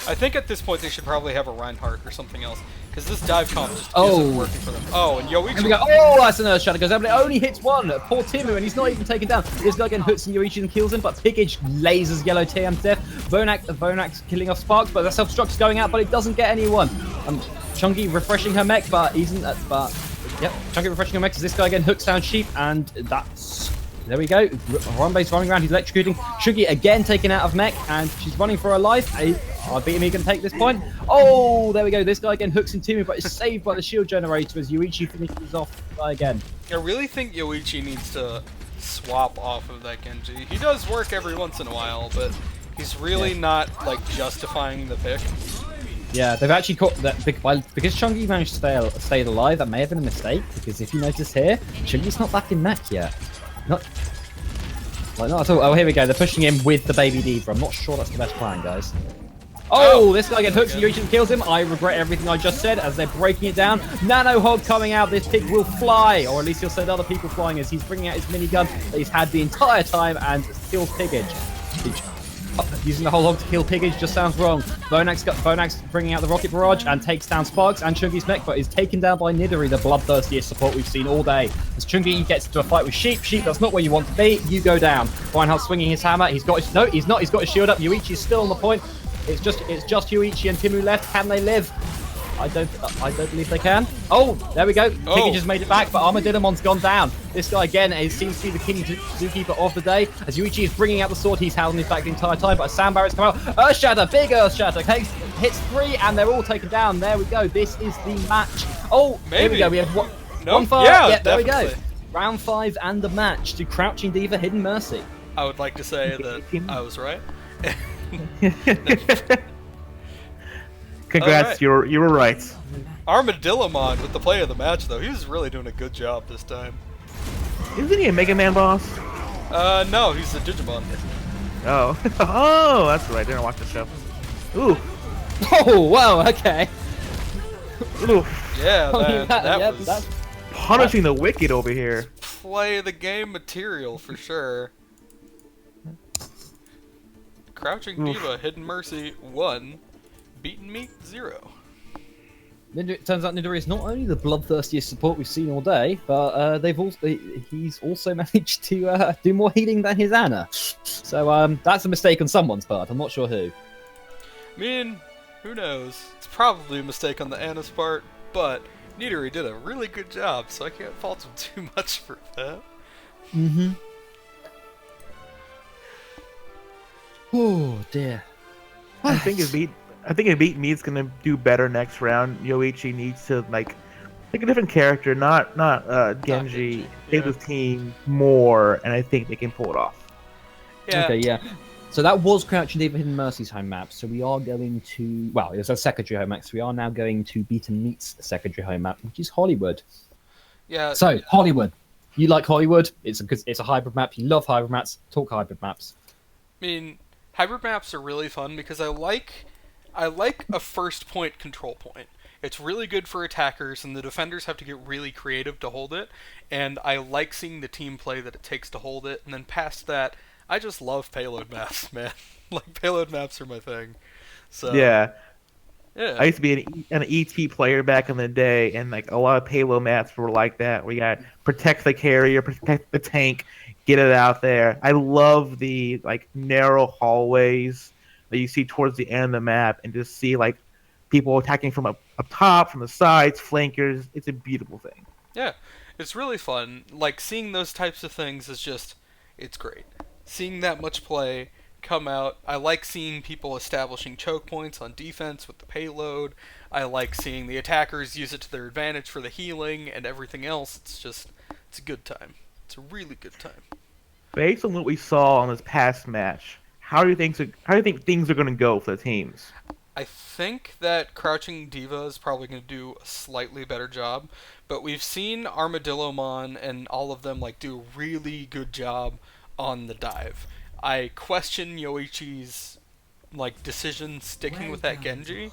I think at this point they should probably have a Reinhardt or something else, because this dive comp just isn't working for them. Oh, and Here we Yoichi... go. Oh, that's an Earth Shadow goes up, but it only hits one. Poor Timu, and he's not even taken down. This guy again hooks and Yoichi and kills him, but Piggage lasers Yellow TM to death. Vonax killing off Sparks, but the self-destruct's going out, but it doesn't get anyone. Chunky refreshing her mech, but isn't that, but... Yep, Chunky refreshing her mech as this guy again hooks down Sheep, and that's There we go. Harambe's running around. He's electrocuting. Shugi again taken out of mech, and she's running for her life. I beat him. He can take this point. Oh, there we go. This guy again hooks into me, but is saved by the shield generator as Yuichi finishes off the guy again. I really think Yoichi needs to swap off of that Genji. He does work every once in a while, but he's really not like justifying the pick. Yeah, they've actually caught that because Chungi managed to stay alive. That may have been a mistake because if you notice here, Chungi's not back in mech yet. Not at all. Oh, here we go. They're pushing him with the baby D.Va. I'm not sure that's the best plan, guys. Oh, this guy gets hooked and Yuichi kills him. I regret everything I just said as they're breaking it down. Nano Hog coming out. This pig will fly, or at least he'll send other people flying as he's bringing out his minigun that he's had the entire time and kills Pigage. Using the whole hog to kill Pigage just sounds wrong. Bonax bringing out the rocket barrage and takes down Sparks and Chungi's mech, but is taken down by Nidori, the bloodthirstiest support we've seen all day. As Chungi gets into a fight with Sheep, that's not where you want to be. You go down. Reinhardt swinging his hammer. He's got his he's not. He's got his shield up. Yuichi's still on the point. It's just Yuichi and Timu left. Can they live? I don't believe they can. Oh, there we go. Piggy just made it back, but Armadillomon's gone down. This guy again seems to be the king zookeeper of the day. As Yuichi is bringing out the sword, he's held his back the entire time, but a sand barrier's come out. Earthshatter, big Earthshatter, hits 3, and they're all taken down. There we go. This is the match. Oh, maybe. Here we go. We have one fire. Yeah, there we go. Round 5 and the match to Crouching D.Va, Hidden Mercy. I would like to say that I was right. Congrats, right. You were right. Armadillomon with the play of the match, though. He was really doing a good job this time. Isn't he a Mega Man boss? No, he's a Digimon. Oh. Oh, that's right. I didn't watch the show. Ooh. Oh, wow, okay. Ooh. Yeah, that was... That's punishing the wicked over here. Play the game material, for sure. Crouching D.Va, Hidden Mercy, 1. Beaten Meat, 0. It turns out Nidori is not only the bloodthirstiest support we've seen all day, but he's also managed to do more healing than his Ana. So that's a mistake on someone's part. I'm not sure who. I mean, who knows? It's probably a mistake on the Ana's part, but Nidori did a really good job, so I can't fault him too much for that. Mm-hmm. Oh dear. I think if Beat Meat's gonna do better next round, Yoichi needs to like pick a different character, not Genji. Take his team more, and I think they can pull it off. Yeah. Okay, yeah. So that was Crouching D.Va Hidden Mercy's home map. So we are going to it was a secondary home map. So we are now going to Beaten Meat's secondary home map, which is Hollywood. Yeah. So Hollywood, you like Hollywood? It's a hybrid map. You love hybrid maps. Talk hybrid maps. I mean, hybrid maps are really fun because I like a first point control point. It's really good for attackers, and the defenders have to get really creative to hold it. And I like seeing the team play that it takes to hold it. And then past that, I just love payload maps, man. Like, payload maps are my thing. So yeah. I used to be an ET player back in the day, and like a lot of payload maps were like that. We got protect the carrier, protect the tank, get it out there. I love the like narrow hallways that you see towards the end of the map, and just see like people attacking from up top, from the sides, flankers. It's a beautiful thing. Yeah, it's really fun. Like, seeing those types of things is just, it's great. Seeing that much play come out. I like seeing people establishing choke points on defense with the payload. I like seeing the attackers use it to their advantage for the healing and everything else. It's a good time. It's a really good time. Based on what we saw on this past match, how do you think things are going to go for the teams? I think that Crouching D.Va is probably going to do a slightly better job, but we've seen Armadillomon and all of them like do a really good job on the dive. I question Yoichi's like decision sticking with that Genji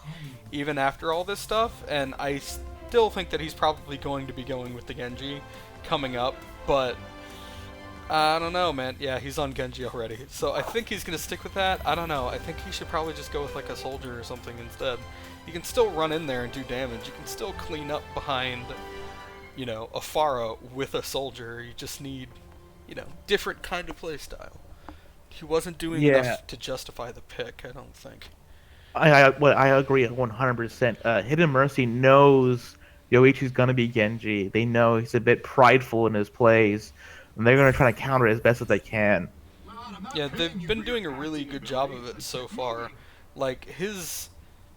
even after all this stuff, and I still think that he's probably going to be going with the Genji coming up, but I don't know, man. Yeah, he's on Genji already, so I think he's gonna stick with that. I don't know. I think he should probably just go with like a soldier or something instead. You can still run in there and do damage. You can still clean up behind, a Pharah with a soldier. You just need, different kind of playstyle. He wasn't doing enough to justify the pick, I don't think. I agree 100%. Hidden Mercy knows Yoichi's gonna be Genji. They know he's a bit prideful in his plays. and they're gonna try to counter it as best as they can. Yeah, they've been doing a really good job of it so far. Like, his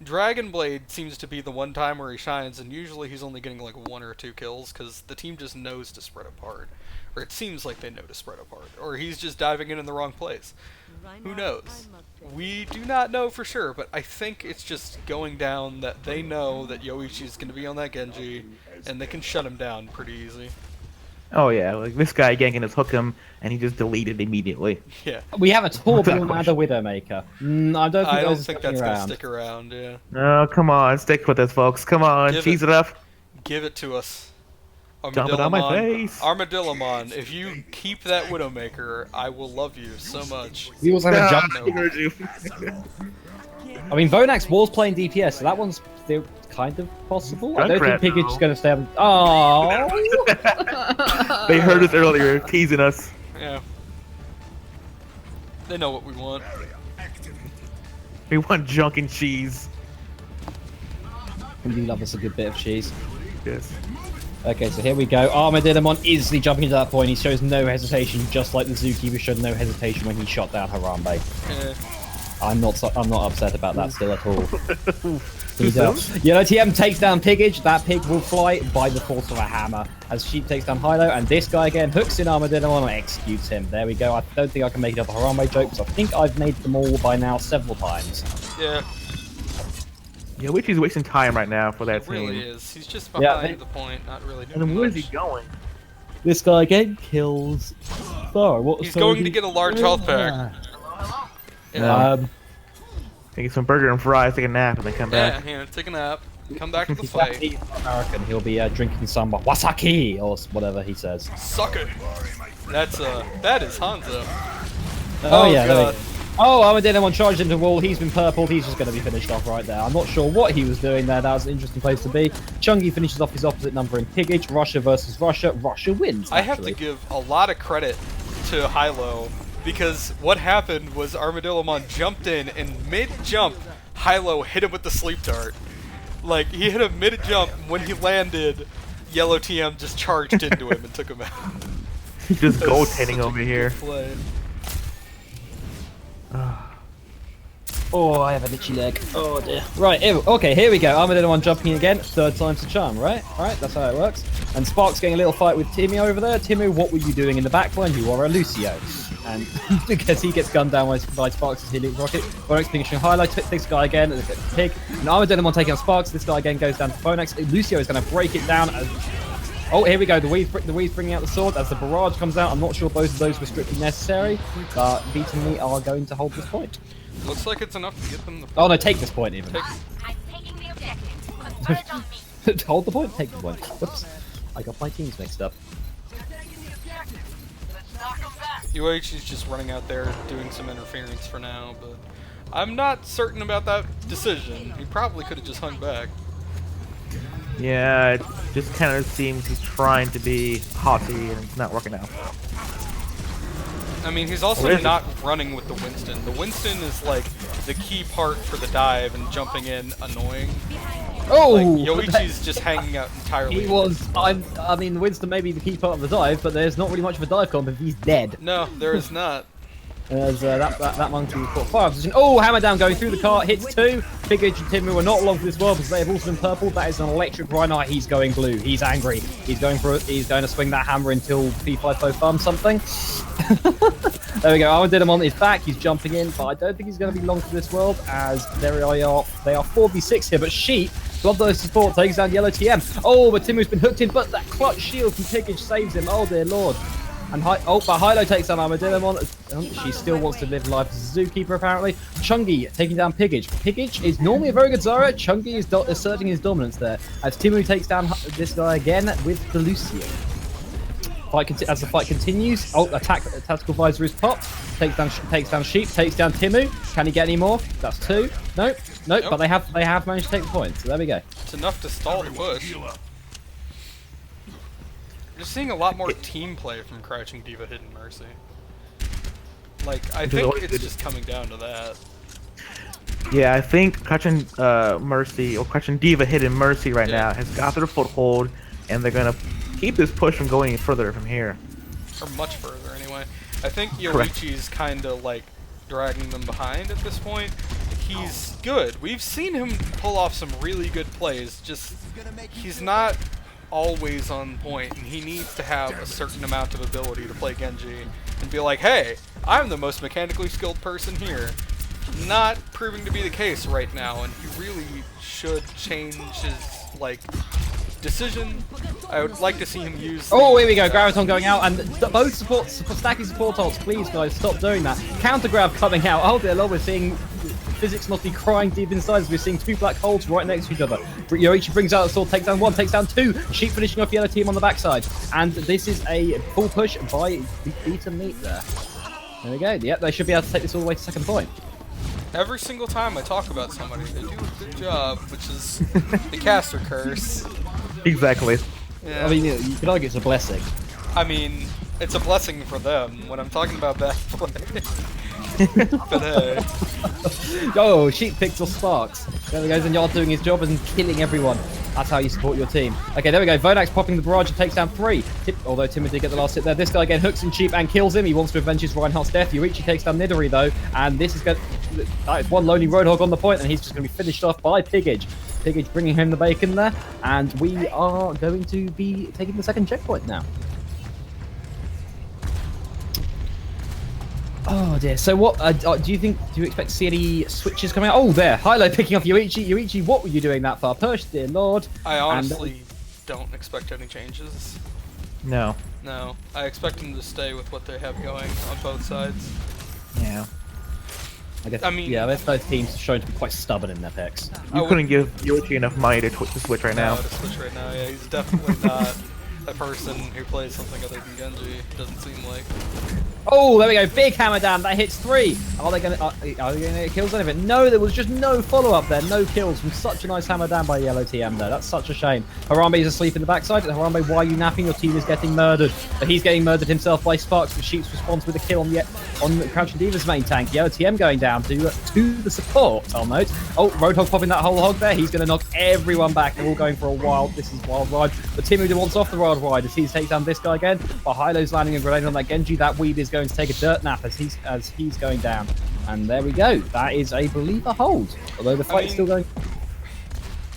Dragon Blade seems to be the one time where he shines, and usually he's only getting like 1 or 2 kills, because the team just knows to spread apart. Or it seems like they know to spread apart. Or he's just diving in the wrong place. Who knows? We do not know for sure, but I think it's just going down that they know that Yoichi's going to be on that Genji, and they can shut him down pretty easy. Oh yeah, like this guy again can just hook him, and he just deleted immediately. Yeah. We have a Torbjorn and a Widowmaker. I don't think, I don't those think are that's sticking going to around. stick around, yeah. Oh, come on, stick with us, folks. Come on, Give cheese it- it up. Give it to us. Dump it on my face. Armadillomon, if you keep that Widowmaker, I will love you so much. We also have a jump. No. I mean, Vonax was playing DPS, so that one's still kind of possible. I don't think Junkrat, Piggage is though. going to stay on. Oh, They heard us earlier, teasing us. Yeah. They know what we want. We want junk and cheese. we do love us a good bit of cheese. Yes. Okay, so here we go. Armadillomon instantly jumping to that point. He shows no hesitation, just like the Zookeeper showed no hesitation when he shot down Harambe. I'm not upset about that still at all. Yellow TM takes down Piggage. That pig will fly by the force of a hammer. As Sheep takes down Hilo, and this guy again hooks in Armadillomon and executes him. There we go. I don't think I can make it up a Harambe joke, because I think I've made them all by now several times. Yeah, Yeah, Witchy's wasting time right now for that it team. really is. He's just Yeah, behind the point, not really doing And then where is much. he going? This guy again kills Thor. He's going to get a large health pack. Yeah, Take some burger and fries, take a nap, and then come yeah, back. yeah, take a nap. Come back to the He's fight. American. He'll be drinking some wasaki or whatever he says. Suck it. That is Hanzo. Oh yeah. There we God. go. Oh, Armadillomon charged into the wall. He's been purpled. He's just going to be finished off right there. I'm not sure what he was doing there. That was an interesting place to be. Chungi finishes off his opposite number in Piggage. Russia versus Russia. Russia wins. I have to actually. give a lot of credit to Hilo, because what happened was Armadillomon jumped in, and mid-jump, Hilo hit him with the sleep dart. Like, he hit him mid-jump, and when he landed, Yellow TM just charged into him and took him out. He's just That was goaltending such a over good here. play. Oh, I have an itchy leg. Oh dear. Right, okay, here we go. Armadillomon jumping in again. Third time's the charm, right? Alright, that's how it works. And Spark's getting a little fight with Timmy over there. Timmy, what were you doing in the backline? You are a Lucio. And because he gets gunned down by Sparks as he leaps rocket. Bonex finishing highlight, this guy again, pig. And Armadillomon taking on Sparks. This guy again goes down to Bonex. Lucio is going to break it down. Oh, here we go. The Wee's bringing out the sword as the barrage comes out. I'm not sure both of those were strictly necessary, but Beat and me are going to hold this point. Looks like it's enough to get them the Oh no, take this point even. I'm taking the objective. Convert on me. Hold the point, take the point. Whoops. I got my teams mixed up. UH is just running out there doing some interference for now, but I'm not certain about that decision. He probably could have just hung back. Yeah, it just kind of seems he's trying to be haughty and it's not working out. I mean, he's also Where is not running with the Winston. The Winston is like the key part for the dive and jumping in annoying. Oh! Like, Yoichi's just hanging out entirely. He was. I mean, Winston may be the key part of the dive, but there's not really much of a dive comp if he's dead. No, there is not. As that monkey caught fire position. Oh, hammer down going through the car, hits 2. Piggage and Timmu are not long for this world because they have also been purple. That is an electric Rhino. He's going blue. He's angry. He's going to swing that hammer until P50 farms something. There we go. Armadillomon is back. He's jumping in, but I don't think he's going to be long for this world as they are 4v6 here. But Sheep, Bloodthirsty Support takes down Yellow TM. Oh, but Timmu's been hooked in, but that clutch shield from Piggage saves him. Oh dear lord. And but Hilo takes down Armadillomon. She still wants to live life as a zookeeper, apparently. Chungi taking down Piggage. Piggage is normally a very good Zara. Chungi is asserting his dominance there. As Timmu takes down this guy again with the Lucio. As the fight continues, tactical visor is popped. Takes down Sheep. Takes down Timmu. Can he get any more? That's 2. Nope. But they have managed to take the point. So there we go. It's enough to stall the push. You're seeing a lot more team play from Crouching D.Va Hidden Mercy. Like, I think it's just coming down to that. Yeah, I think Crouching Mercy, or Crouching D.Va Hidden Mercy right now has got their foothold, and they're going to keep this push from going any further from here. or much further anyway. I think Correct. Yoichi's kind of like dragging them behind at this point. He's good. We've seen him pull off some really good plays. Just he's not always on point, and he needs to have a certain amount of ability to play Genji and be like, hey, I'm the most mechanically skilled person here. Not proving to be the case right now, and he really should change his like decision. I would like to see him use. Oh, here we go. Graviton going out, and both stacking support ults. Please, guys, stop doing that. Counter grab coming out. Oh dear Lord, we're seeing physics must be crying deep inside as we're seeing two black holes right next to each other. Yoichi brings out the sword, takes down one, takes down two. Sheep finishing off yellow team on the backside, and this is a full push by the Beta Meat there. There we go. Yep, they should be able to take this all the way to second point. Every single time I talk about somebody, they do a good job, which is the caster curse. Exactly. Yeah. I mean, you could argue it's a blessing. I mean, it's a blessing for them when I'm talking about bad play. But hey. Oh, Sheep Pixel Sparks. There we go, Zenyatta doing his job and killing everyone. That's how you support your team. Okay, there we go. Vonax popping the barrage and takes down 3. Although Timmy did get the last hit there. This guy again hooks in Sheep and kills him. He wants to avenge his Reinhardt's death. Yoichi takes down Nidori though. And this is going that is one lonely Roadhog on the point, and he's just going to be finished off by Pigage. Pigage bringing home the bacon there. And we are going to be taking the second checkpoint now. Oh dear. So what do you think? Do you expect to see any switches coming out? Oh, there. Hilo picking off Yoichi. Yoichi, what were you doing that far? Push, dear lord. I honestly don't expect any changes. No. No, I expect them to stay with what they have going on both sides. Yeah. I guess. I mean- yeah, both teams are shown to be quite stubborn in their picks. You couldn't give Yoichi enough money to switch right now. No, to switch right now, yeah, he's definitely not a person who plays something other than Genji. Doesn't seem like. Oh, there we go. Big hammer down. That hits 3. Are they going to get kills out of it? No, there was just no follow-up there. No kills from such a nice hammer down by Yellow TM there. That's such a shame. Harambe is asleep in the backside. Harambe, why are you napping? Your team is getting murdered. But he's getting murdered himself by Sparks. The Sheep's responds with a kill on the Crouching D.Va's main tank. Yellow TM going down to the support, I'll note. Oh, Roadhog popping that whole hog there. He's going to knock everyone back. They're all going for a wild. This is wild ride. But Timu wants off the wild ride as he takes down this guy again. But Hilo's landing a grenade on that Genji. That Weeb is going to take a dirt nap as he's going down. And there we go. That is, I believe, a hold. Although the fight's still going.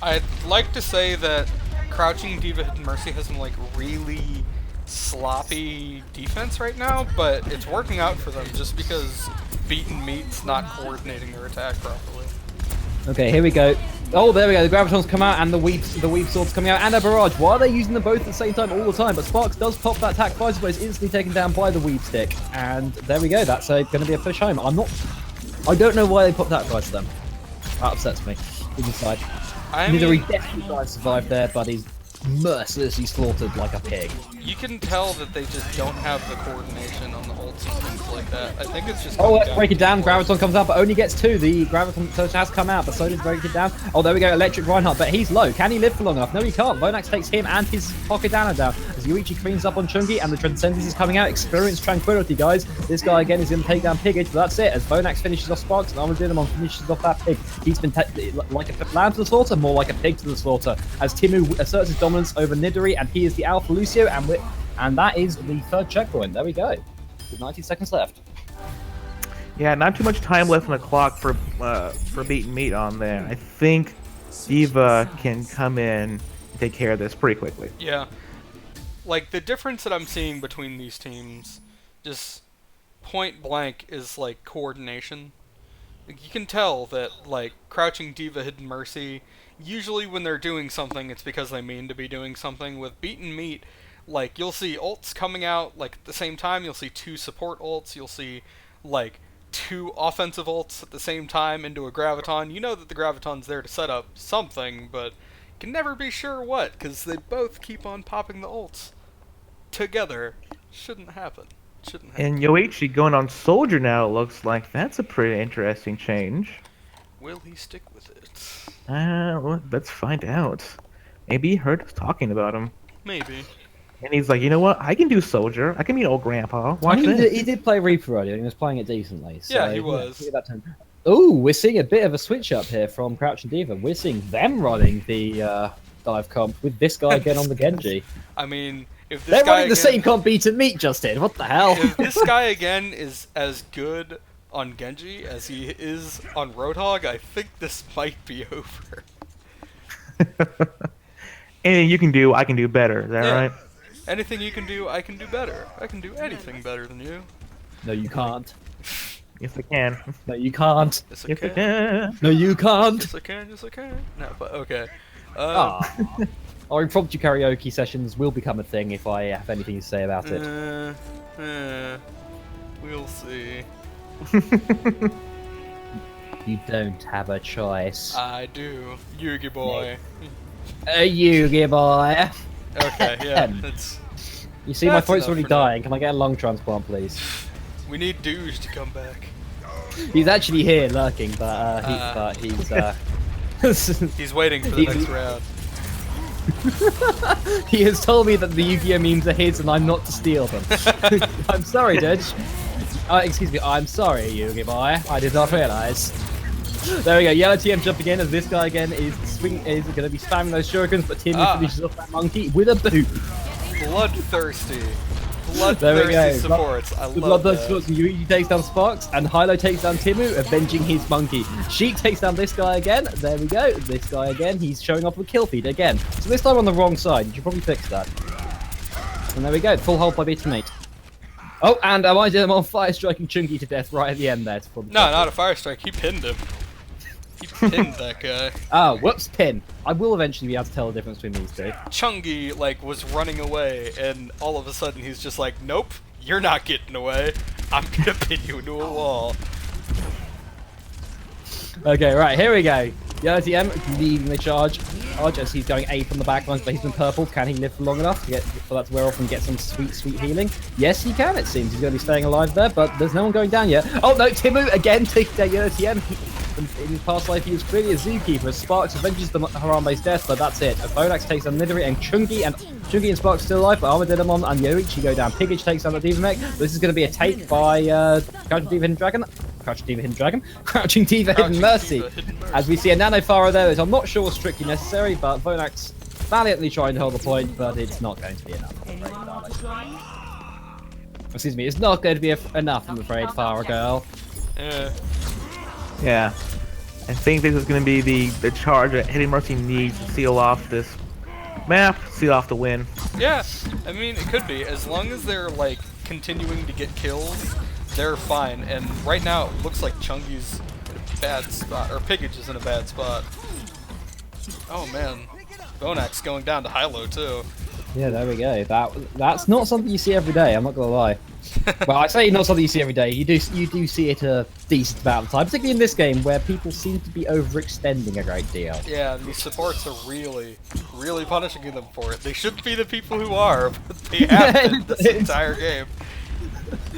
I'd like to say that Crouching D.Va Hidden Mercy has some like really sloppy defense right now, but it's working out for them just because Beaten Meat's not coordinating their attack properly. Okay, here we go. Oh, there we go. The Gravitons come out and the Weeb Swords coming out and a barrage. Why are they using them both at the same time all the time? But Sparks does pop that attack twice, but is instantly taken down by the Weeb Stick. And there we go. That's going to be a push home. I don't know why they popped that twice to them. That upsets me. Inside. Nidori definitely tried to survive there, but he's mercilessly slaughtered like a pig. You can tell that they just don't have the coordination on the ults and things like that. I think it's just. Oh, let's break it down. Graviton comes out, but only gets 2. The Graviton Surge has come out, but so does Break It Down. Oh, there we go. Electric Reinhardt, but he's low. Can he live for long enough? No, he can't. Vonax takes him and his Pocket Dana down as Yoichi cleans up on Chungi, and the Transcendence is coming out. Experience Tranquility, guys. This guy again is going to take down Pigage, but that's it. As Vonax finishes off Sparks and Armadillamon finishes off that pig. He's been like a lamb to the slaughter, more like a pig to the slaughter. As Timu asserts his dominance over Nidori, and he is the Alpha Lucio, and that is the third checkpoint. There we go. With 90 seconds left. Yeah, not too much time left on the clock for Beaten Meat on there. I think D.Va can come in and take care of this pretty quickly. Yeah. Like, the difference that I'm seeing between these teams, just point blank, is, like, coordination. Like, you can tell that, like, Crouching D.Va Hidden Mercy, usually when they're doing something, it's because they mean to be doing something. With Beaten Meat, like, you'll see ults coming out, like, at the same time. You'll see 2 support ults. You'll see, like, 2 offensive ults at the same time into a Graviton. You know that the Graviton's there to set up something, but you can never be sure what, because they both keep on popping the ults together. Shouldn't happen. And Yoichi going on Soldier now, it looks like. That's a pretty interesting change. Will he stick with it? Well, let's find out. Maybe he heard us talking about him. Maybe. And he's like, you know what? I can do Soldier. I can be old grandpa. Watch this. He did play Reaper earlier, and he was playing it decently. So, Yeah, he was. Oh, we're seeing a bit of a switch up here from Crouch and D.Va. We're seeing them running the dive comp with this guy again on the Genji. I mean, if this They're guy running the again, same can't beat and meat, Justin. What the hell? if this guy again is as good on Genji as he is on Roadhog, I think this might be over. Anything you can do, I can do better. Is that Yeah. right? Anything you can do, I can do better. I can do anything better than you. No, you can't. Yes, I can. No, you can't. Yes, I Yes, I can. can. No, you can't. Yes, I can. Yes, I can. No, but okay. Ah. Our impromptu karaoke sessions will become a thing if I have anything to say about it. We'll see. You don't have a choice. I do. Yugi boy. A Yugi boy. Okay, yeah. It's. You see, my That's throat's enough already for now. dying. Can I get a lung transplant, please? We need Douche to come back. He's actually here lurking, but he's He's waiting for the He's- next round. he has told me that the Yu-Gi-Oh memes are his and I'm not to steal them. I'm sorry, Dodge. Excuse me, I'm sorry, Yu-Gi boy. I did not realise. There we go. Yellow TM jumping in as this guy again is going to be spamming those shurikens, but Timmy finishes off that monkey with a boot. Bloodthirsty. There we go. Bloodthirsty supports. I The love Bloodlust that. Sports, Yuigi takes down Sparks, and Hilo takes down Timu, avenging his monkey. Sheik takes down this guy again. There we go. This guy again. He's showing off with kill feed again. So this time on the wrong side. You should probably fix that. And there we go. Full hold by Beatamate. Oh, and I did him on fire striking Chungi to death right at the end there. No, not a fire strike. He pinned him. He pinned that guy. Oh, whoops, pin. I will eventually be able to tell the difference between these two. Chungi like was running away, and all of a sudden he's just like, "Nope, you're not getting away. I'm gonna pin you into a wall." Okay, right, here we go. Yellow TM leading the charge. As he's going A from the back lines, but he's been purple. Can he live for long enough for that to wear off and get some sweet, sweet healing? Yes, he can, it seems. He's going to be staying alive there, but there's no one going down yet. Oh, no, Timu again taking down Yellow TM. In his past life, he was clearly a zookeeper. Sparks avenges the Harambe's death, but that's it. Bonax takes down Nidori and Chungi and Sparks still alive, but Armadillamon and Yoichi go down. Pigage takes down the D.Va mech. This is going to be a take by Crouching D.Va Hidden Dragon. Crouching D.Va Hidden Dragon? Crouching D.Va Hidden Mercy. D.Va Hidden Mercy. As we see a Nano Pharaoh there, which I'm not sure was strictly necessary, but Vonax valiantly trying to hold the point, but it's not going to be enough, I'm afraid, darling. Excuse me, it's not going to be enough, I'm afraid, Pharaoh girl. Yeah. Yeah. I think this is going to be the charge that Hidden Mercy needs to seal off this map, seal off the win. Yeah, I mean, it could be. As long as they're, like, continuing to get kills, they're fine. And right now, it looks like Chungi's in a bad spot, or Pigage is in a bad spot. Oh, man. Bonax going down to Hilo, too. Yeah, there we go. That's not something you see every day, I'm not going to lie. Well, I say not something you see every day. You do see it a decent amount of time, particularly in this game where people seem to be overextending a great deal. Yeah, and these supports are really, really punishing them for it. They shouldn't be the people who are, but they have been this entire game.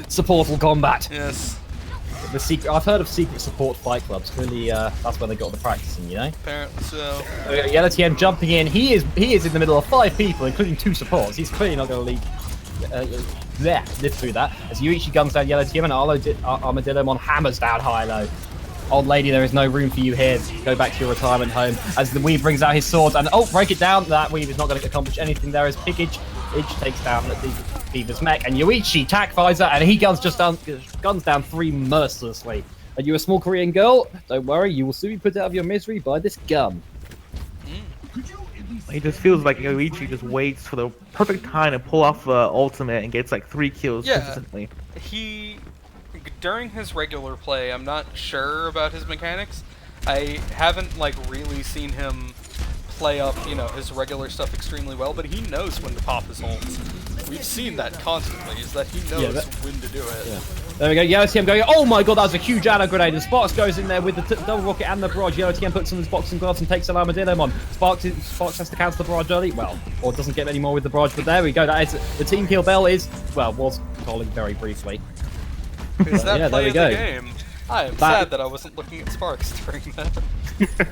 Supportal combat. Yes, I've heard of secret support fight clubs. Clearly, that's where they got the practicing, you know. apparently so. Yellow TM jumping in. He is in the middle of 5 people, including 2 supports. He's clearly not going to live through that. As Yuichi guns down Yellow TM and Armadillamon hammers down Hilo. Old lady, there is no room for you here. Go back to your retirement home. As the Weave brings out his sword and break it down. That Weave is not going to accomplish anything there. As Pigage takes down the D.Va's mech, and Yuichi tack visor, and he guns down 3 mercilessly. Are you a small Korean girl? Don't worry, you will soon be put out of your misery by this gun. It just feels like Yoichi just waits for the perfect time to pull off ultimate and gets like 3 kills consistently. He, during his regular play, I'm not sure about his mechanics. I haven't like really seen him play up, his regular stuff extremely well, but he knows when to pop his ults. We've seen that constantly, is that he knows when to do it. Yeah. There we go, Yellow TM going, oh my god, that was a huge anno grenade, and Sparks goes in there with the double rocket and the barrage. Yellow TM puts on his boxing gloves and takes an Armadillamon. Sparks has to cancel the barrage early, or doesn't get any more with the barrage, but there we go, that is, the team kill bell was calling very briefly. Is that yeah, play of the there we go. game? I am sad that I wasn't looking at Sparks during that.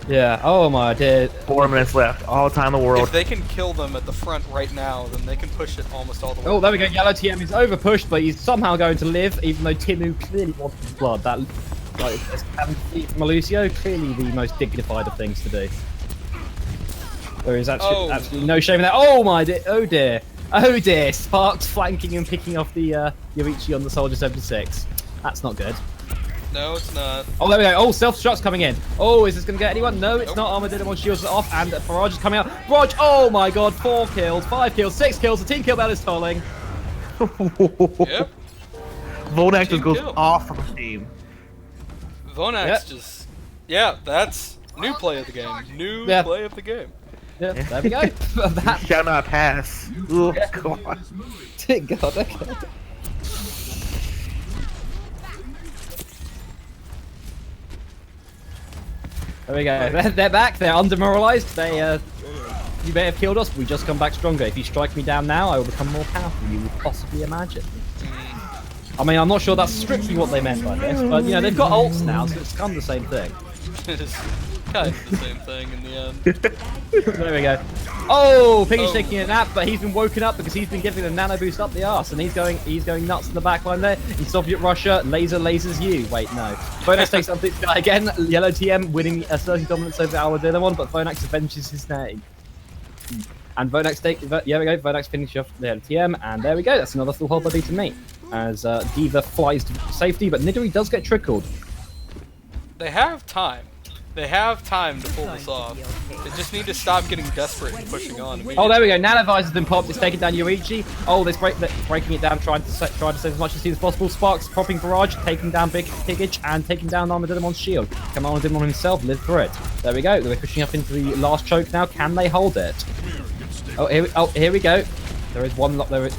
Yeah, oh my dear. 4 minutes left, all the time in the world. If they can kill them at the front right now, then they can push it almost all the way. Oh, there we go, Yellow TM is over pushed, but he's somehow going to live, even though Timu clearly wants his blood. That, like, from Lucio, clearly the most dignified of things to do. There is absolutely no shame in that. Oh my dear, oh dear. Oh dear, Sparks flanking and picking off the Yoichi on the Soldier 76. That's not good. No, it's not. Oh, there we go. Oh, self-destruct's coming in. Oh, is this going to get anyone? No, it's not. Armadillo on shields are off, and Barrage is coming out. Barrage, oh my god, 4 kills, 5 kills, 6 kills. The team kill bell is tolling. Yep. Vonax Team just goes kill. off from the team. Vonax Yep. just... Yeah, that's new play of the game. New Yeah. play of the game. Yeah, there we go. That... Shall not pass. Oh, God. God, okay. There we go. They're back. They're undemoralized. They, you may have killed us. We just come back stronger. If you strike me down now, I will become more powerful than you would possibly imagine. I mean, I'm not sure that's strictly what they meant by this, but you know, they've got ults now, so it's kind of the same thing. It's kind of the same thing in the end. There we go. Oh, Piggy's Oh. taking a nap, but he's been woken up because he's been giving a nano boost up the arse, and he's going nuts in the backline there. In Soviet Russia, lasers you. Wait, no. Phonax takes up this guy again. Yellow TM winning a 30 dominance over Armadillo, but Phonax avenges his name. And Vonax yeah, we go. Vonax finish off the TM, and there we go. That's another full hold body to me. As D.Va flies to safety, but Nidory does get trickled. They have time. They have time to pull this off. They just need to stop getting desperate and pushing on. Oh, there we go. Nanovisor has been popped. It's taking down Yoichi. Oh, they're breaking it down, trying to save as much as possible. Sparks popping Barrage, taking down Big Piggage, and taking down Armadillomon's shield. Can Armadillo himself live through it? There we go. They're pushing up into the last choke now. Can they hold it? Oh, here we go. There is one lot. There is.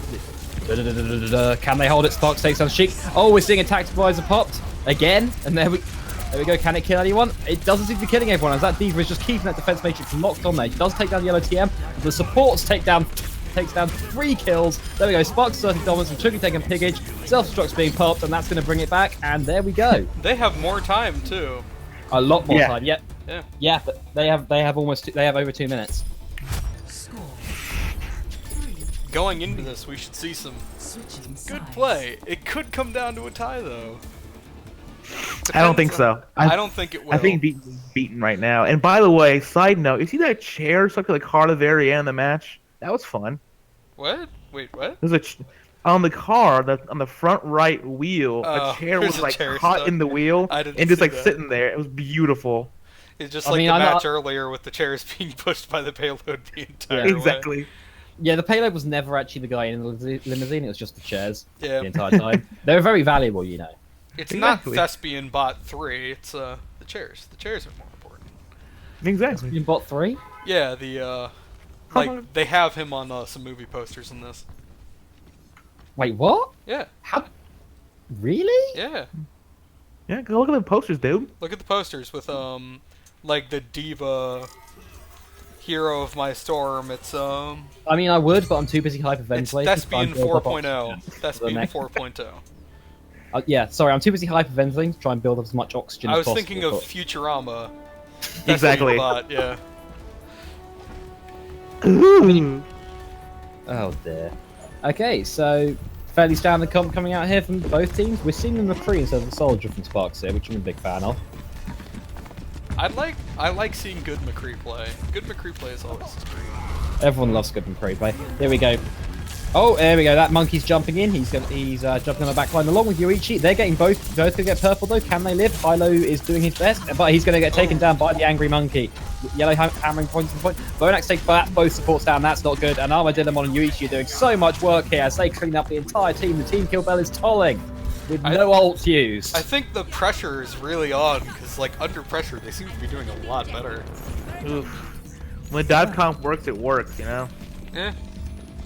Can they hold it? Sparks takes on Sheik. Oh, we're seeing a tactical visor popped again, and there we go. Can it kill anyone? It doesn't seem to be killing everyone, as that D.Va is just keeping that defense matrix locked on there. It does take down the yellow TM. The supports takes down 3 kills. There we go. Sparks 30 dominance and Chucky taking Piggage. Self-destruct's being popped, and that's going to bring it back. And there we go. They have more time too. A lot more Yeah. time. Yep. Yeah. Yeah, but they have over 2 minutes. Going into this, we should see some good play. It could come down to a tie though. I don't think so. I don't think it will. I think Beaton's beaten right now. And by the way, side note, you see that chair stuck to the car at the very end of the match? That was fun. What? Wait, what? There's on the car, on the front right wheel, Oh, a chair there's was a like chair caught stuck. in the wheel I didn't and just see like that. sitting there. It was beautiful. It's just I like mean, the I'm match not- earlier with the chairs being pushed by the payload the entire way. Exactly. Yeah, the payload was never actually the guy in the limousine. It was just the chairs Yeah. the entire time. They were very valuable, you know. It's Exactly. not Thespian Bot 3, it's the chairs. The chairs are more important. Exactly. You bought 3? Yeah, the like they have him on some movie posters in this. Wait, what? Yeah. How? Really? Yeah. Yeah, go look at the posters, dude. Look at the posters with like the D.Va Hero of My Storm. It's I mean, I would, but I'm too busy it's hyperventilating. Thespian to try and build up 4.0. oxygen. Thespian next- 4.0. Yeah, sorry, I'm too busy hyperventilating to try and build up as much oxygen I as was possible. thinking of but- Futurama. That's Exactly. what you thought, yeah. Ooh. Oh dear. Okay, so fairly standard comp coming out here from both teams. We're seeing the McCree instead of the Soldier from Sparks here, which I'm a big fan of. I like seeing good McCree play. Good McCree play is always great. Everyone loves good McCree play. Here we go. Oh, there we go. That monkey's jumping in. He's jumping on the back line along with Yoichi. They're getting both gonna get purple though. Can they live? Hilo is doing his best, but he's gonna get taken down by the angry monkey. Yellow hammering points and point. Vonax takes both supports down. That's not good. And Armadillo and Yoichi are doing so much work here as they clean up the entire team. The team kill bell is tolling with no ult used. I think the pressure is really on because, like, under pressure, they seem to be doing a lot better. Oof. When dive comp works, it works, you know? Eh.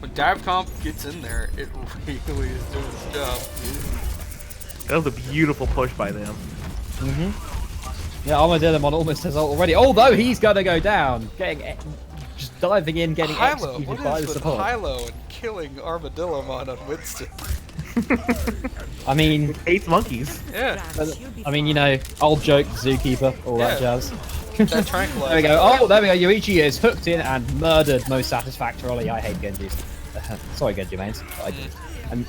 When Dive Comp gets in there, it really is doing its job. That was a beautiful push by them. Yeah, Armadillo almost has ult already. Although he's gonna go down, just diving in, getting Hilo, executed what by is the with support. Hilo and killing Armadillomon on Winston? I mean, Hates monkeys. Yeah, I mean, you know, old joke, zookeeper, all that Yeah. jazz. that tranquilizer. There we go. Oh, there we go. Yoichi is hooked in and murdered most satisfactorily. I hate Genjis. Sorry, Genji mains. But I do. And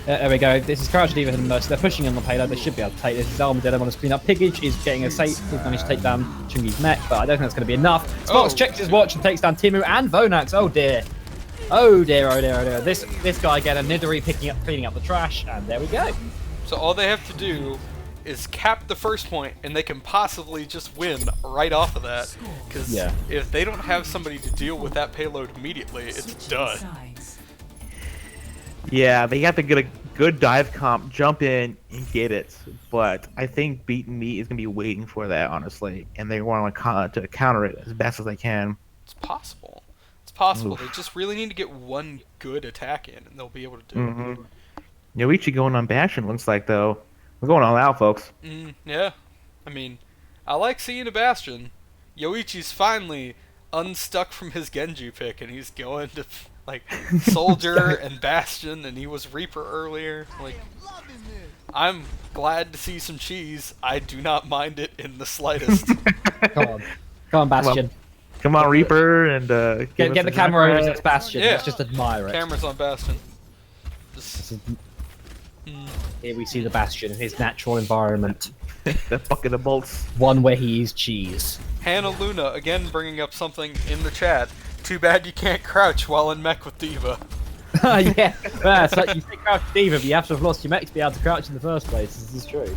there we go. This is Courage D.Va and Mercy. They're pushing on the payload. They should be able to take this. This Armadillo on his clean up. Piggage is getting a safe. He's managed to take down Chungi's mech, but I don't think that's going to be enough. Sparks checks his watch and takes down Timu and Vonax. Oh dear. Oh dear, oh dear, oh dear. This guy again, a Nidori cleaning up the trash, and there we go. So all they have to do is cap the first point, and they can possibly just win right off of that. Because Yeah. if they don't have somebody to deal with that payload immediately, it's done. Yeah, they have to get a good dive comp, jump in, and get it. But I think Beaten Meat is going to be waiting for that, honestly. And they want to counter it as best as they can. It's possible. It's possible. Oof. They just really need to get one good attack in, and they'll be able to do it. Mm-hmm. Yoichi going on Bastion, looks like, though. We're going all out, folks. Yeah. I mean, I like seeing a Bastion. Yoichi's finally unstuck from his Genji pick, and he's going to, like, Soldier and Bastion, and he was Reaper earlier. Like, I'm glad to see some cheese. I do not mind it in the slightest. Come on, Bastion. Come on, Reaper, and Get the camera over to Bastion. Yeah. Let's just admire it. Cameras on Bastion. This is- Here we see the Bastion in his natural environment. the bucket of bolts. One where he is cheese. Hannah Luna again bringing up something in the chat. Too bad you can't crouch while in mech with D.Va. Yeah, it's like you say crouch D.Va, but you have to have lost your mech to be able to crouch in the first place. This is true.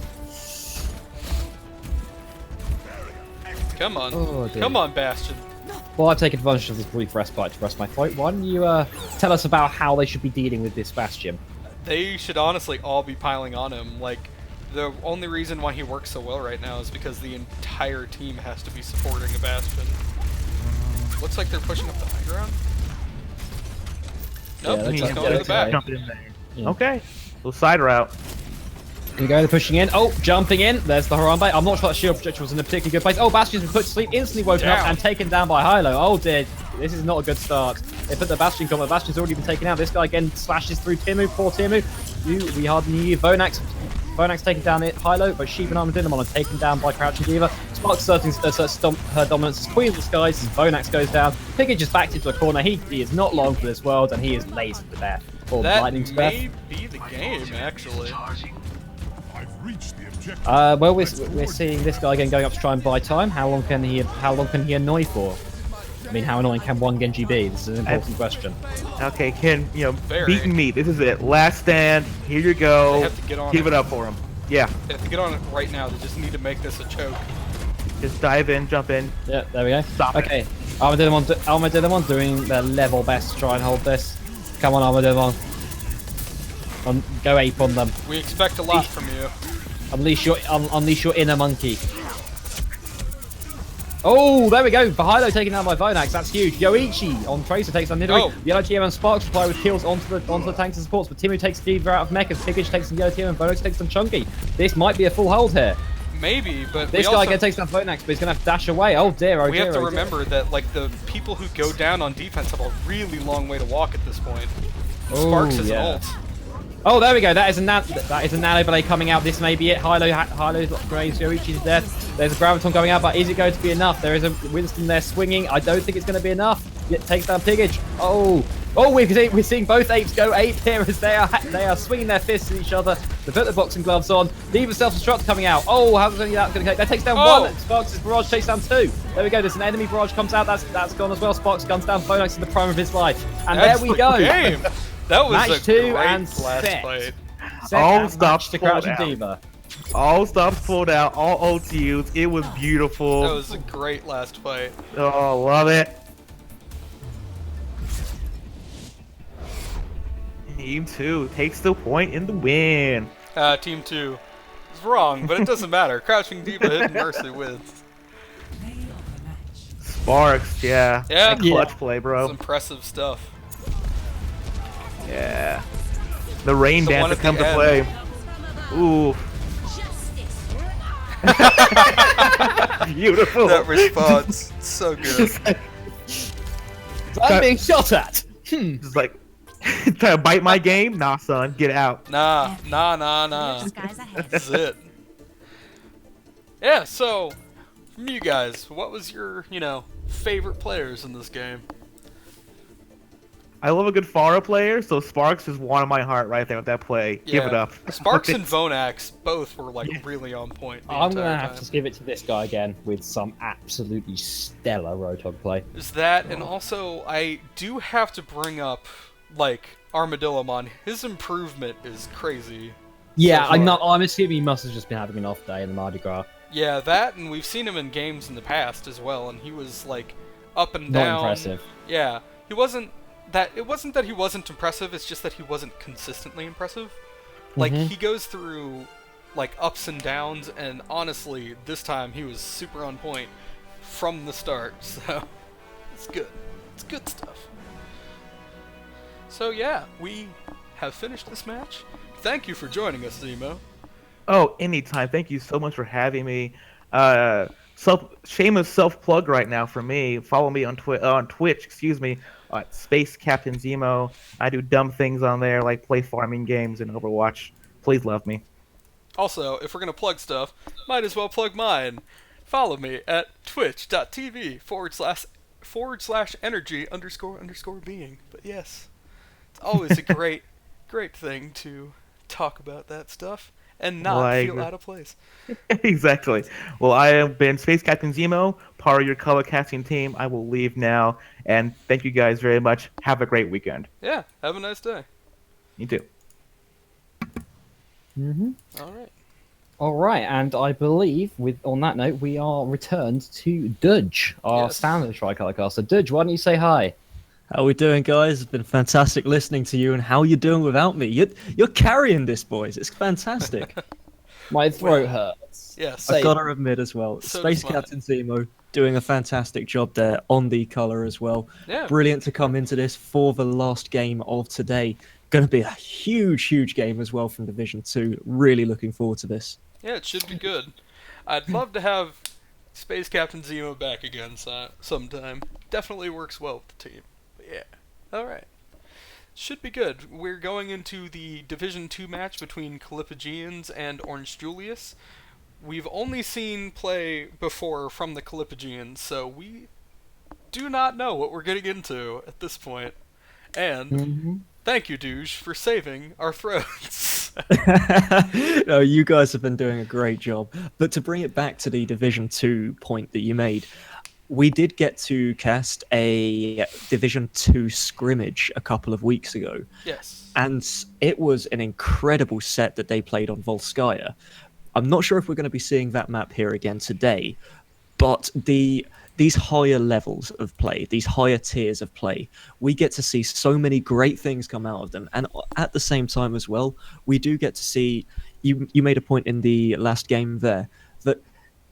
Come on. Oh, dear. Come on, Bastion. Well, I've taken advantage of this brief respite to rest my throat. Why don't you tell us about how they should be dealing with this Bastion? They should honestly all be piling on him. Like, the only reason why he works so well right now is because the entire team has to be supporting a Bastion. Looks like they're pushing up the high ground. Nope, Yeah, he's looks like going to the back. Jumping in there. Yeah. Okay. Little side route. Here we go, they're pushing in. Oh, jumping in. There's the Harambe. I'm not sure that shield projection was in a particularly good place. Oh, Bastion's been put to sleep, instantly woken up Down. and taken down by Hylo. Oh dear, this is not a good start. They put the Bastion combo. Bastion's already been taken out. This guy again slashes through Timu. Poor Timu. We hardly knew you. Vonax taking down it. Hylo, but Sheep and Armadillamon are taken down by Crouching D.Va. Spark asserting her dominance as Queen of the Skies as Vonax goes down. Pickage is backed into a corner. He is not long for this world, and he is lasered to death. Or That lightning to death. may be the game, actually. Well, we're seeing this guy again going up to try and buy time. How long can he annoy for? I mean, how annoying can one Genji be? This is an important question. Okay, Very. Beaten Meat. This is it. Last stand. Here you go. They have to get on Give it. it up for him. Yeah. They have to get on it right now. They just need to make this a choke. Just dive in, jump in. Yeah, there we go. Stop it. Okay, Armadillamon doing their level best to try and hold this. Come on, Armadillamon. Go ape on them. We expect a lot from you. Unleash your inner monkey. Oh, there we go. Bahilo taken down by Vonax. That's huge. Yoichi on Tracer takes on Nidori. Oh. Yellow TM and Sparks reply with kills onto the tanks and supports, but Timu takes D.Va out of mech as Pickage takes on Yellow TM and Vonax takes on Chunky. This might be a full hold here. Maybe, but This we guy also, again takes down Vonax, but he's gonna have to dash away. Oh dear, oh we dear. have to oh dear. remember that like the people who go down on defense have a really long way to walk at this point. Sparks is yeah. an ult. Oh, there we go. That is a nano blade coming out. This may be it. Hylo's graves Yoichi's death. There's a graviton coming out, but is it going to be enough? There is a Winston there swinging. I don't think it's going to be enough. It takes down Piggage. Oh, we're seeing both apes go ape here as they are swinging their fists at each other. They put the boxing gloves on. D.Va self-destruct coming out. Oh, how's that going to take? That takes down one. Sparks' barrage takes down two. There we go. There's an enemy barrage comes out. That's gone as well. Sparks guns down Vonax in the prime of his life. And That's there we the go. Game. That was Match a two great and last set. fight. All Match stops to pulled Crouching out. D.Va. All stops pulled out. All OTUs. It was beautiful. That was a great last fight. Oh, love it. Team 2 takes the point in the win. Team 2 is wrong, but it doesn't matter. Crouching D.Va Hidden Mercy wins. Sparks, yeah. Yeah. That clutch Yeah. play, It's bro. impressive stuff. Yeah. The rain The one dance at comes the to end. play. Ooh. Beautiful. That response, so good. I'm being shot at. Just like, trying to bite my game? Nah, son, get out. Nah. Skies ahead. This is it. Yeah, so, from you guys, what was your, favorite players in this game? I love a good Pharah player, so Sparks is one of my heart right there with that play. Give it up. Sparks and Vonax both were like really on point the I'm entire gonna time. have to give it to this guy again with some absolutely stellar Roadhog play. Is that, and also I do have to bring up like Armadillomon. His improvement is crazy. Yeah, so far. I'm assuming he must have just been having an off day in the Mardi Gras. Yeah, that, and we've seen him in games in the past as well, and he was like up and Not down. impressive. Yeah, he wasn't that. It wasn't that he wasn't impressive. It's just that he wasn't consistently impressive. Like he goes through like ups and downs, and honestly, this time he was super on point from the start. So it's good. It's good stuff. So yeah, we have finished this match. Thank you for joining us, Zemo. Oh, anytime. Thank you so much for having me. Shameless self plug right now for me. Follow me on Twitch. Excuse me, at Space Captain Zemo. I do dumb things on there like play farming games and Overwatch. Please love me. Also, if we're gonna plug stuff, might as well plug mine. Follow me at twitch.tv/energy__being. But yes, it's always a great thing to talk about that stuff and not feel out of place. Exactly. Well, I have been Space Captain Zemo, part of your color casting team. I will leave now, and thank you guys very much. Have a great weekend. Yeah, have a nice day. You too. All right. All right, and I believe, on that note, we are returned to Dudge, our Yes. standard tricolor caster. Dudge, why don't you say hi? How we doing, guys? It's been fantastic listening to you, and how you doing without me? You're carrying this, boys. It's fantastic. My throat hurts. Yes. Say- I've got to admit as well, So Space does mine. Captain Zemo doing a fantastic job there on the color as well. Yeah. Brilliant to come into this for the last game of today. Going to be a huge game as well from Division 2. Really looking forward to this. Yeah, it should be good. I'd love to have Space Captain Zemo back again sometime. Definitely works well with the team. But yeah. Alright. Should be good. We're going into the Division 2 match between Callipygians and Orange Julius. We've only seen play before from the Callipygians, so we do not know what we're getting into at this point. And thank you, Douche, for saving our throats. No, you guys have been doing a great job. But to bring it back to the Division 2 point that you made, we did get to cast a Division 2 scrimmage a couple of weeks ago. Yes. And it was an incredible set that they played on Volskaya. I'm not sure if we're going to be seeing that map here again today, but these higher levels of play, these higher tiers of play, we get to see so many great things come out of them. And at the same time as well, we do get to see, you made a point in the last game there, that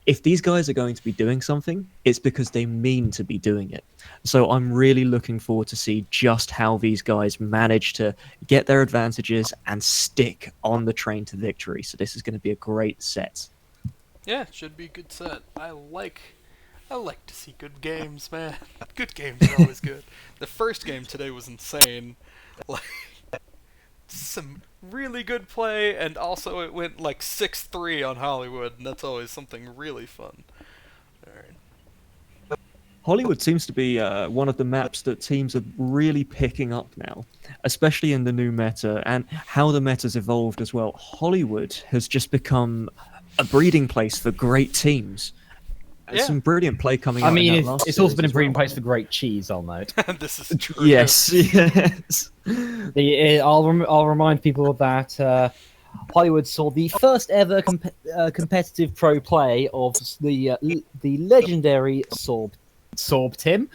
if these guys are going to be doing something, it's because they mean to be doing it. So I'm really looking forward to see just how these guys manage to get their advantages and stick on the train to victory. So this is going to be a great set. Yeah, it should be a good set. I like to see good games, man. Good games are always good. The first game today was insane. Like, some really good play, and also it went like 6-3 on Hollywood, and that's always something really fun. Alright. Hollywood seems to be one of the maps that teams are really picking up now, especially in the new meta and how the meta's evolved as well. Hollywood has just become a breeding place for great teams. Yeah. Some brilliant play coming out. I mean, in that last it's also series been a as breeding well. place for great cheese, I'll note. This is true. Yes, yes. I'll remind people that Hollywood saw the first ever competitive pro play of the legendary Sorb Tim.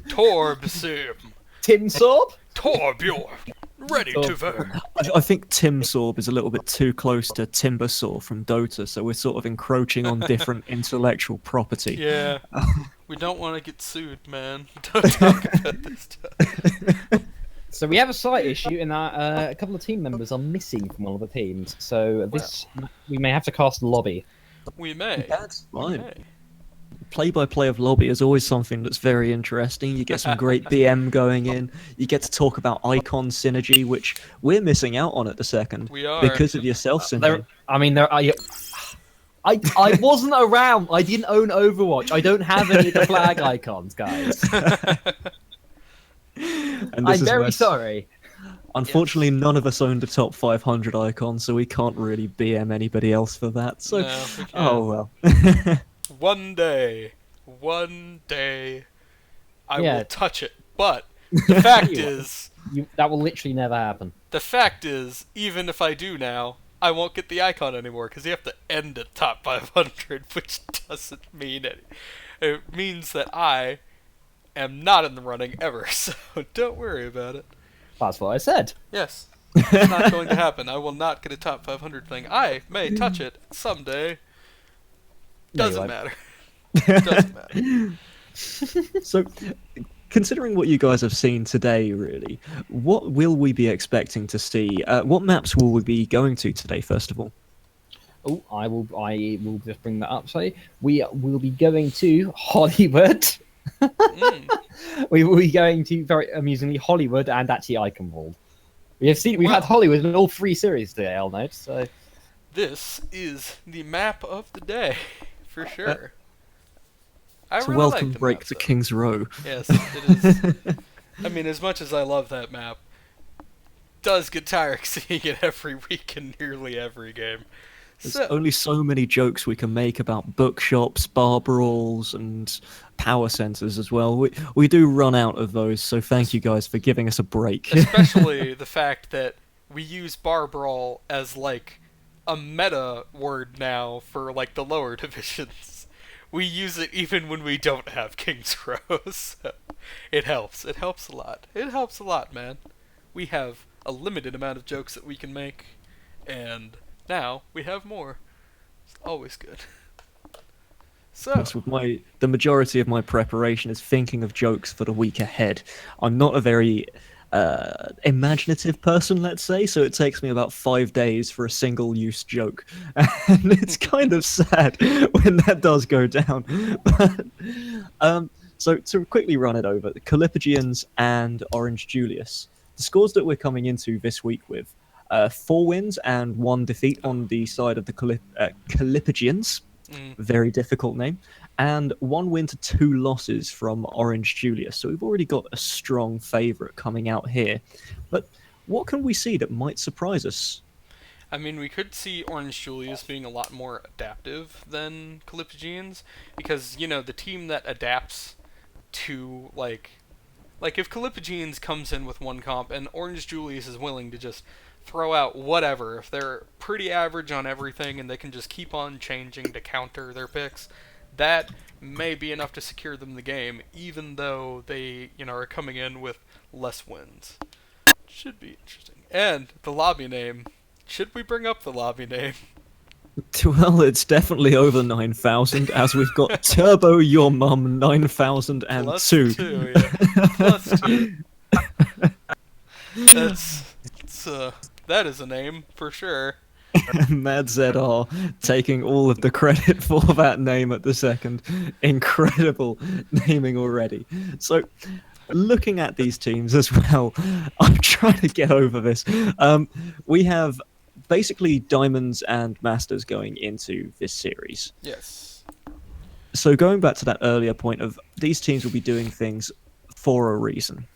Torbsim. Tim Sorb? Torbjorn. Ready to vote. I think Tim Sorb is a little bit too close to Timbersaw from Dota, so we're sort of encroaching on different intellectual property. Yeah. We don't want to get sued, man. Don't talk about this stuff. So we have a slight issue in that a couple of team members are missing from one of the teams. So we may have to cast lobby. We may. That's We fine. may. Play-by-play of lobby is always something that's very interesting. You get some great BM going in. You get to talk about icon synergy, which we're missing out on at the second. We are. Because of yourself, Synergy. I wasn't around. I didn't own Overwatch. I don't have any of the flag icons, guys. And I'm this is very where, sorry. unfortunately, none of us owned a top 500 icon, so we can't really BM anybody else for that. So, No, we can't. oh well. One day, I will Yeah. touch it. But the fact You- is, that will literally never happen. even if I do now, I won't get the icon anymore because you have to end at top 500, which doesn't mean it. It means that I am not in the running ever, so don't worry about it. That's what I said. Yes, it's not going to happen. I will not get a top 500 thing. I may touch it someday. No, you Doesn't won't. matter. Doesn't matter. So, considering what you guys have seen today, really, what will we be expecting to see? What maps will we be going to today, first of all? Oh, I will just bring that up. So we will be going to Hollywood. We will be going to, very amusingly, Hollywood and actually Iconwald. We've Well. had Hollywood in all 3 series today, I'll note. So This is the map of the day, for sure. I It's a really welcome like the break map, to though. King's Row. Yes, it is. I mean, as much as I love that map, does get tiring seeing it every week in nearly every game. There's So, only so many jokes we can make about bookshops, bar brawls, and power centers as well. We do run out of those, so thank you guys for giving us a break. especially the fact that we use bar brawl as like a meta word now for like the lower divisions. We use it even when we don't have King's Row, so it helps. It helps a lot. It helps a lot, man. We have a limited amount of jokes that we can make, and now we have more. It's always good. So, Yes, with the majority of my preparation is thinking of jokes for the week ahead. I'm not a very imaginative person, let's say, so it takes me about 5 days for a single-use joke, and it's kind of sad when that does go down. But, so to quickly run it over, the Calipigians and Orange Julius, the scores that we're coming into this week with: 4 wins and 1 defeat on the side of the Calipigians. Very difficult name. And 1 win to 2 losses from Orange Julius. So we've already got a strong favourite coming out here. But what can we see that might surprise us? I mean, we could see Orange Julius being a lot more adaptive than Calipigians, because, you know, the team that adapts to, like if Calipigians comes in with one comp and Orange Julius is willing to just throw out whatever, if they're pretty average on everything and they can just keep on changing to counter their picks, that may be enough to secure them the game, even though they, you know, are coming in with less wins. Should be interesting. And the lobby name. Should we bring up the lobby name? Well, it's definitely over 9,000, as we've got Turbo Your Mum 9002. Plus 2, yeah. Plus 2. That is a name, for sure. Mad ZR taking all of the credit for that name at the second. Incredible naming already. So, looking at these teams as well, I'm trying to get over this. We have basically Diamonds and Masters going into this series. Yes. So going back to that earlier point of these teams will be doing things for a reason.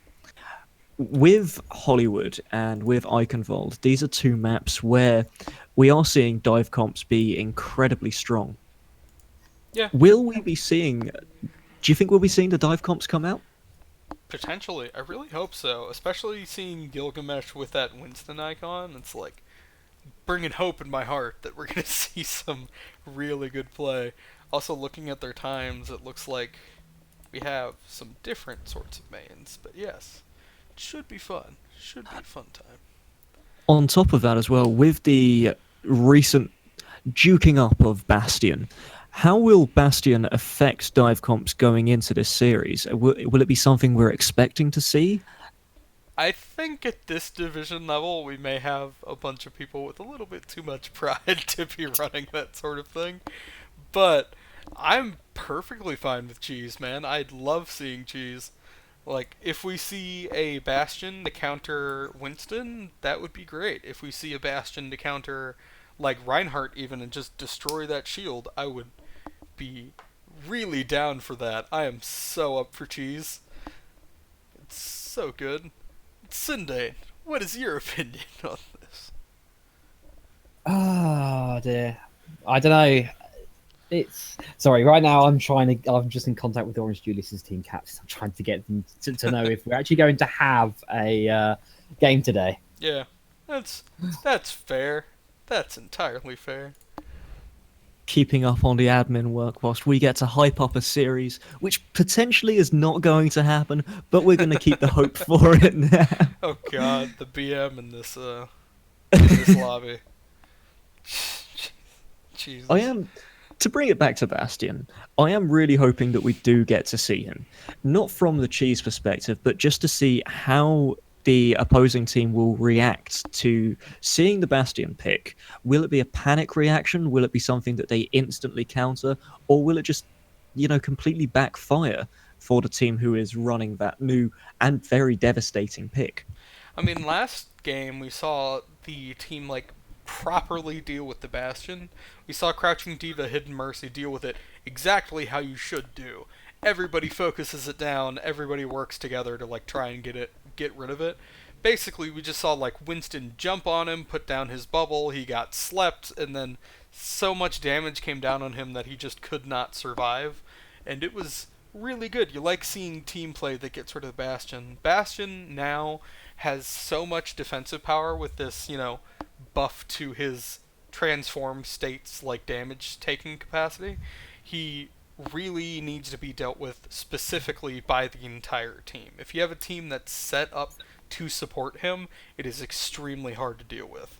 With Hollywood and with Iconvold, these are 2 maps where we are seeing dive comps be incredibly strong. Yeah. Will we be seeing... Do you think we'll be seeing the dive comps come out? Potentially. I really hope so. Especially seeing Gilgamesh with that Winston icon. It's like bringing hope in my heart that we're going to see some really good play. Also, looking at their times, it looks like we have some different sorts of mains. But yes, it should be fun. Should be a fun time. On top of that as well, with the recent duking up of Bastion, how will Bastion affect dive comps going into this series? Will it be something we're expecting to see? I think at this division level, we may have a bunch of people with a little bit too much pride to be running that sort of thing. But I'm perfectly fine with Cheese, man. I'd love seeing Cheese. Like, if we see a Bastion to counter Winston, that would be great. If we see a Bastion to counter, like, Reinhardt even, and just destroy that shield, I would be really down for that. I am so up for Cheese. It's so good. Sunday, what is your opinion on this? Oh dear, I don't know. It's sorry. Right now, I'm just in contact with Orange Julius's team captains. I'm trying to get them to know if we're actually going to have a game today. Yeah, that's fair. That's entirely fair. Keeping up on the admin work whilst we get to hype up a series, which potentially is not going to happen, but we're going to keep the hope for it now. Oh God, the BM in this lobby. Jesus. To bring it back to Bastion, I am really hoping that we do get to see him. Not from the cheese perspective, but just to see how the opposing team will react to seeing the Bastion pick. Will it be a panic reaction? Will it be something that they instantly counter? Or will it just, completely backfire for the team who is running that new and very devastating pick? I mean, last game we saw the team properly deal with the Bastion. We saw Crouching D.Va, Hidden Mercy deal with it exactly how you should do. Everybody focuses it down. Everybody works together to try and get rid of it. Basically, we just saw Winston jump on him, put down his bubble. He got slept, and then so much damage came down on him that he just could not survive. And it was really good. You like seeing team play that gets rid of the Bastion. Bastion now has so much defensive power with this, buff to his transformed states damage taking capacity. He really needs to be dealt with specifically by the entire team. If you have a team that's set up to support him, it is extremely hard to deal with.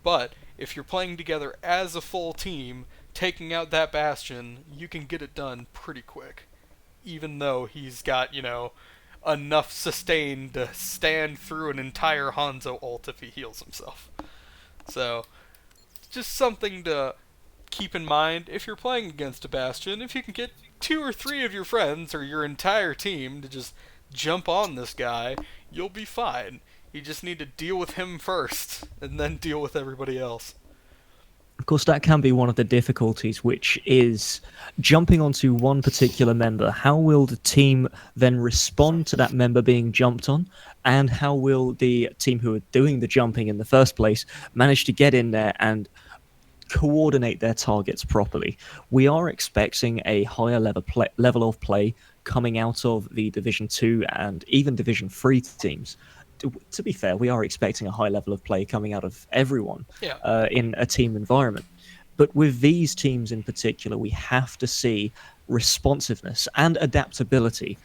But if you're playing together as a full team, taking out that Bastion, you can get it done pretty quick. Even though he's got, enough sustain to stand through an entire Hanzo ult if he heals himself. So, just something to keep in mind if you're playing against a Bastion. If you can get 2 or 3 of your friends or your entire team to just jump on this guy, you'll be fine. You just need to deal with him first, and then deal with everybody else. Of course, that can be one of the difficulties, which is jumping onto one particular member. How will the team then respond to that member being jumped on? And how will the team who are doing the jumping in the first place manage to get in there and coordinate their targets properly? We are expecting a higher level of play coming out of the Division 2 and even Division 3 teams. To be fair, we are expecting a high level of play coming out of everyone in a team environment. But with these teams in particular, we have to see responsiveness and adaptability.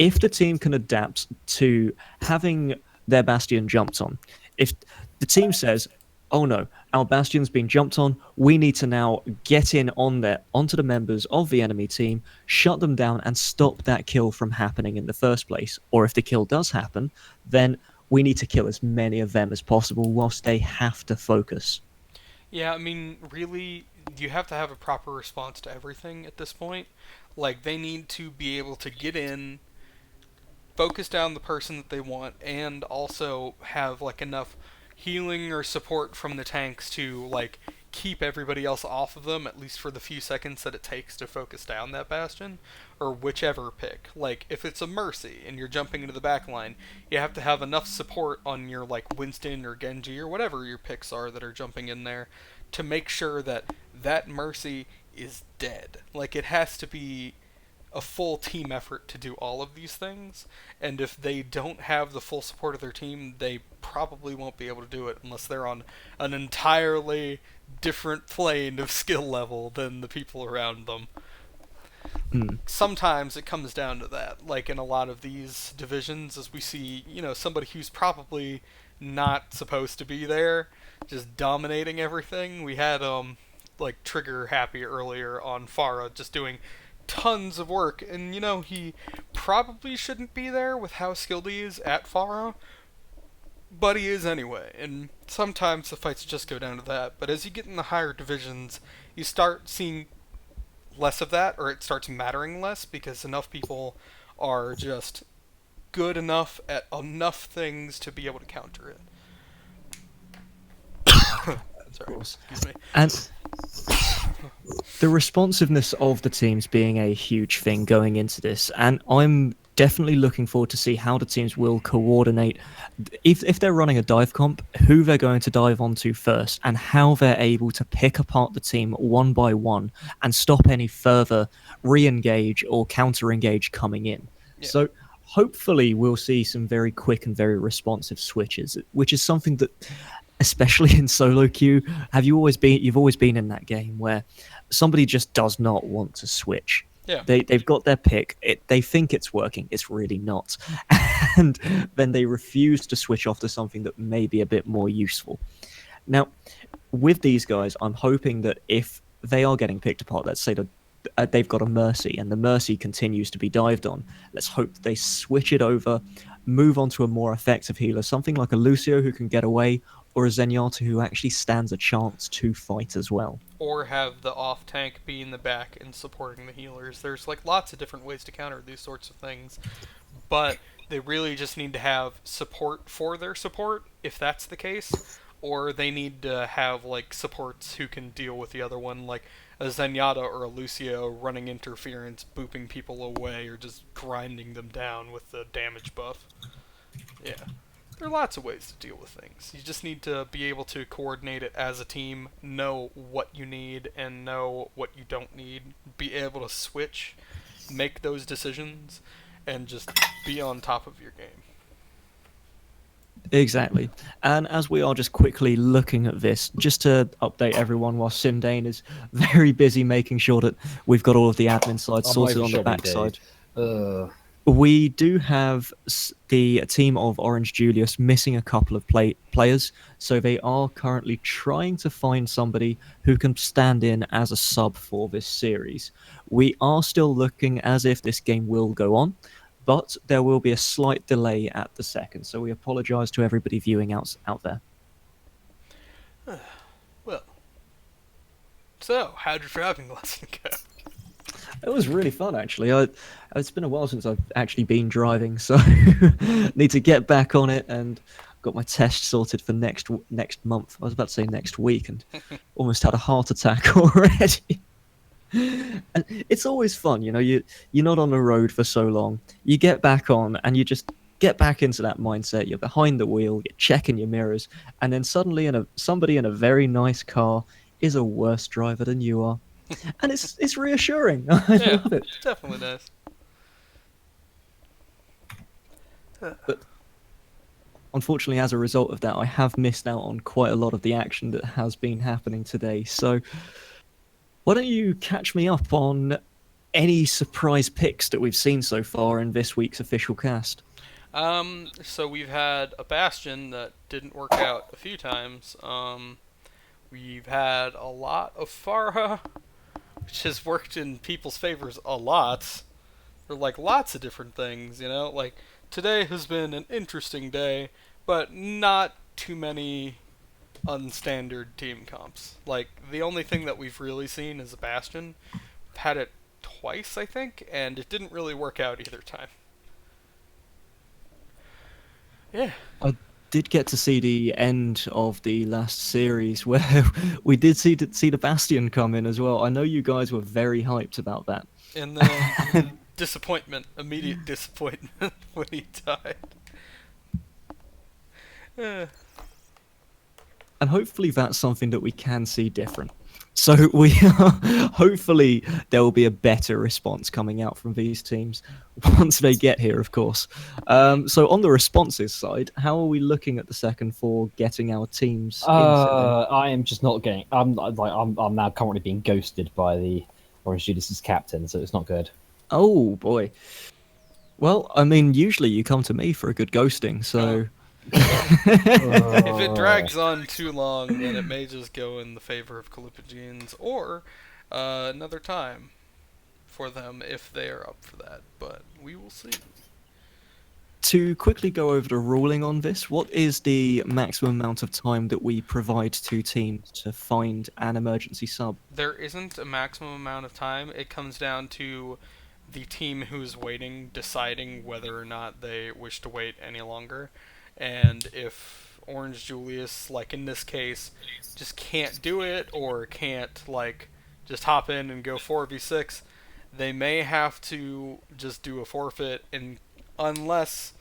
If the team can adapt to having their Bastion jumped on, if the team says, oh no, our Bastion's been jumped on, we need to now get in on there, onto the members of the enemy team, shut them down and stop that kill from happening in the first place. Or if the kill does happen, then we need to kill as many of them as possible whilst they have to focus. Yeah, I mean, really, you have to have a proper response to everything at this point. They need to be able to get in, focus down the person that they want, and also have, enough healing or support from the tanks to keep everybody else off of them, at least for the few seconds that it takes to focus down that Bastion, or whichever pick. If it's a Mercy and you're jumping into the back line, you have to have enough support on your Winston or Genji or whatever your picks are that are jumping in there to make sure that that Mercy is dead. It has to be a full team effort to do all of these things, and if they don't have the full support of their team, they probably won't be able to do it unless they're on an entirely different plane of skill level than the people around them. Sometimes it comes down to that, in a lot of these divisions, as we see, somebody who's probably not supposed to be there, just dominating everything. We had, Trigger Happy earlier on Pharah, just doing tons of work, and he probably shouldn't be there with how skilled he is at Pharah, but he is anyway, and sometimes the fights just go down to that. But as you get in the higher divisions, you start seeing less of that, or it starts mattering less, because enough people are just good enough at enough things to be able to counter it. Sorry, excuse me. And the responsiveness of the teams being a huge thing going into this, and I'm definitely looking forward to see how the teams will coordinate. If they're running a dive comp, who they're going to dive onto first, and how they're able to pick apart the team one by one and stop any further re-engage or counter-engage coming in. Yeah. So hopefully we'll see some very quick and very responsive switches, which is something that, especially in solo queue, you've always been in that game where somebody just does not want to switch. Yeah. They've got their pick. They think it's working. It's really not. And then they refuse to switch off to something that may be a bit more useful. Now, with these guys, I'm hoping that if they are getting picked apart, let's say that they've got a Mercy and the Mercy continues to be dived on, let's hope that they switch it over, move on to a more effective healer, something like a Lucio who can get away, or a Zenyatta who actually stands a chance to fight as well. Or have the off tank be in the back and supporting the healers. There's like lots of different ways to counter these sorts of things, but they really just need to have support for their support, if that's the case, or they need to have like supports who can deal with the other one, like a Zenyatta or a Lucio running interference, booping people away, or just grinding them down with the damage buff. Yeah. There are lots of ways to deal with things. You just need to be able to coordinate it as a team, know what you need and know what you don't need, be able to switch, make those decisions, and just be on top of your game. Exactly. And as we are just quickly looking at this, just to update everyone while Simdane is very busy making sure that we've got all of the admin side sorted on the backside. We do have the team of Orange Julius missing a couple of players, so they are currently trying to find somebody who can stand in as a sub for this series. We are still looking as if this game will go on, but there will be a slight delay at the second, so we apologise to everybody viewing out there. Well, so how'd your driving lesson go? It was really fun, actually. It's been a while since I've actually been driving, so need to get back on it, and got my test sorted for next month. I was about to say next week, and almost had a heart attack already. And it's always fun, you know. You're not on the road for so long. You get back on, and you just get back into that mindset. You're behind the wheel. You're checking your mirrors, and then suddenly, somebody in a very nice car is a worse driver than you are. And it's reassuring. I love it. It's definitely nice. But unfortunately, as a result of that, I have missed out on quite a lot of the action that has been happening today. So why don't you catch me up on any surprise picks that we've seen so far in this week's official cast? So we've had a Bastion that didn't work out a few times. We've had a lot of Pharah, which has worked in people's favors a lot. For like lots of different things, you know? Like, today has been an interesting day, but not too many unstandard team comps. Like, the only thing that we've really seen is a Bastion. We've had it twice, I think, and it didn't really work out either time. Yeah. I did get to see the end of the last series where we did see the Bastion come in as well. I know you guys were very hyped about that. And then disappointment, immediate disappointment when he died. And hopefully that's something that we can see different. So hopefully there will be a better response coming out from these teams once they get here, of course. So on the responses side, how are we looking at the second for getting our teams? I am just not getting. I'm now currently being ghosted by the Orange Julius's captain, so it's not good. Oh boy. Well, I mean, usually you come to me for a good ghosting, so. If it drags on too long, then it may just go in the favor of Calipagenes, or another time for them if they are up for that. But we will see. To quickly go over the ruling on this, what is the maximum amount of time that we provide to teams to find an emergency sub? There isn't a maximum amount of time. It comes down to the team who's waiting deciding whether or not they wish to wait any longer. And if Orange Julius, like in this case, just can't do it or can't like just hop in and go 4v6, they may have to just do a forfeit and unless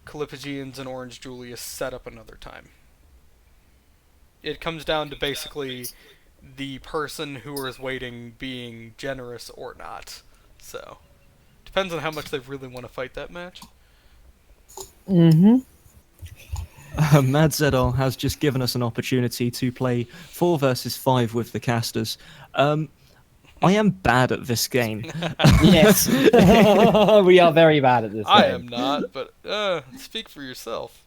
Calipagians and Orange Julius set up another time. It comes down to basically the person who is waiting being generous or not. So, depends on how much they really want to fight that match. Mm-hmm. Mad Zedar has just given us an opportunity to play 4 versus 5 with the casters. I am bad at this game. Yes. We are very bad at this I game. am not, but speak for yourself.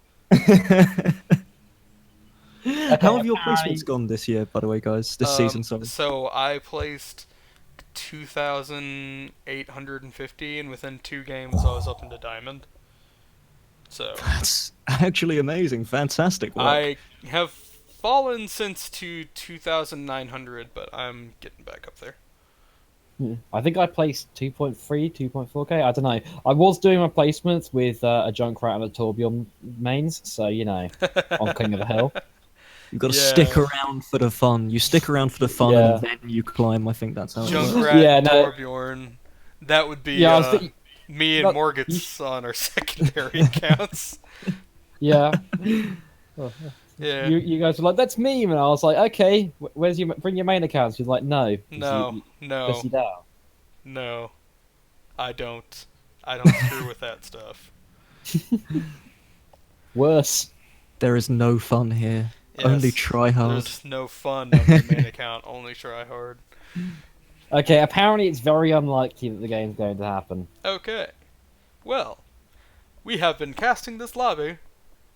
How have your placements gone this year, by the way, guys? This season, sorry. So I placed 2,850, and within 2 games I was up into Diamond. So That's actually amazing. Fantastic work. I have fallen since to 2,900, but I'm getting back up there. I think I placed 2.3, 2.4k. I don't know. I was doing my placements with a Junkrat and a Torbjorn mains, so you know, on King of the Hill. You've got to Yeah. stick around for the fun. You stick around for the fun, Yeah. and then you climb. I think that's how it works. Junkrat, Yeah, no. Torbjorn. That would be Yeah, I was thinking, me and but- Morgits on our secondary accounts. yeah. Yeah. You guys were like, "That's me," and I was like, "Okay, where's your bring your main accounts?" You're like, "No, No, yes, you don't." no. I don't. I don't screw with that stuff. Worse. There is no fun here. Yes, Only try hard. There's no fun on the main account. Only try hard. Okay, apparently it's very unlikely that the game's going to happen. Okay. Well, we have been casting this lobby.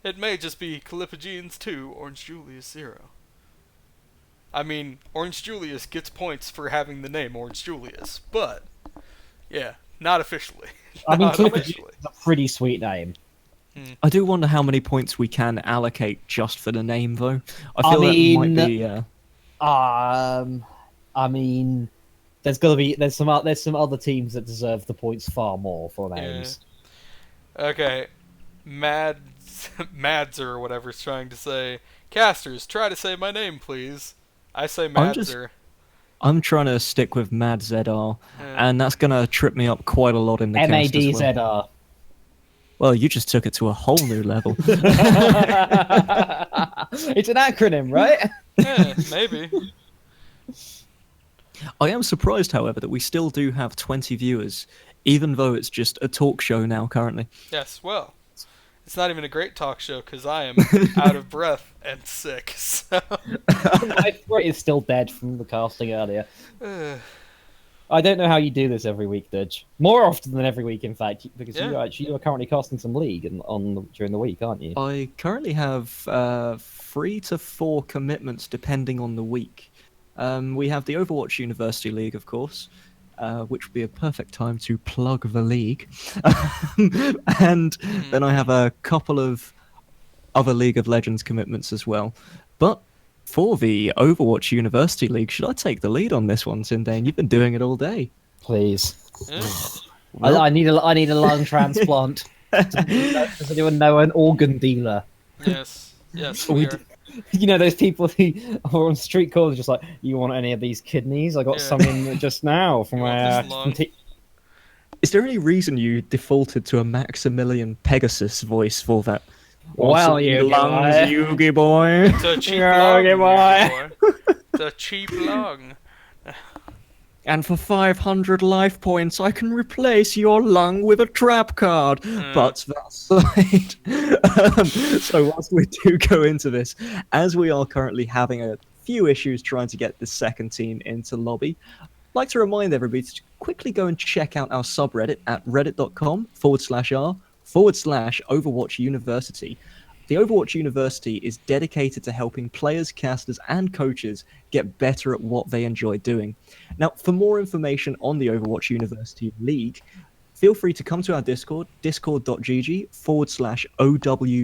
It may just be Calipagians 2, Orange Julius 0. I mean, Orange Julius gets points for having the name Orange Julius, but yeah, not officially. I mean, Not Clifford officially. is a pretty sweet name. I do wonder how many points we can allocate just for the name, though. I I feel that mean- might be. I mean, there's some other teams that deserve the points far more for names. Okay, Mads or whatever's trying to say, casters, try to say my name, please. I say Madser. I'm trying to stick with Mad Zedar, Yeah. and that's gonna trip me up quite a lot in the cast as well. MADZR. Well, you just took it to a whole new level. It's an acronym, right? Yeah, maybe. I am surprised, however, that we still do have 20 viewers, even though it's just a talk show now currently. Yes, well, it's not even a great talk show because I am out of breath and sick. So. My throat is still dead from the casting earlier. I don't know how you do this every week, Dudge. More often than every week, in fact, because Yeah. you are currently casting some League during the week, aren't you? I currently have 3 to 4 commitments depending on the week. We have the Overwatch University League, of course, which would be a perfect time to plug the league. And then I have a couple of other League of Legends commitments as well. But for the Overwatch University League, should I take the lead on this one, Sindane? You've been doing it all day. Please. Yeah. I need a lung transplant. Does anyone know an organ dealer? Yes, yes, We we d- are. You know those people who are on street corners just like, you want any of these kidneys? I got Yeah. some in just now from You want this lung? Is there any reason you defaulted to a Maximilian Pegasus voice for that? Well, Awesome you lungs, guy. Yugi boy. It's a cheap Yeah, lung, okay, you boy. boy. It's a cheap lung. And for 500 life points, I can replace your lung with a trap card. But that aside, so whilst we do go into this, as we are currently having a few issues trying to get the second team into lobby, I'd like to remind everybody to quickly go and check out our subreddit at reddit.com/r/Overwatch University. The Overwatch University is dedicated to helping players, casters, and coaches get better at what they enjoy doing. Now, for more information on the Overwatch University League, feel free to come to our Discord, discord.gg/OW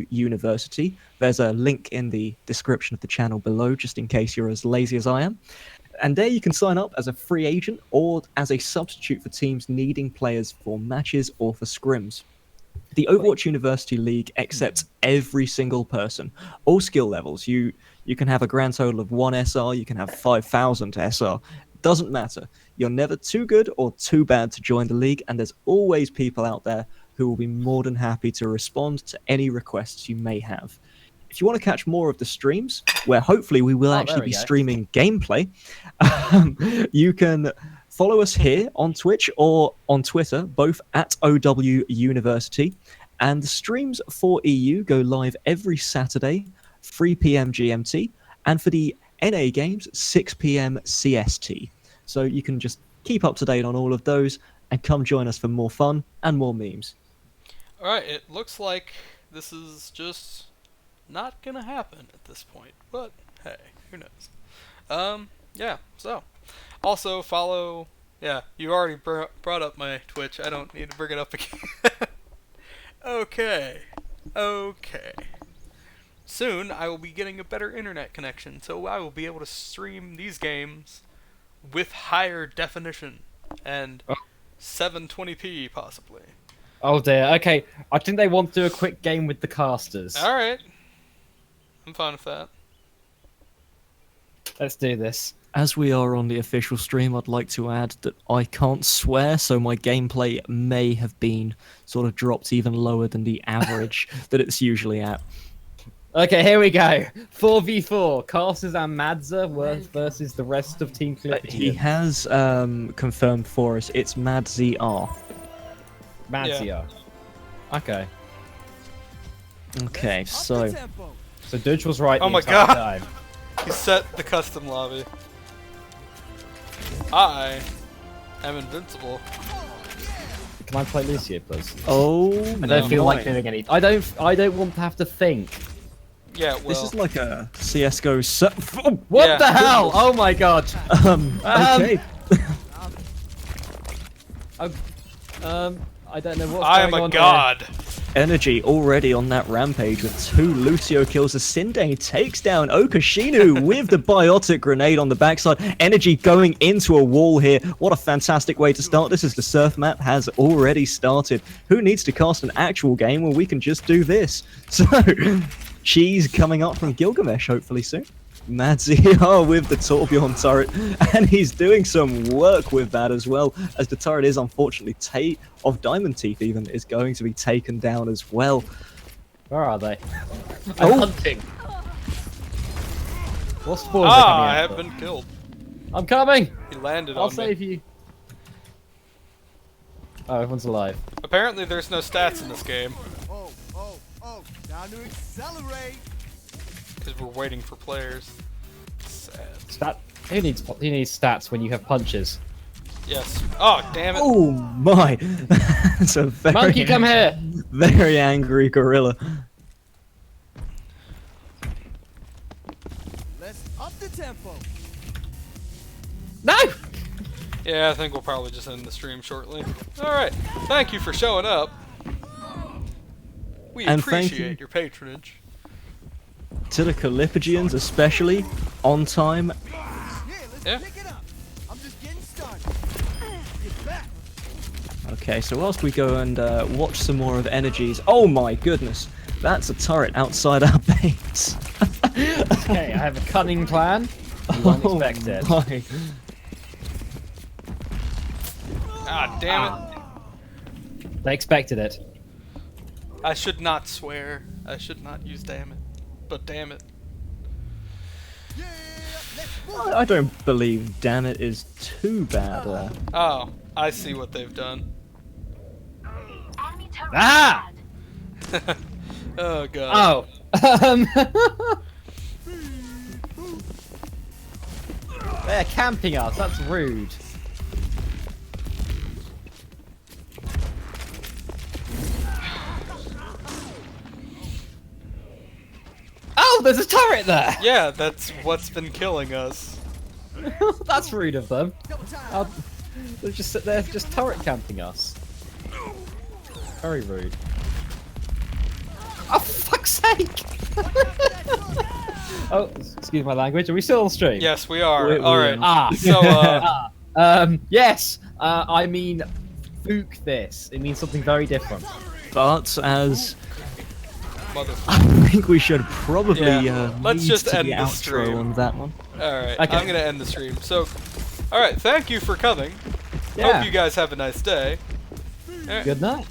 University. There's a link in the description of the channel below, just in case you're as lazy as I am. And there you can sign up as a free agent or as a substitute for teams needing players for matches or for scrims. The Overwatch University League accepts every single person, all skill levels. You can have a grand total of 1 SR, you can have 5,000 SR. Doesn't matter. You're never too good or too bad to join the league, and there's always people out there who will be more than happy to respond to any requests you may have. If you want to catch more of the streams, where hopefully we will actually be streaming gameplay, you can follow us here on Twitch or on Twitter, both at OW University. And the streams for EU go live every Saturday, 3 p.m. GMT, and for the NA games, 6 p.m. CST. So you can just keep up to date on all of those and come join us for more fun and more memes. Alright, it looks like this is just not gonna happen at this point, but hey, who knows? Yeah, so. Also, follow... Yeah, you already brought up my Twitch. I don't need to bring it up again. Okay. Soon, I will be getting a better internet connection, so I will be able to stream these games with higher definition and 720p, possibly. Oh dear. Okay, I think they want to do a quick game with the casters. Alright. I'm fine with that. Let's do this. As we are on the official stream, I'd like to add that I can't swear, so my gameplay may have been sort of dropped even lower than the average that it's usually at. Okay, here we go. 4v4. Casters and Madza versus the rest of Team Clipperton. He has confirmed for us it's MadzR. Madzia. Okay. Okay, so Dutch was right. Oh the my entire god! time. He set the custom lobby. I am invincible. Can I play Lucio, please? oh, I don't feel like doing any. I don't want to have to think. Yeah, well... this is like a CS:GO. What Yeah. the hell? Oh my god. Okay. I don't know what's I going am a on god. Energy already on that rampage with 2 Lucio kills as Sindane takes down Okashinu with the biotic grenade on the backside. Energy going into a wall here. What a fantastic way to start. This is the surf map has already started. Who needs to cast an actual game when we can just do this? So, Cheese coming up from Gilgamesh hopefully soon. Madzia with the Torbjorn turret, and he's doing some work with that as well, as the turret is unfortunately of Diamond Teeth even is going to be taken down as well. Where are they? Oh. I'm hunting. What spawns are coming I out have for? been killed. I'm coming. He landed I'll on save me. you. Oh, everyone's alive. Apparently there's no stats in this game, Oh, time to accelerate. because we're waiting for players. Sad. Who needs stats when you have punches? Yes. Oh, damn it. Oh my! That's a very, Monkey, come here! very angry gorilla. Let's up the tempo. No! Yeah, I think we'll probably just end the stream shortly. Alright, thank you for showing up. We And thank appreciate you. your patronage. To the Calipigians especially, on time. Yeah, let's Yeah. pick it up. I'm just getting started. Get back. Okay, so whilst we go and watch some more of Energy's... Oh my goodness! That's a turret outside our base. Okay, I have a cunning plan. You won't expect it. My. Ah, damn it. They expected it. I should not swear. I should not use damn it. But damn it. Yeah, let's move. I don't believe damn it is too bad. Oh, I see what they've done. Enemy turret Ah! spotted. Oh, God. Oh. They're camping us. That's rude. Oh, there's a turret there. Yeah, that's what's been killing us. That's rude of them. Double time. They're just turret camping us. Very rude. Oh, fuck's sake! Oh, excuse my language. Are we still on stream? Yes, we are. Wait, Alright. Ah. So, Yes. I mean, fook this. It means something very different. But as mother. I think we should probably Yeah, let's move just to end the the outro stream. on that one. Alright, Okay. I'm gonna end the stream. So, alright, thank you for coming. Yeah. Hope you guys have a nice day. Good night.